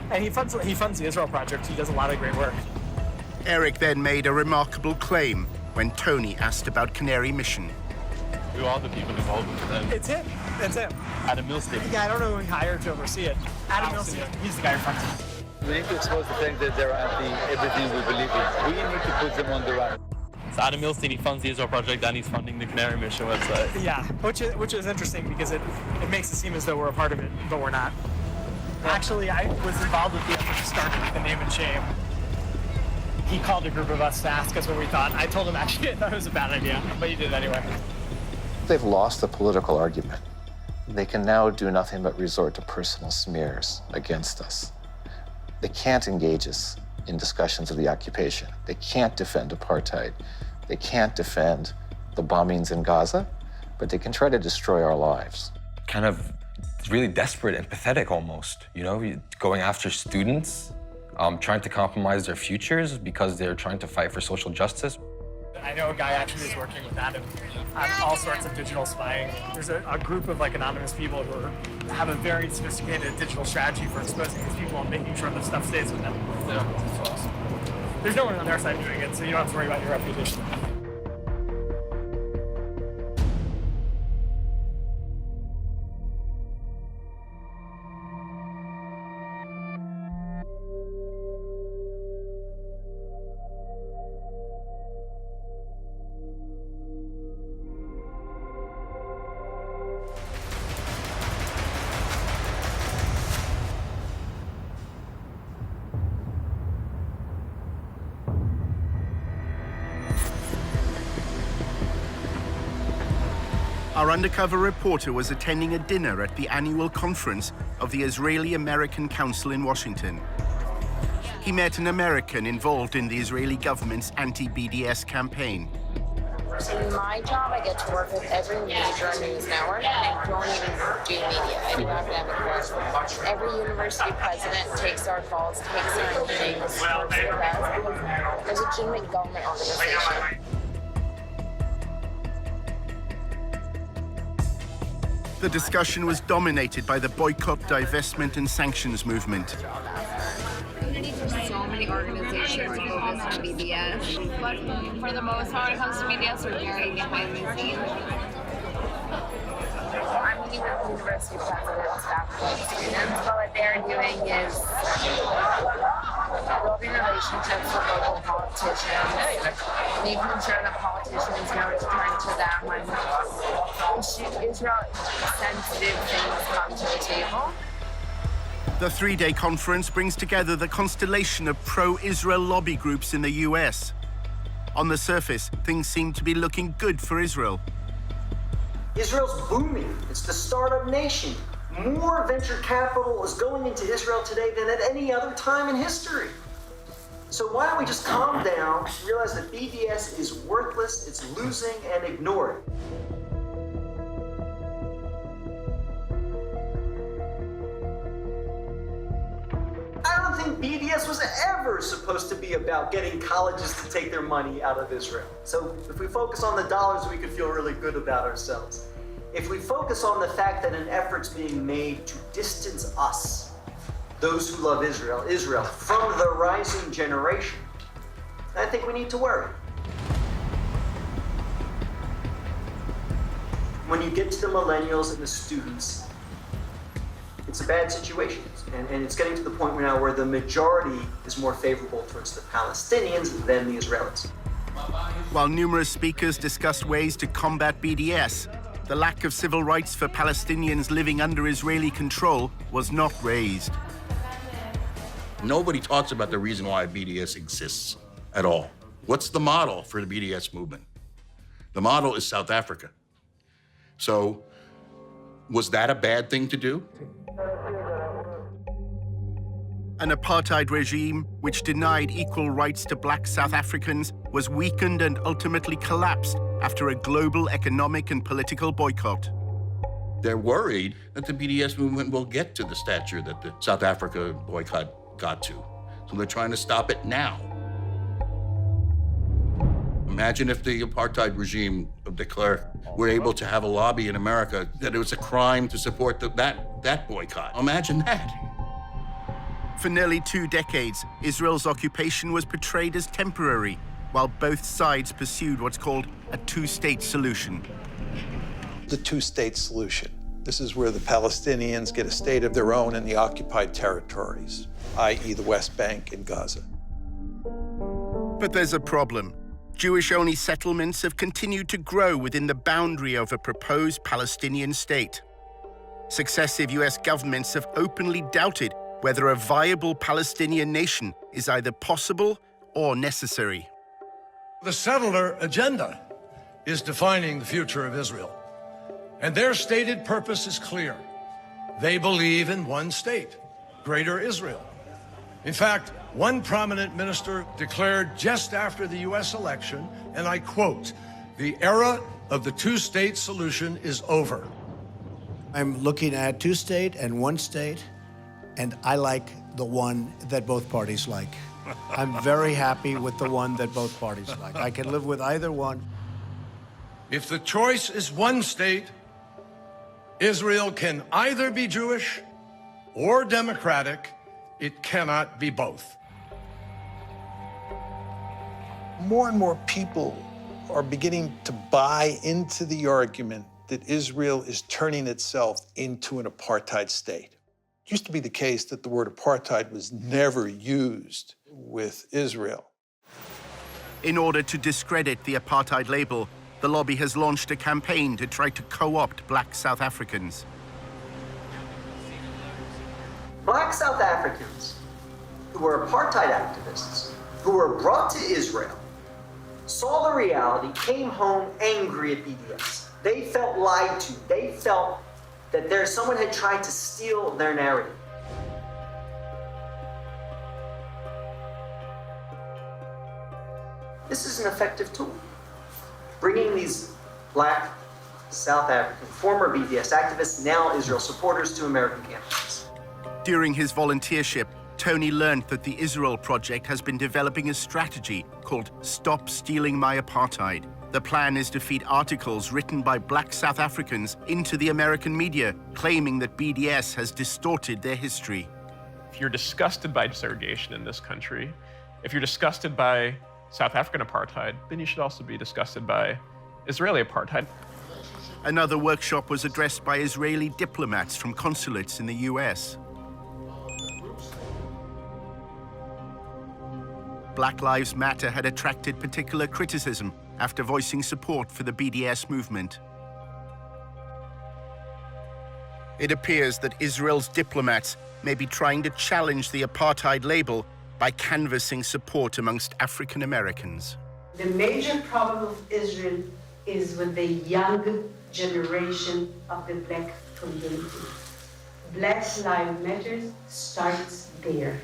And he funds the Israel Project. He does a lot of great work. Eric then made a remarkable claim when Tony asked about Canary Mission. Who are the people involved with them? It's him. That's him. Adam Milstein. Yeah, I don't know who he hired to oversee it. Adam Milstein. He's the guy who runs it. We need to expose the fact that they're anti everything we believe in. We need to put them on the run. So Adam Milstein, he funds the Israel Project and he's funding the Canary Mission website. Yeah, which is interesting because it makes it seem as though we're a part of it, but we're not. Actually, I was involved with the effort to start it with the name and shame. He called a group of us to ask us what we thought. I told him actually I thought it was a bad idea, but he did it anyway. They've lost the political argument. They can now do nothing but resort to personal smears against us. They can't engage us in discussions of the occupation. They can't defend apartheid. They can't defend the bombings in Gaza, but they can try to destroy our lives. Kind of really desperate and pathetic almost, you know, going after students, trying to compromise their futures because they're trying to fight for social justice. I know a guy actually is working with Adam on all sorts of digital spying. There's a group of like anonymous people who have a very sophisticated digital strategy for exposing these people and making sure the stuff stays with them. There's no one on their side doing it, so you don't have to worry about your reputation. Our undercover reporter was attending a dinner at the annual conference of the Israeli-American Council in Washington. He met an American involved in the Israeli government's anti-BDS campaign. In my job, I get to work with every major news network, and I don't even do media. I do academic work. Every university president takes our calls, takes our meetings, works with us. There's a legitimate government organization. The discussion was dominated by the boycott, divestment, and sanctions movement. There's so many organizations focused on BDS, but for the most part, when it comes to BDS, we're very behind the scenes. I'm meeting with university presidents, faculty, students, but what they're doing is building relationships with local politicians, making sure that politicians know to turn to them when Israel-sensitive things come to the table. The three-day conference brings together the constellation of pro-Israel lobby groups in the US. On the surface, things seem to be looking good for Israel. Israel's booming. It's the startup nation. More venture capital is going into Israel today than at any other time in history. So why don't we just calm down, realize that BDS is worthless, it's losing, and ignore it. I don't think BDS was ever supposed to be about getting colleges to take their money out of Israel. So if we focus on the dollars, we could feel really good about ourselves. If we focus on the fact that an effort's being made to distance us, those who love Israel, from the rising generation, I think we need to worry. When you get to the millennials and the students, it's a bad situation. And it's getting to the point now where the majority is more favorable towards the Palestinians than the Israelis. While numerous speakers discussed ways to combat BDS, the lack of civil rights for Palestinians living under Israeli control was not raised. Nobody talks about the reason why BDS exists at all. What's the model for the BDS movement? The model is South Africa. So, was that a bad thing to do? An apartheid regime which denied equal rights to black South Africans was weakened and ultimately collapsed after a global economic and political boycott. They're worried that the BDS movement will get to the stature that the South Africa boycott got to. So they're trying to stop it now. Imagine if the apartheid regime of de Klerk were able to have a lobby in America that it was a crime to support that boycott. Imagine that. For nearly 2 decades, Israel's occupation was portrayed as temporary, while both sides pursued what's called a two-state solution. The two-state solution This is where the Palestinians get a state of their own in the occupied territories, i.e. the West Bank and Gaza. But there's a problem. Jewish-only settlements have continued to grow within the boundary of a proposed Palestinian state. Successive US governments have openly doubted whether a viable Palestinian nation is either possible or necessary. The settler agenda is defining the future of Israel. And their stated purpose is clear. They believe in one state, Greater Israel. In fact, one prominent minister declared just after the US election, and I quote, "The era of the two-state solution is over." I'm looking at two-state and one state, and I like the one that both parties like. I'm very happy with the one that both parties like. I can live with either one. If the choice is one state, Israel can either be Jewish or democratic. It cannot be both. More and more people are beginning to buy into the argument that Israel is turning itself into an apartheid state. It used to be the case that the word apartheid was never used with Israel. In order to discredit the apartheid label, the lobby has launched a campaign to try to co-opt black South Africans. Black South Africans who were apartheid activists, who were brought to Israel, saw the reality, came home angry at BDS. They felt lied to. They felt that someone had tried to steal their narrative. This is an effective tool. Bringing these black South African, former BDS activists, now Israel supporters to American campuses. During his volunteership, Tony learned that the Israel Project has been developing a strategy called Stop Stealing My Apartheid. The plan is to feed articles written by black South Africans into the American media, claiming that BDS has distorted their history. If you're disgusted by segregation in this country, if you're disgusted by South African apartheid, then you should also be disgusted by Israeli apartheid. Another workshop was addressed by Israeli diplomats from consulates in the US. Black Lives Matter had attracted particular criticism after voicing support for the BDS movement. It appears that Israel's diplomats may be trying to challenge the apartheid label by canvassing support amongst African Americans. The major problem of Israel is with the young generation of the black community. Black Lives Matter starts there.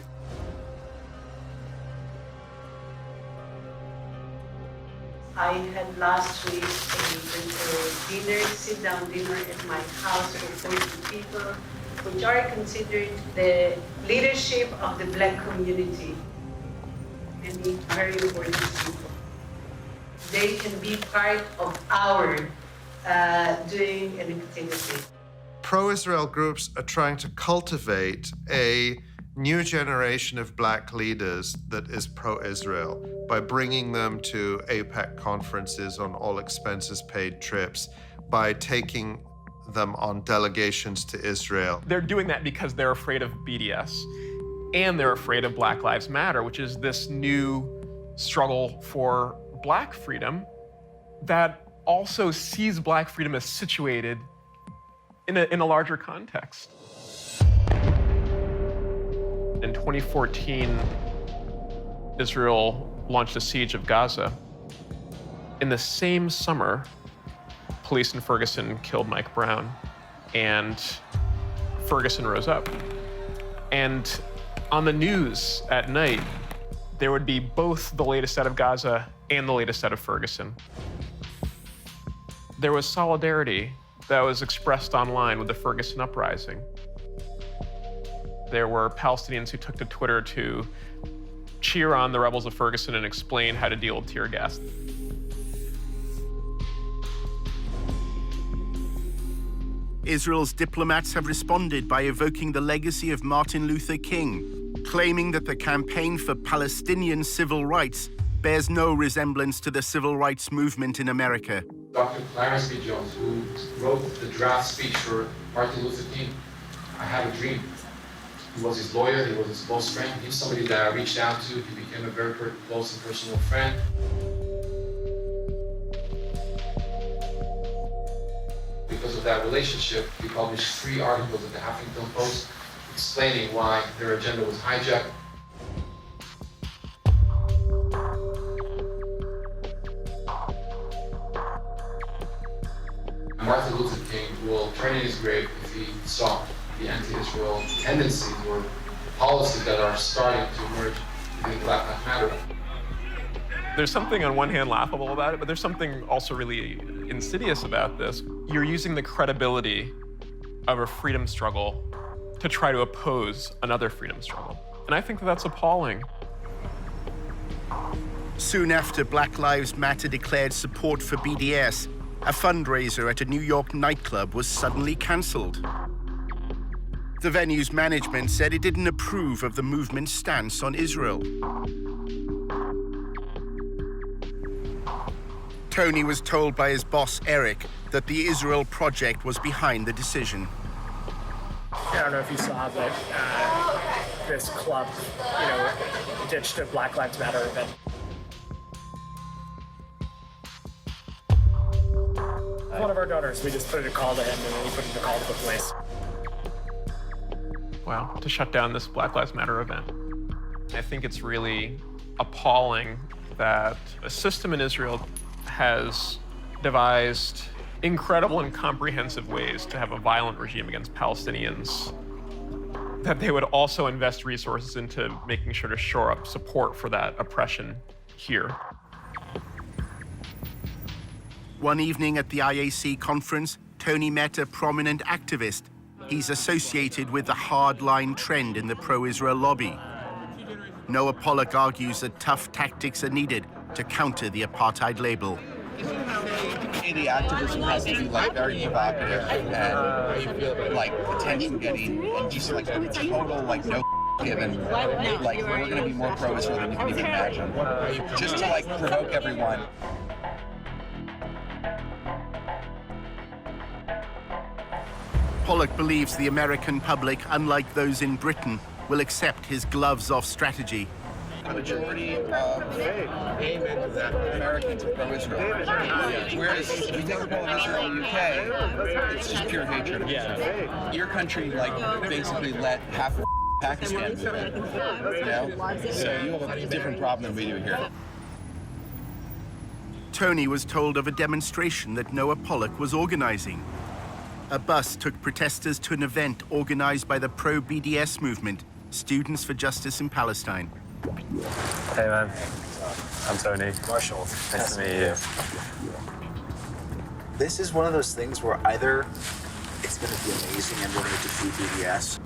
I had last week a dinner, sit-down dinner at my house with 40 people, which are considered the leadership of the black community, and the very important people. They can be part of our doing an activity. Pro-Israel groups are trying to cultivate a new generation of black leaders that is pro-Israel by bringing them to AIPAC conferences on all expenses paid trips, by taking them on delegations to Israel. They're doing that because they're afraid of BDS and they're afraid of Black Lives Matter, which is this new struggle for black freedom that also sees black freedom as situated in a larger context. In 2014, Israel launched a siege of Gaza. In the same summer, police in Ferguson killed Mike Brown, and Ferguson rose up. And on the news at night, there would be both the latest out of Gaza and the latest out of Ferguson. There was solidarity that was expressed online with the Ferguson uprising. There were Palestinians who took to Twitter to cheer on the rebels of Ferguson and explain how to deal with tear gas. Israel's diplomats have responded by evoking the legacy of Martin Luther King, claiming that the campaign for Palestinian civil rights bears no resemblance to the civil rights movement in America. Dr. Clarence B. Jones, who wrote the draft speech for Martin Luther King, I Have a Dream. He was his lawyer, he was his close friend. He was somebody that I reached out to. He became a very close and personal friend. Because of that relationship, he published 3 articles in the Huffington Post explaining why their agenda was hijacked. Martin Luther King will turn in his grave if he saw the anti-Israel tendencies or policies that are starting to emerge within Black Lives Matter. There's something on one hand laughable about it, but there's something also really insidious about this. You're using the credibility of a freedom struggle to try to oppose another freedom struggle. And I think that that's appalling. Soon after Black Lives Matter declared support for BDS, a fundraiser at a New York nightclub was suddenly cancelled. The venue's management said it didn't approve of the movement's stance on Israel. Tony was told by his boss, Eric, that the Israel Project was behind the decision. I don't know if you saw, but this club, ditched a Black Lives Matter event. One of our donors, we just put in a call to him and then he put in a call to the police. Wow, to shut down this Black Lives Matter event. I think it's really appalling that a system in Israel has devised incredible and comprehensive ways to have a violent regime against Palestinians, that they would also invest resources into making sure to shore up support for that oppression here. One evening at the IAC conference, Tony met a prominent activist. He's associated with the hardline trend in the pro-Israel lobby. Noah Pollock argues that tough tactics are needed to counter the apartheid label. The activism has to be very provocative and attention-getting and just total no given. We're going to be more pro-Israel than you can even imagine. Just to provoke everyone. Pollock believes the American public, unlike those in Britain, will accept his gloves-off strategy. The majority of Americans are pro-Israel. Whereas if you take a poll of Israel in the UK, it's just pure hatred of Israel. Your country, basically let half of Pakistan move in. So you have a different problem than we do here. Tony was told of a demonstration that Noah Pollock was organizing. A bus took protesters to an event organized by the pro-BDS movement, Students for Justice in Palestine. Hey man, I'm Tony. Marshall. Nice to meet you. This is one of those things where either it's going to be amazing and we're going to defeat BDS,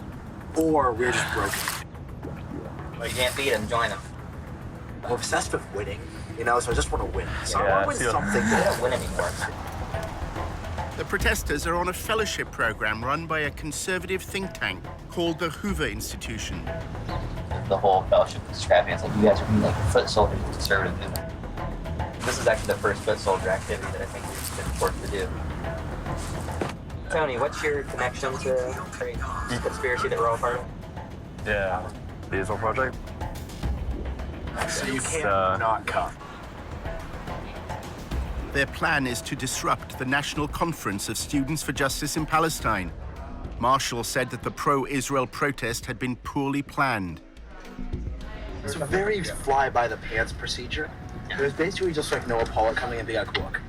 or we're just broken. Well, you can't beat them, join them. I'm obsessed with winning, so I just want to win. So I want to win something. They don't win anymore. The protesters are on a fellowship program run by a conservative think tank called the Hoover Institution. The whole fellowship is described as you guys are being foot soldiers of the conservative movement. This is actually the first foot soldier activity that I think we've been forced to do. Tony, what's your connection to the conspiracy that we're all part of? Yeah, the Israel Project. So you can't not come. Their plan is to disrupt the National Conference of Students for Justice in Palestine. Marshall said that the pro-Israel protest had been poorly planned. It's a very fly-by-the-pants procedure. It was basically just Noah Pollock coming and being like, look,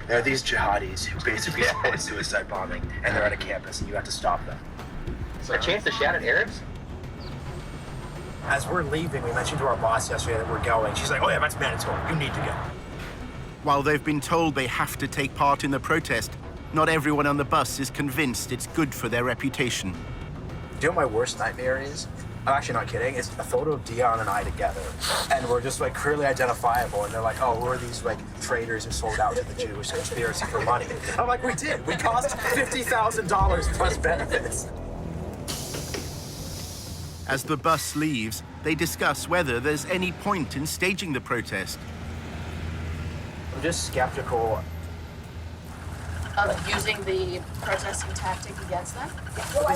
there are these jihadis who basically support suicide bombing, and they're at a campus, and you have to stop them. A chance to shout at Arabs? As we're leaving, we mentioned to our boss yesterday that we're going. She's like, oh yeah, that's mandatory. You need to go. While they've been told they have to take part in the protest, not everyone on the bus is convinced it's good for their reputation. Do you know what my worst nightmare is? I'm actually not kidding. It's a photo of Dion and I together. And we're just clearly identifiable. And they're like, oh, we're these traitors who sold out to the Jewish conspiracy for money. I'm like, we did. We cost $50,000 plus benefits. As the bus leaves, they discuss whether there's any point in staging the protest. I'm just skeptical. Of using the protesting tactic against them?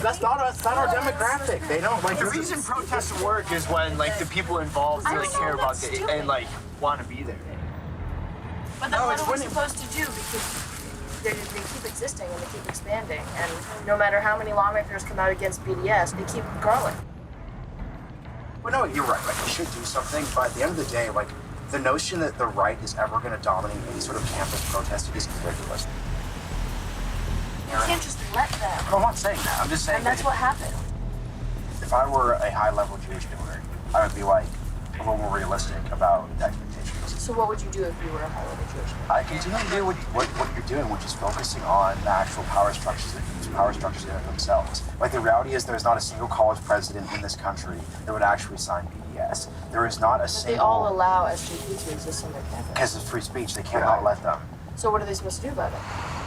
That's not our demographic. They don't like. The reason protests work is when like the people involved really care about it and like want to be there. But then what are we supposed to do? Because they keep existing and they keep expanding, and no matter how many lawmakers come out against BDS, they keep growing. Well, no, you're right. Like we should do something, but at the end of the day, like the notion that the right is ever going to dominate any sort of campus protest is ridiculous. You can't just let them. No, I'm not saying that. I'm just saying. And that's what happened. If I were a high-level Jewish donor, I would be like a little more realistic about the expectations. So what would you do if you were a high-level Jewish? I continue to do what you're doing, which is focusing on the actual power structures that use power structures in themselves. Like the reality is, there's not a single college president in this country that would actually sign BDS. There is not a single. They all allow SGP to exist on their campus. Because of free speech, they cannot let them. So what are they supposed to do about it?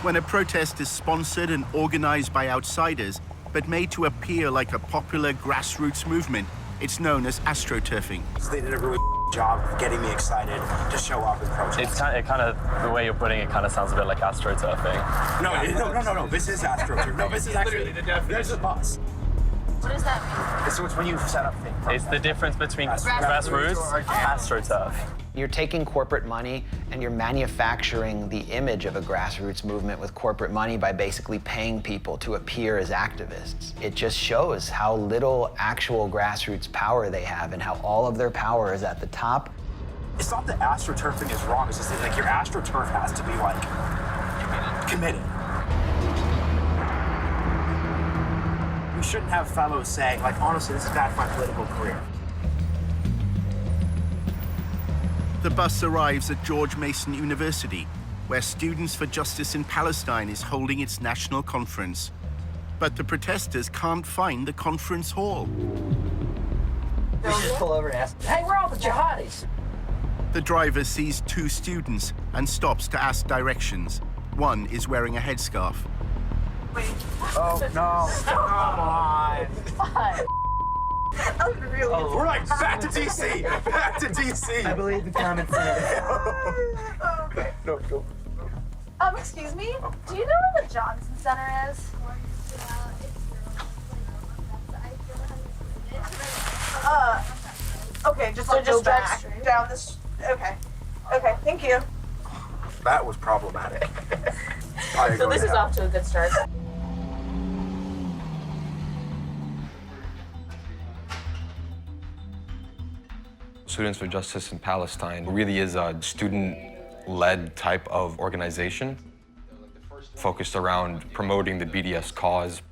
When a protest is sponsored and organized by outsiders, but made to appear like a popular grassroots movement, it's known as astroturfing. So they did a really job of getting me excited to show up and protest. It's kind of the way you're putting it kind of sounds a bit like astroturfing. No. This is astroturfing. No, this is actually the definition. There's a bus. What does that mean? It's when you set up things. It's the difference between grassroots and astroturf. You're taking corporate money and you're manufacturing the image of a grassroots movement with corporate money by basically paying people to appear as activists. It just shows how little actual grassroots power they have and how all of their power is at the top. It's not that astroturfing is wrong, it's just that like your astroturf has to be like committed. We shouldn't have fellows saying, like, honestly, this is bad for my political career. The bus arrives at George Mason University, where Students for Justice in Palestine is holding its national conference. But the protesters can't find the conference hall. They just pull over and ask, hey, where are all the jihadis? The driver sees two students and stops to ask directions. One is wearing a headscarf. Oh, no. Come on. We're like, back to DC! Back to DC! I believe the comments said. No, go. Excuse me? Do you know where the Johnson Center is? Okay, just like go back down this. Okay, thank you. That was problematic. So this is off to a good start. Students for Justice in Palestine really is a student-led type of organization focused around promoting the BDS cause.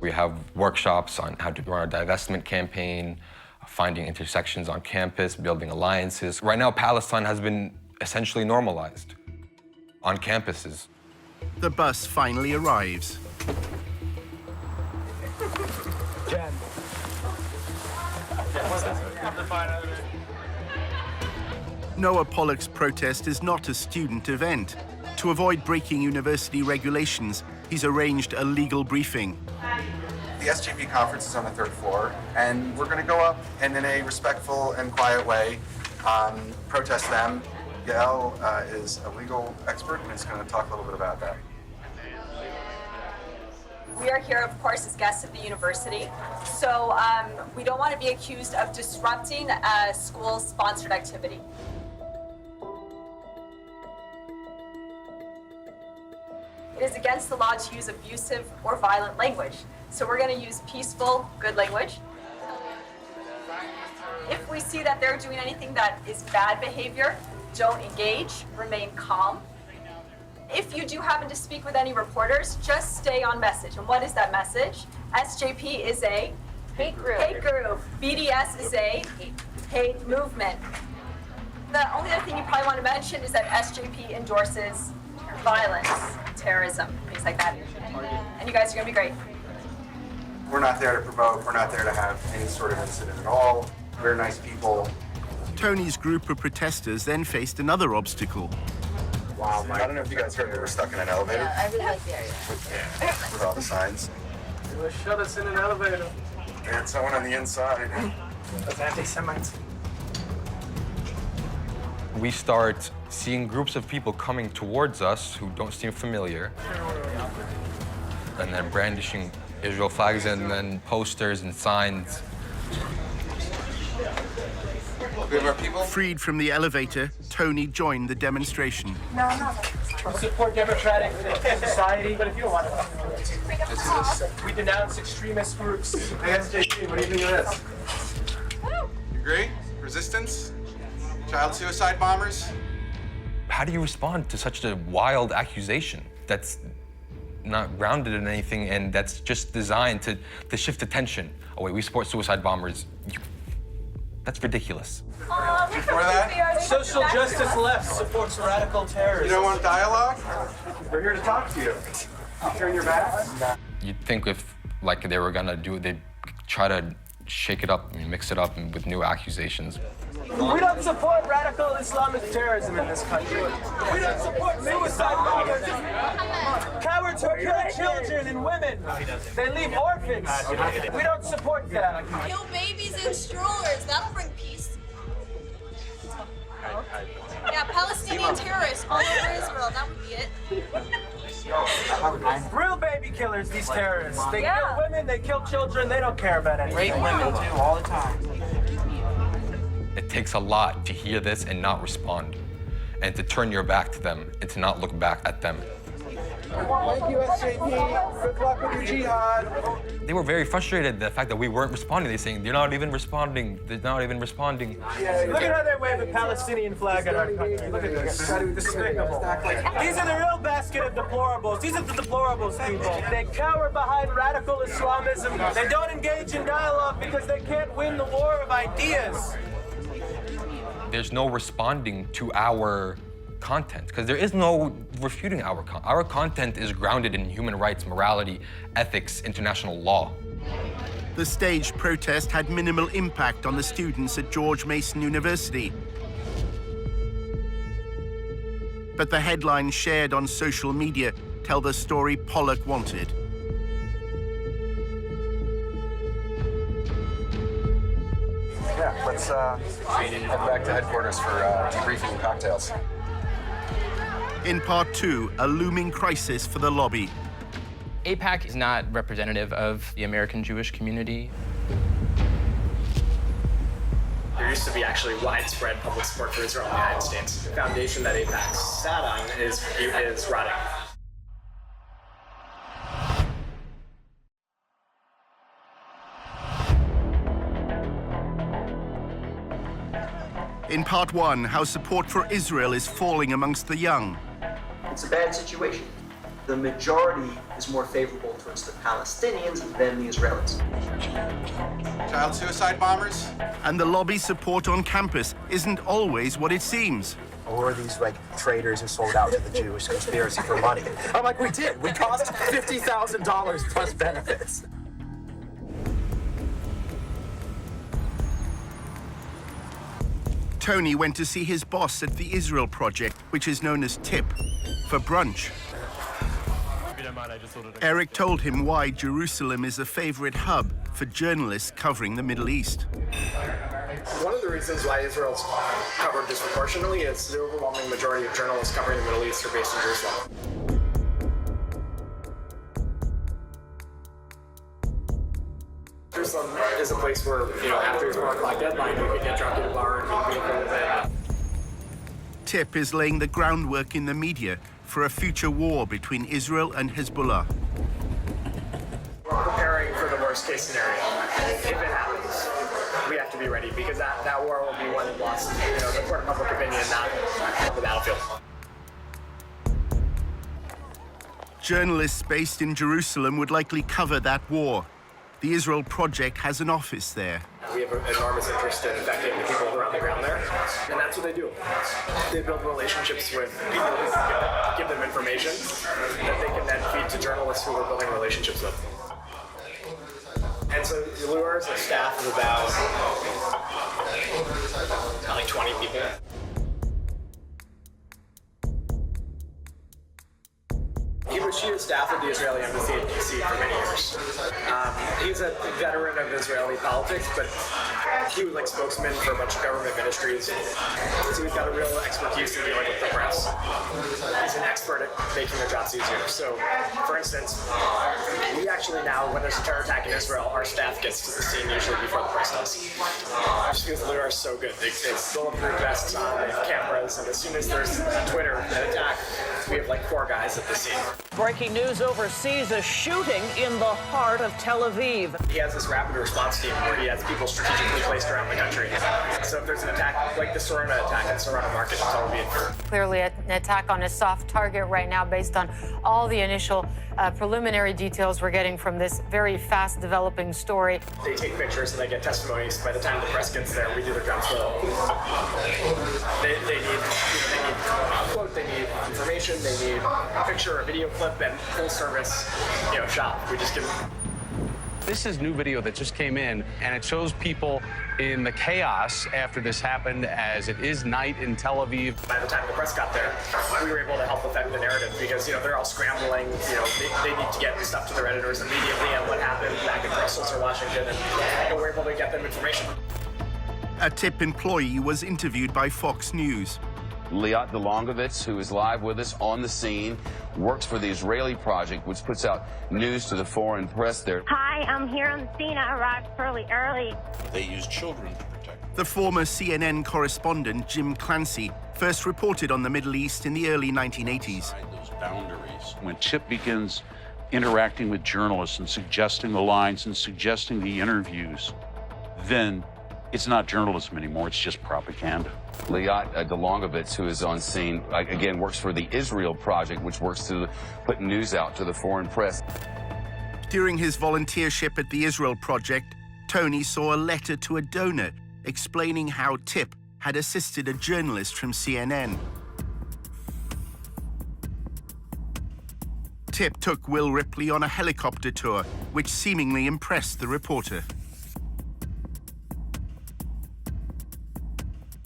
We have workshops on how to run a divestment campaign, finding intersections on campus, building alliances. Right now, Palestine has been essentially normalized on campuses. The bus finally arrives. Jen. Noah Pollock's protest is not a student event. To avoid breaking university regulations, he's arranged a legal briefing. The SGP conference is on the 3rd floor, and we're going to go up and in a respectful and quiet way protest them. Yael is a legal expert and is going to talk a little bit about that. We are here, of course, as guests of the university, so we don't want to be accused of disrupting a school-sponsored activity. It is against the law to use abusive or violent language, so we're going to use peaceful, good language. If we see that they're doing anything that is bad behavior, don't engage, remain calm. If you do happen to speak with any reporters, just stay on message. And what is that message? SJP is a hate group. BDS is a hate movement. The only other thing you probably want to mention is that SJP endorses violence, terrorism, things like that. And you guys are going to be great. We're not there to provoke. We're not there to have any sort of incident at all. We're nice people. Tony's group of protesters then faced another obstacle. Wow, I don't know if you guys heard, we were stuck in an elevator. Yeah, I really like the area. With all the signs. They will shut us in an elevator. We had someone on the inside. Those anti-Semites. We start seeing groups of people coming towards us who don't seem familiar, and then brandishing Israel flags and then posters and signs. We have our people. Freed from the elevator, Tony joined the demonstration. We support democratic society, but if you don't want to, we denounce extremist groups. Hey, SJP, what do you think of this? You agree? Resistance? Child suicide bombers? How do you respond to such a wild accusation that's not grounded in anything and that's just designed to shift attention? Oh wait, we support suicide bombers. That's ridiculous. Before that? Social justice left supports radical terrorism. You don't want dialogue? We're here to talk to you. Turn your back. You'd think if like they were gonna do, they'd try to shake it up and mix it up with new accusations. We don't support radical Islamic terrorism in this country. We don't support suicide bombers. Cowards who kill children and women. They leave orphans. We don't support that. Kill babies in strollers. That'll bring peace. Yeah, Palestinian terrorists all over Israel. That would be it. Real baby killers, these terrorists. They kill women, they kill children, they don't care about anything. Rape women too, all the time. It takes a lot to hear this and not respond, and to turn your back to them and to not look back at them. Thank you, SJP. Good luck with your jihad. They were very frustrated at the fact that we weren't responding. They're saying, they're not even responding. They're not even responding. Look at how they wave a Palestinian flag in our country. Look at this. Despicable. These are the real basket of deplorables. These are the deplorables, people. They cower behind radical Islamism. They don't engage in dialogue because they can't win the war of ideas. There's no responding to our content, because there is no refuting our content. Our content is grounded in human rights, morality, ethics, international law. The staged protest had minimal impact on the students at George Mason University. But the headlines shared on social media tell the story Pollock wanted. Yeah, let's head back to headquarters for debriefing and cocktails. In part 2, a looming crisis for the lobby. AIPAC is not representative of the American Jewish community. There used to be actually widespread public support for Israel in the United States. The foundation that AIPAC sat on is rotting. In part 1, how support for Israel is falling amongst the young. It's a bad situation. The majority is more favorable towards the Palestinians than the Israelis. Child suicide bombers? And the lobby support on campus isn't always what it seems. Who are these like traitors who sold out to the Jewish conspiracy for money? I'm like, we did. We cost $50,000 plus benefits. Tony went to see his boss at the Israel Project, which is known as TIP, for brunch. Eric told him why Jerusalem is a favorite hub for journalists covering the Middle East. One of the reasons why Israel's covered disproportionately is the overwhelming majority of journalists covering the Middle East are based in Jerusalem. Jerusalem is a place where, after your 4 o'clock deadline, you can get drunk at a bar and meet people that... TIP is laying the groundwork in the media for a future war between Israel and Hezbollah. We're preparing for the worst case scenario. If it happens, we have to be ready, because that war will be won and lost, the court of public opinion, not on the battlefield. Journalists based in Jerusalem would likely cover that war. The Israel Project has an office there. We have an enormous interest in affecting the people who are on the ground there, and that's what they do. They build relationships with people who give them information that they can then feed to journalists who we're building relationships with. And so Lure is a staff of about like 20 people. 80% He was chief of staff at the Israeli embassy in D.C. for many years. He's a veteran of Israeli politics, but he was like spokesman for a bunch of government ministries. So he's got a real expertise in dealing with the press. He's an expert at making their jobs easier. So, for instance, we actually now, when there's a terror attack in Israel, our staff gets to the scene usually before the press does. Just because they are so good. They bulletproof vests on, they have cameras, and as soon as there's a Twitter attack, we have like 4 guys at the scene. Breaking news overseas, a shooting in the heart of Tel Aviv. He has this rapid response team where he has people strategically placed around the country. So if there's an attack, like the Sorona attack in Sorona Market in Tel Aviv. Clearly an attack on a soft target right now based on all the initial preliminary details we're getting from this very fast developing story. They take pictures and they get testimonies. By the time the press gets there, we do their jobs well. They need a quote, they need information, they need a picture, a video clip, and full service, shot. We just give them. This is new video that just came in, and it shows people in the chaos after this happened, as it is night in Tel Aviv. By the time the press got there, we were able to help affect the narrative because, they're all scrambling. They need to get stuff to their editors immediately on what happened back in Brussels or Washington, and we're able to get them information. A TIP employee was interviewed by Fox News. Liat Delongovitz, who is live with us on the scene, works for the Israeli Project, which puts out news to the foreign press there. Hi, I'm here on the scene. I arrived fairly early. They use children to protect. The former CNN correspondent, Jim Clancy, first reported on the Middle East in the early 1980s. Those boundaries. When TIP begins interacting with journalists and suggesting the lines and suggesting the interviews, then it's not journalism anymore, it's just propaganda. Liat Delongovitz, who is on scene, again, works for the Israel Project, which works to put news out to the foreign press. During his volunteership at the Israel Project, Tony saw a letter to a donor explaining how TIP had assisted a journalist from CNN. TIP took Will Ripley on a helicopter tour, which seemingly impressed the reporter.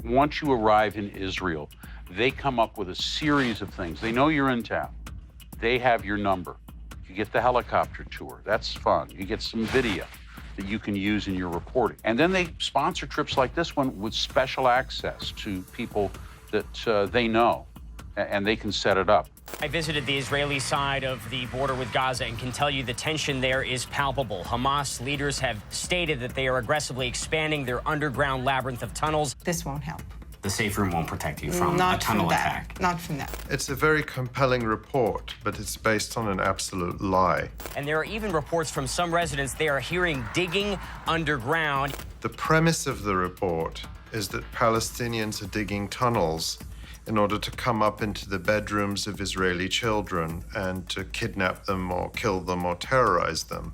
Once you arrive in Israel, they come up with a series of things. They know you're in town. They have your number. You get the helicopter tour. That's fun. You get some video that you can use in your reporting. And then they sponsor trips like this one with special access to people that they know, and they can set it up. I visited the Israeli side of the border with Gaza and can tell you the tension there is palpable. Hamas leaders have stated that they are aggressively expanding their underground labyrinth of tunnels. This won't help. The safe room won't protect you from a tunnel attack. Not from that. It's a very compelling report, but it's based on an absolute lie. And there are even reports from some residents they are hearing digging underground. The premise of the report is that Palestinians are digging tunnels in order to come up into the bedrooms of Israeli children and to kidnap them or kill them or terrorize them.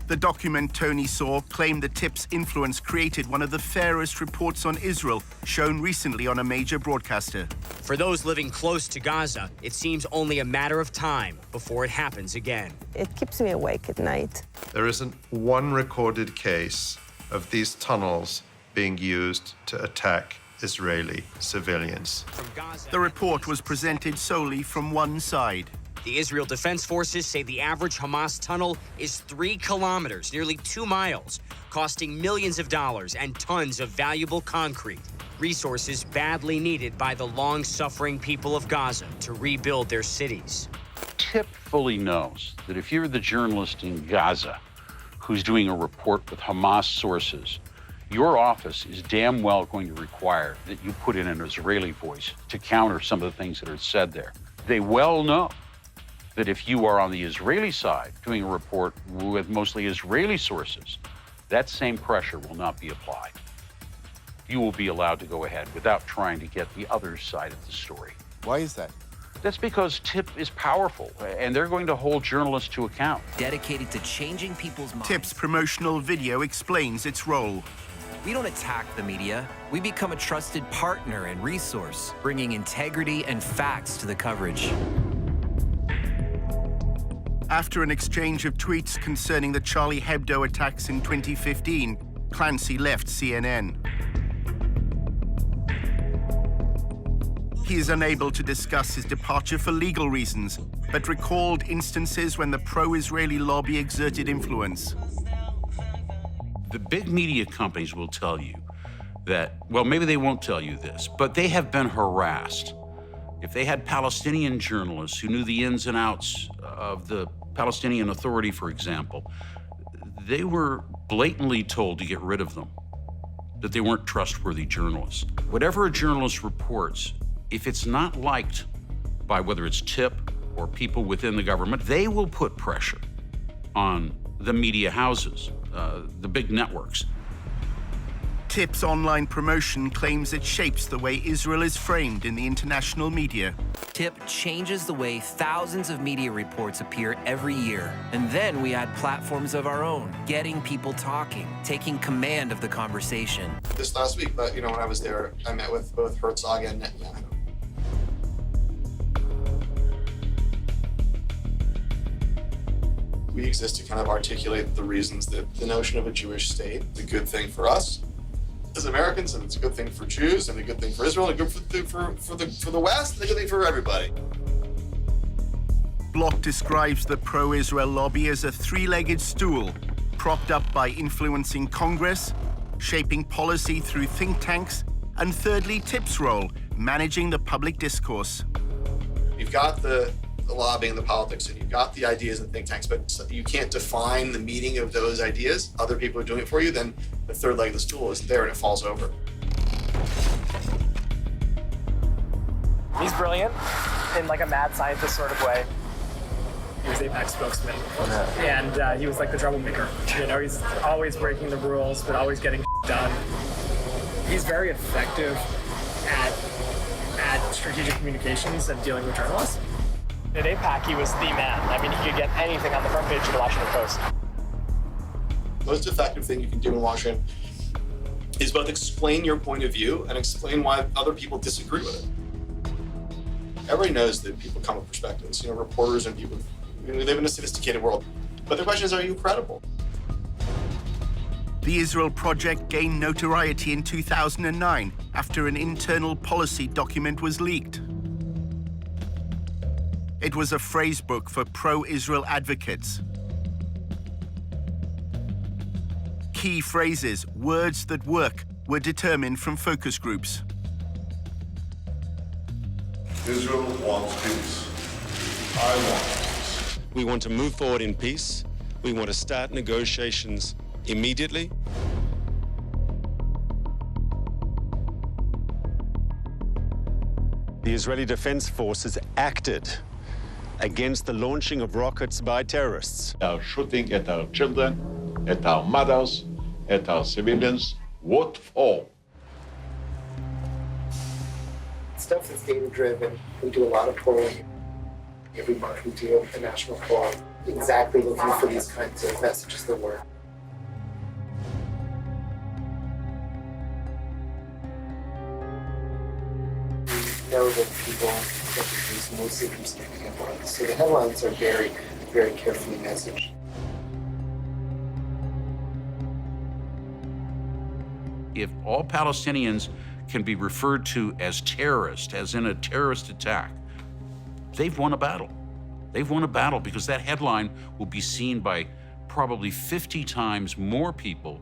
The document Tony saw claimed the TIP's influence created one of the fairest reports on Israel shown recently on a major broadcaster. For those living close to Gaza, it seems only a matter of time before it happens again. It keeps me awake at night. There isn't one recorded case of these tunnels being used to attack Israeli civilians. The report was presented solely from one side. The Israel Defense Forces say the average Hamas tunnel is 3 kilometers, nearly 2 miles, costing millions of dollars and tons of valuable concrete, resources badly needed by the long-suffering people of Gaza to rebuild their cities. TIP fully knows that if you're the journalist in Gaza who's doing a report with Hamas sources, your office is damn well going to require that you put in an Israeli voice to counter some of the things that are said there. They well know that if you are on the Israeli side doing a report with mostly Israeli sources, that same pressure will not be applied. You will be allowed to go ahead without trying to get the other side of the story. Why is that? That's because TIP is powerful, and they're going to hold journalists to account. Dedicated to changing people's minds. TIP's promotional video explains its role. We don't attack the media. We become a trusted partner and resource, bringing integrity and facts to the coverage. After an exchange of tweets concerning the Charlie Hebdo attacks in 2015, Clancy left CNN. He is unable to discuss his departure for legal reasons, but recalled instances when the pro-Israeli lobby exerted influence. The big media companies will tell you that, well, maybe they won't tell you this, but they have been harassed. If they had Palestinian journalists who knew the ins and outs of the Palestinian Authority, for example, they were blatantly told to get rid of them, that they weren't trustworthy journalists. Whatever a journalist reports, if it's not liked by whether it's TIP or people within the government, they will put pressure on the media houses, the big networks. TIP's online promotion claims it shapes the way Israel is framed in the international media. TIP changes the way thousands of media reports appear every year. And then we add platforms of our own, getting people talking, taking command of the conversation. This last week, but when I was there, I met with both Herzog and Netanyahu. We exist to kind of articulate the reasons that the notion of a Jewish state is a good thing for us as Americans, and it's a good thing for Jews, and a good thing for Israel, and a good thing for the West, and a good thing for everybody. Block describes the pro-Israel lobby as a three-legged stool, propped up by influencing Congress, shaping policy through think tanks, and thirdly, TIP's role, managing the public discourse. You've got the lobbying, the politics, and you've got the ideas and think tanks, but you can't define the meaning of those ideas. Other people are doing it for you, then the third leg of the stool isn't there and it falls over. He's brilliant in like a mad scientist sort of way. He was AIPAC spokesman, and he was like the troublemaker. He's always breaking the rules, but always getting done. He's very effective at strategic communications and dealing with journalists. At AIPAC, he was the man. I mean, he could get anything on the front page of the Washington Post. The most effective thing you can do in Washington is both explain your point of view and explain why other people disagree with it. Everybody knows that people come with perspectives. Reporters and people, we live in a sophisticated world. But the question is, are you credible? The Israel Project gained notoriety in 2009 after an internal policy document was leaked. It was a phrasebook for pro-Israel advocates. Key phrases, words that work, were determined from focus groups. Israel wants peace. I want peace. We want to move forward in peace. We want to start negotiations immediately. The Israeli Defense Forces acted against the launching of rockets by terrorists. They are shooting at our children, at our mothers, at our civilians. What for? Stuff that's data-driven. We do a lot of polling. Every month we do a national poll, exactly looking for these kinds of messages that work. We know that people get these mostly from snipping headlines. So the headlines are very, very carefully messaged. If all Palestinians can be referred to as terrorists, as in a terrorist attack, they've won a battle. They've won a battle because that headline will be seen by probably 50 times more people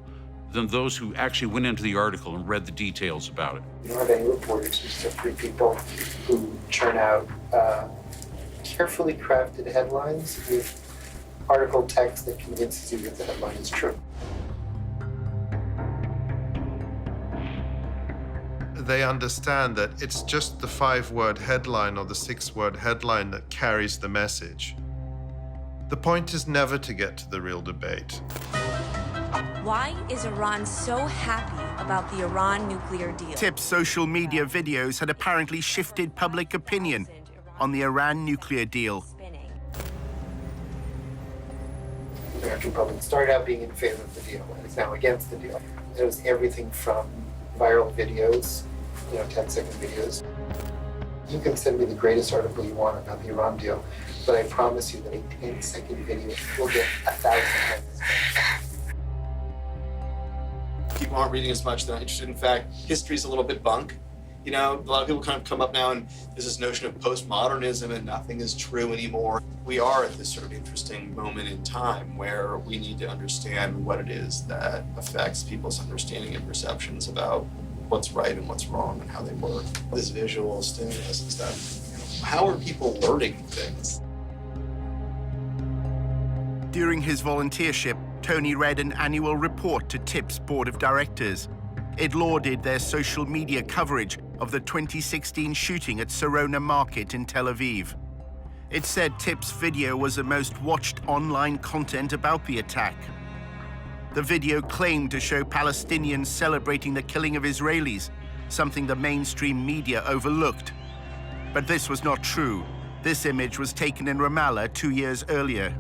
than those who actually went into the article and read the details about it. You don't have any reporters, just have three people who churn out carefully crafted headlines with article text that convinces you that the headline is true. They understand that it's just the 5-word headline or the 6-word headline that carries the message. The point is never to get to the real debate. Why is Iran so happy about the Iran nuclear deal? TIP's social media videos had apparently shifted public opinion on the Iran nuclear deal. The American public started out being in favor of the deal and is now against the deal. It was everything from viral videos, 10-second videos. You can send me the greatest article you want about the Iran deal, but I promise you that a 10-second video will get 1,000 times. People aren't reading as much, they're not interested. In fact, history's a little bit bunk. You know, a lot of people kind of come up now and there's this notion of postmodernism and nothing is true anymore. We are at this sort of interesting moment in time where we need to understand what it is that affects people's understanding and perceptions about what's right and what's wrong and how they work. This visual stimulus and stuff, how are people learning things? During his volunteership, Tony read an annual report to TIP's board of directors. It lauded their social media coverage of the 2016 shooting at Sarona Market in Tel Aviv. It said TIP's video was the most watched online content about the attack. The video claimed to show Palestinians celebrating the killing of Israelis, something the mainstream media overlooked. But this was not true. This image was taken in Ramallah 2 years earlier.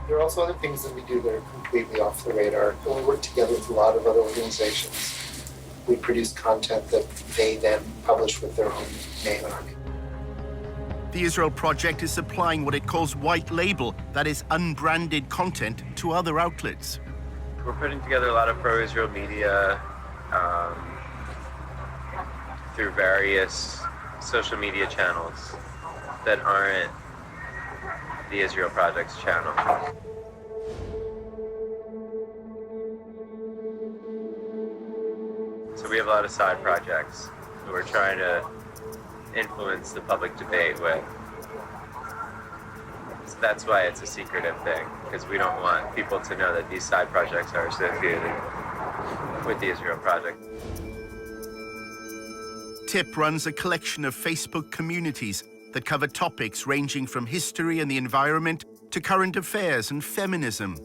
There are also other things that we do that are completely off the radar. When we work together with a lot of other organizations, we produce content that they then publish with their own name on it. The Israel Project is supplying what it calls white label, that is unbranded content, to other outlets. We're putting together a lot of pro-Israel media through various social media channels that aren't the Israel Project's channel. So we have a lot of side projects that we're trying to influence the public debate with. So that's why it's a secretive thing, because we don't want people to know that these side projects are associated with the Israel Project. TIP runs a collection of Facebook communities that cover topics ranging from history and the environment to current affairs and feminism.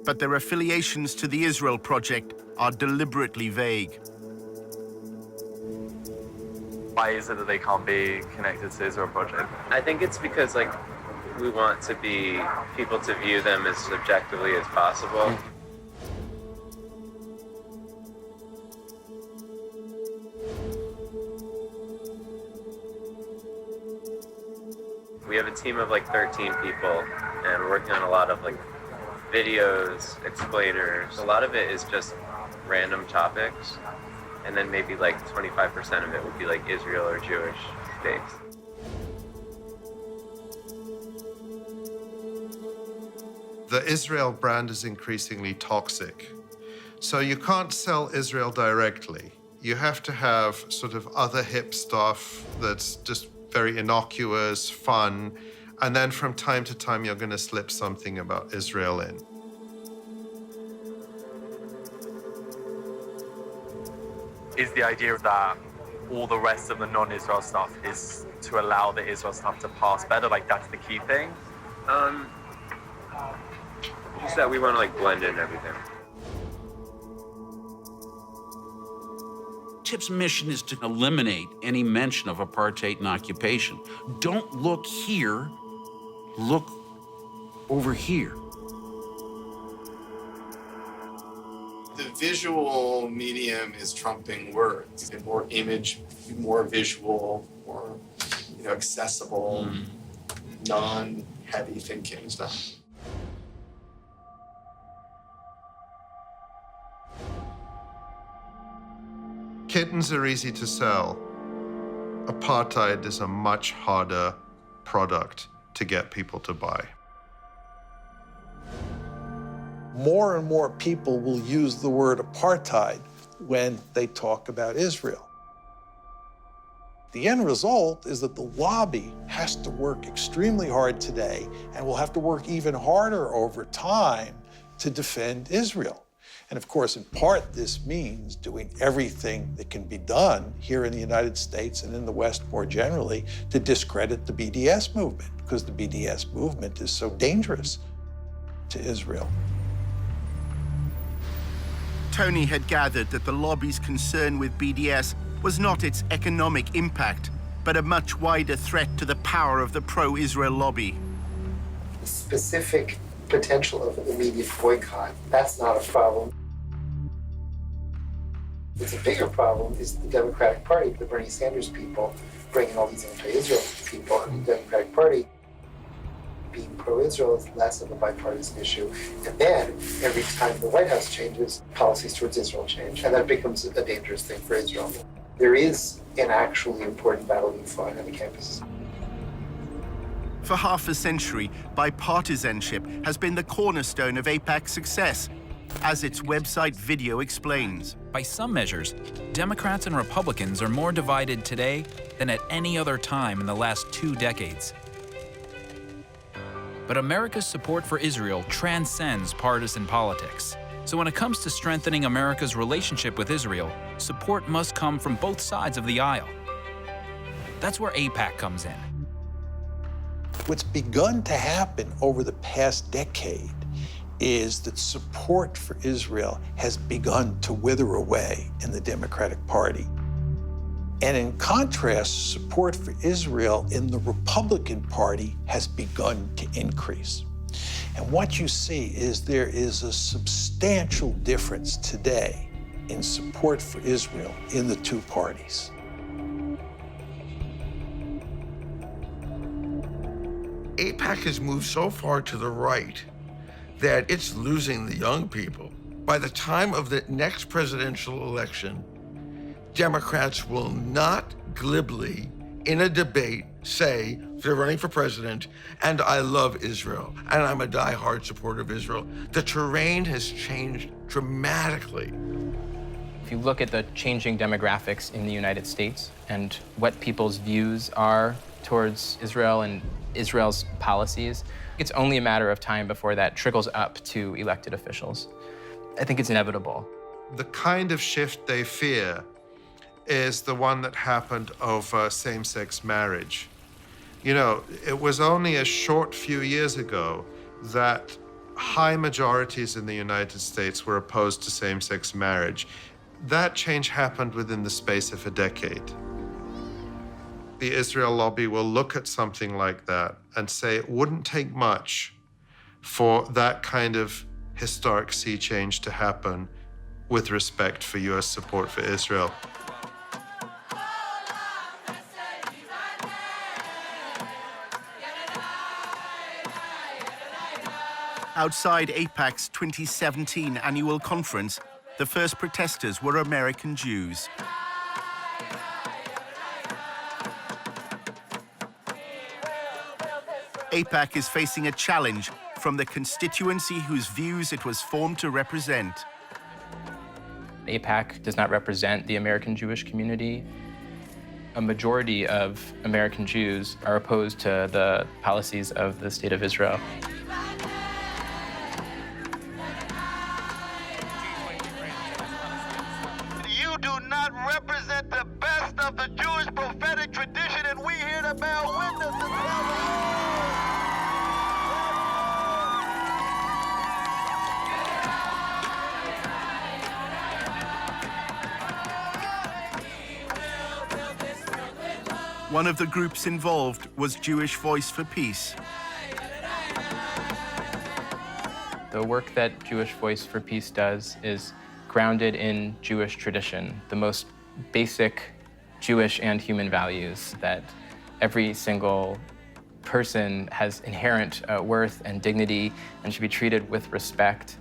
But their affiliations to the Israel Project are deliberately vague. Why is it that they can't be connected to the Israel Project? I think it's because, like, we want to be people to view them as subjectively as possible. We have a team of like 13 people, and we're working on a lot of like videos, explainers. A lot of it is just random topics, and then maybe like 25% of it would be like Israel or Jewish based. The Israel brand is increasingly toxic. So you can't sell Israel directly. You have to have sort of other hip stuff that's just very innocuous, fun, and then from time to time you're going to slip something about Israel in. Is the idea that all the rest of the non-Israel stuff is to allow the Israel stuff to pass better? Like, that's the key thing? Just that we want to like blend in everything. TIP's mission is to eliminate any mention of apartheid and occupation. Don't look here, look over here. The visual medium is trumping words. More image, more visual, more accessible, non-heavy thinking stuff. Kittens are easy to sell. Apartheid is a much harder product to get people to buy. More and more people will use the word apartheid when they talk about Israel. The end result is that the lobby has to work extremely hard today and will have to work even harder over time to defend Israel. And of course, in part, this means doing everything that can be done here in the United States and in the West more generally to discredit the BDS movement, because the BDS movement is so dangerous to Israel. Tony had gathered that the lobby's concern with BDS was not its economic impact, but a much wider threat to the power of the pro-Israel lobby. The specific potential of an immediate boycott, that's not a problem. What's a bigger problem is the Democratic Party, the Bernie Sanders people, bringing all these anti-Israel people, and the Democratic Party being pro-Israel is less of a bipartisan issue. And then, every time the White House changes, policies towards Israel change, and that becomes a dangerous thing for Israel. There is an actually important battle being fought on the campuses. For half a century, bipartisanship has been the cornerstone of AIPAC's success, as its website video explains. By some measures, Democrats and Republicans are more divided today than at any other time in the last 2 decades. But America's support for Israel transcends partisan politics. So when it comes to strengthening America's relationship with Israel, support must come from both sides of the aisle. That's where AIPAC comes in. What's begun to happen over the past decade is that support for Israel has begun to wither away in the Democratic Party. And in contrast, support for Israel in the Republican Party has begun to increase. And what you see is there is a substantial difference today in support for Israel in the two parties. AIPAC has moved so far to the right that it's losing the young people. By the time of the next presidential election, Democrats will not glibly, in a debate, say they're running for president, and I love Israel, and I'm a diehard supporter of Israel. The terrain has changed dramatically. If you look at the changing demographics in the United States and what people's views are towards Israel and Israel's policies, it's only a matter of time before that trickles up to elected officials. I think it's inevitable. The kind of shift they fear is the one that happened over same-sex marriage. You know, it was only a short few years ago that high majorities in the United States were opposed to same-sex marriage. That change happened within the space of a decade. The Israel lobby will look at something like that and say it wouldn't take much for that kind of historic sea change to happen with respect for US support for Israel. Outside AIPAC's 2017 annual conference, the first protesters were American Jews. AIPAC is facing a challenge from the constituency whose views it was formed to represent. AIPAC does not represent the American Jewish community. A majority of American Jews are opposed to the policies of the State of Israel. You do not represent the best of the Jewish prophetic tradition, and we here to bear witness to tell One of the groups involved was Jewish Voice for Peace. The work that Jewish Voice for Peace does is grounded in Jewish tradition, the most basic Jewish and human values, that every single person has inherent worth and dignity and should be treated with respect.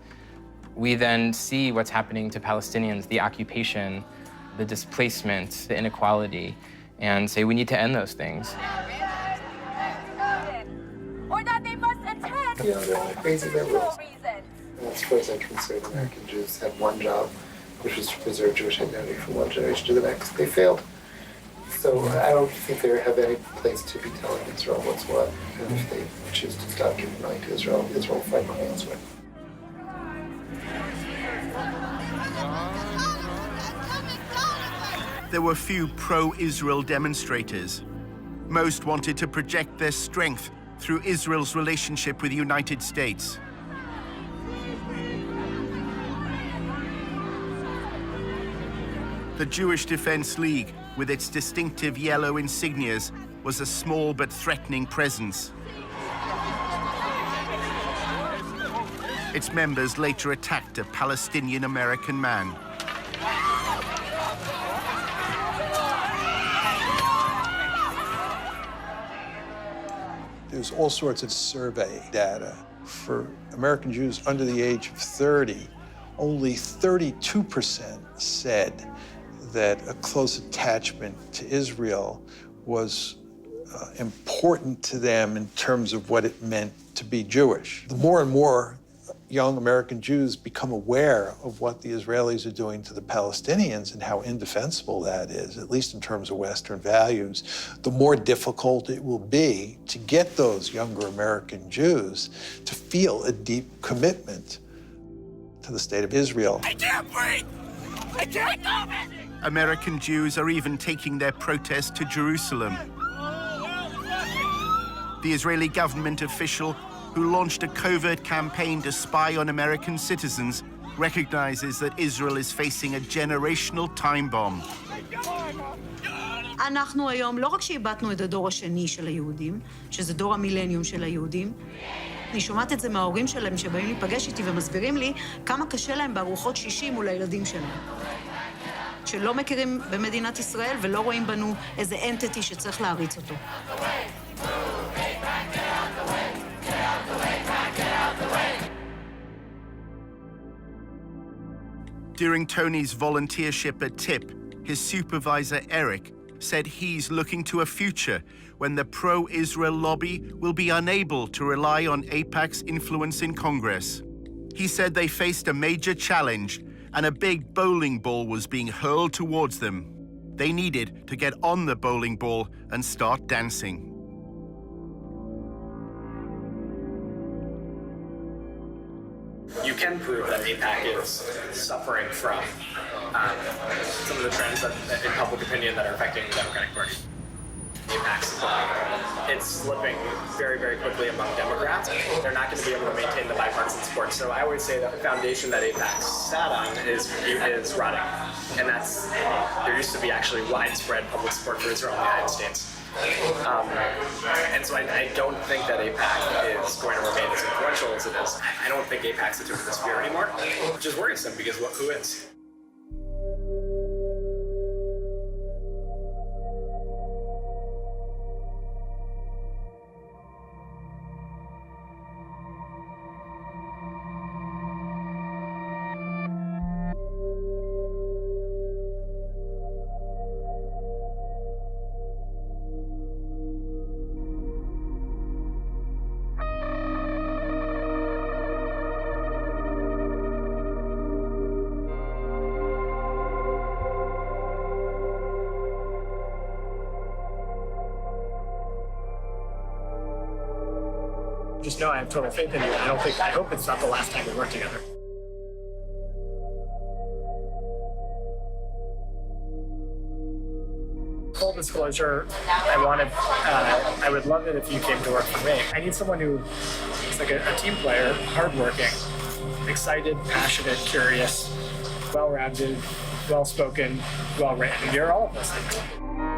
We then see what's happening to Palestinians, the occupation, the displacement, the inequality, and say we need to end those things. or that they must attend You know, they're all crazy for liberals. no reason. And as far as I'm concerned, American Jews had one job, which was to preserve Jewish identity from one generation to the next. They failed. So I don't think they have any place to be telling Israel what's what. And if they choose to stop giving money to Israel, Israel will find money elsewhere. There were few pro-Israel demonstrators. Most wanted to project their strength through Israel's relationship with the United States. The Jewish Defense League, with its distinctive yellow insignias, was a small but threatening presence. Its members later attacked a Palestinian-American man. There's all sorts of survey data. For American Jews under the age of 30, only 32% said that a close attachment to Israel was important to them in terms of what it meant to be Jewish. The more and more young American Jews become aware of what the Israelis are doing to the Palestinians and how indefensible that is, at least in terms of Western values, the more difficult it will be to get those younger American Jews to feel a deep commitment to the state of Israel. I can't breathe! I can't go! American Jews are even taking their protest to Jerusalem. The Israeli government official who launched a covert campaign to spy on American citizens recognizes that Israel is facing a generational time bomb. אנחנו היום, לא רק שאיבדנו את הדור השני של היהודים, שזה דור המילניום של היהודים, אני שומעת את זה מההורים שלהם שבאים להיפגש איתי ומסבירים לי כמה קשה להם בארוחות שישי מול הילדים שלהם. שלא מכירים במדינת ישראל ולא רואים בנו איזה אנטיטי שצריך להריץ אותו. During Tony's volunteership at TIP, his supervisor, Eric, said he's looking to a future when the pro-Israel lobby will be unable to rely on AIPAC's influence in Congress. He said they faced a major challenge and a big bowling ball was being hurled towards them. They needed to get on the bowling ball and start dancing. You can prove that AIPAC is suffering from some of the trends in public opinion that are affecting the Democratic Party. It's slipping very, very quickly among Democrats. They're not going to be able to maintain the bipartisan support. So I always say that the foundation that AIPAC sat on is rotting. And there used to be actually widespread public support for Israel in the United States. And so I don't think that AIPAC is going to remain as influential as it is. I don't think AIPAC's the tip of the spear anymore, which is worrisome because who is? Just know I have total faith in you. I hope it's not the last time we work together. Full disclosure, I would love it if you came to work for me. I need someone who is like a team player, hardworking, excited, passionate, curious, well-rounded, well-spoken, well-written. You're all of those things.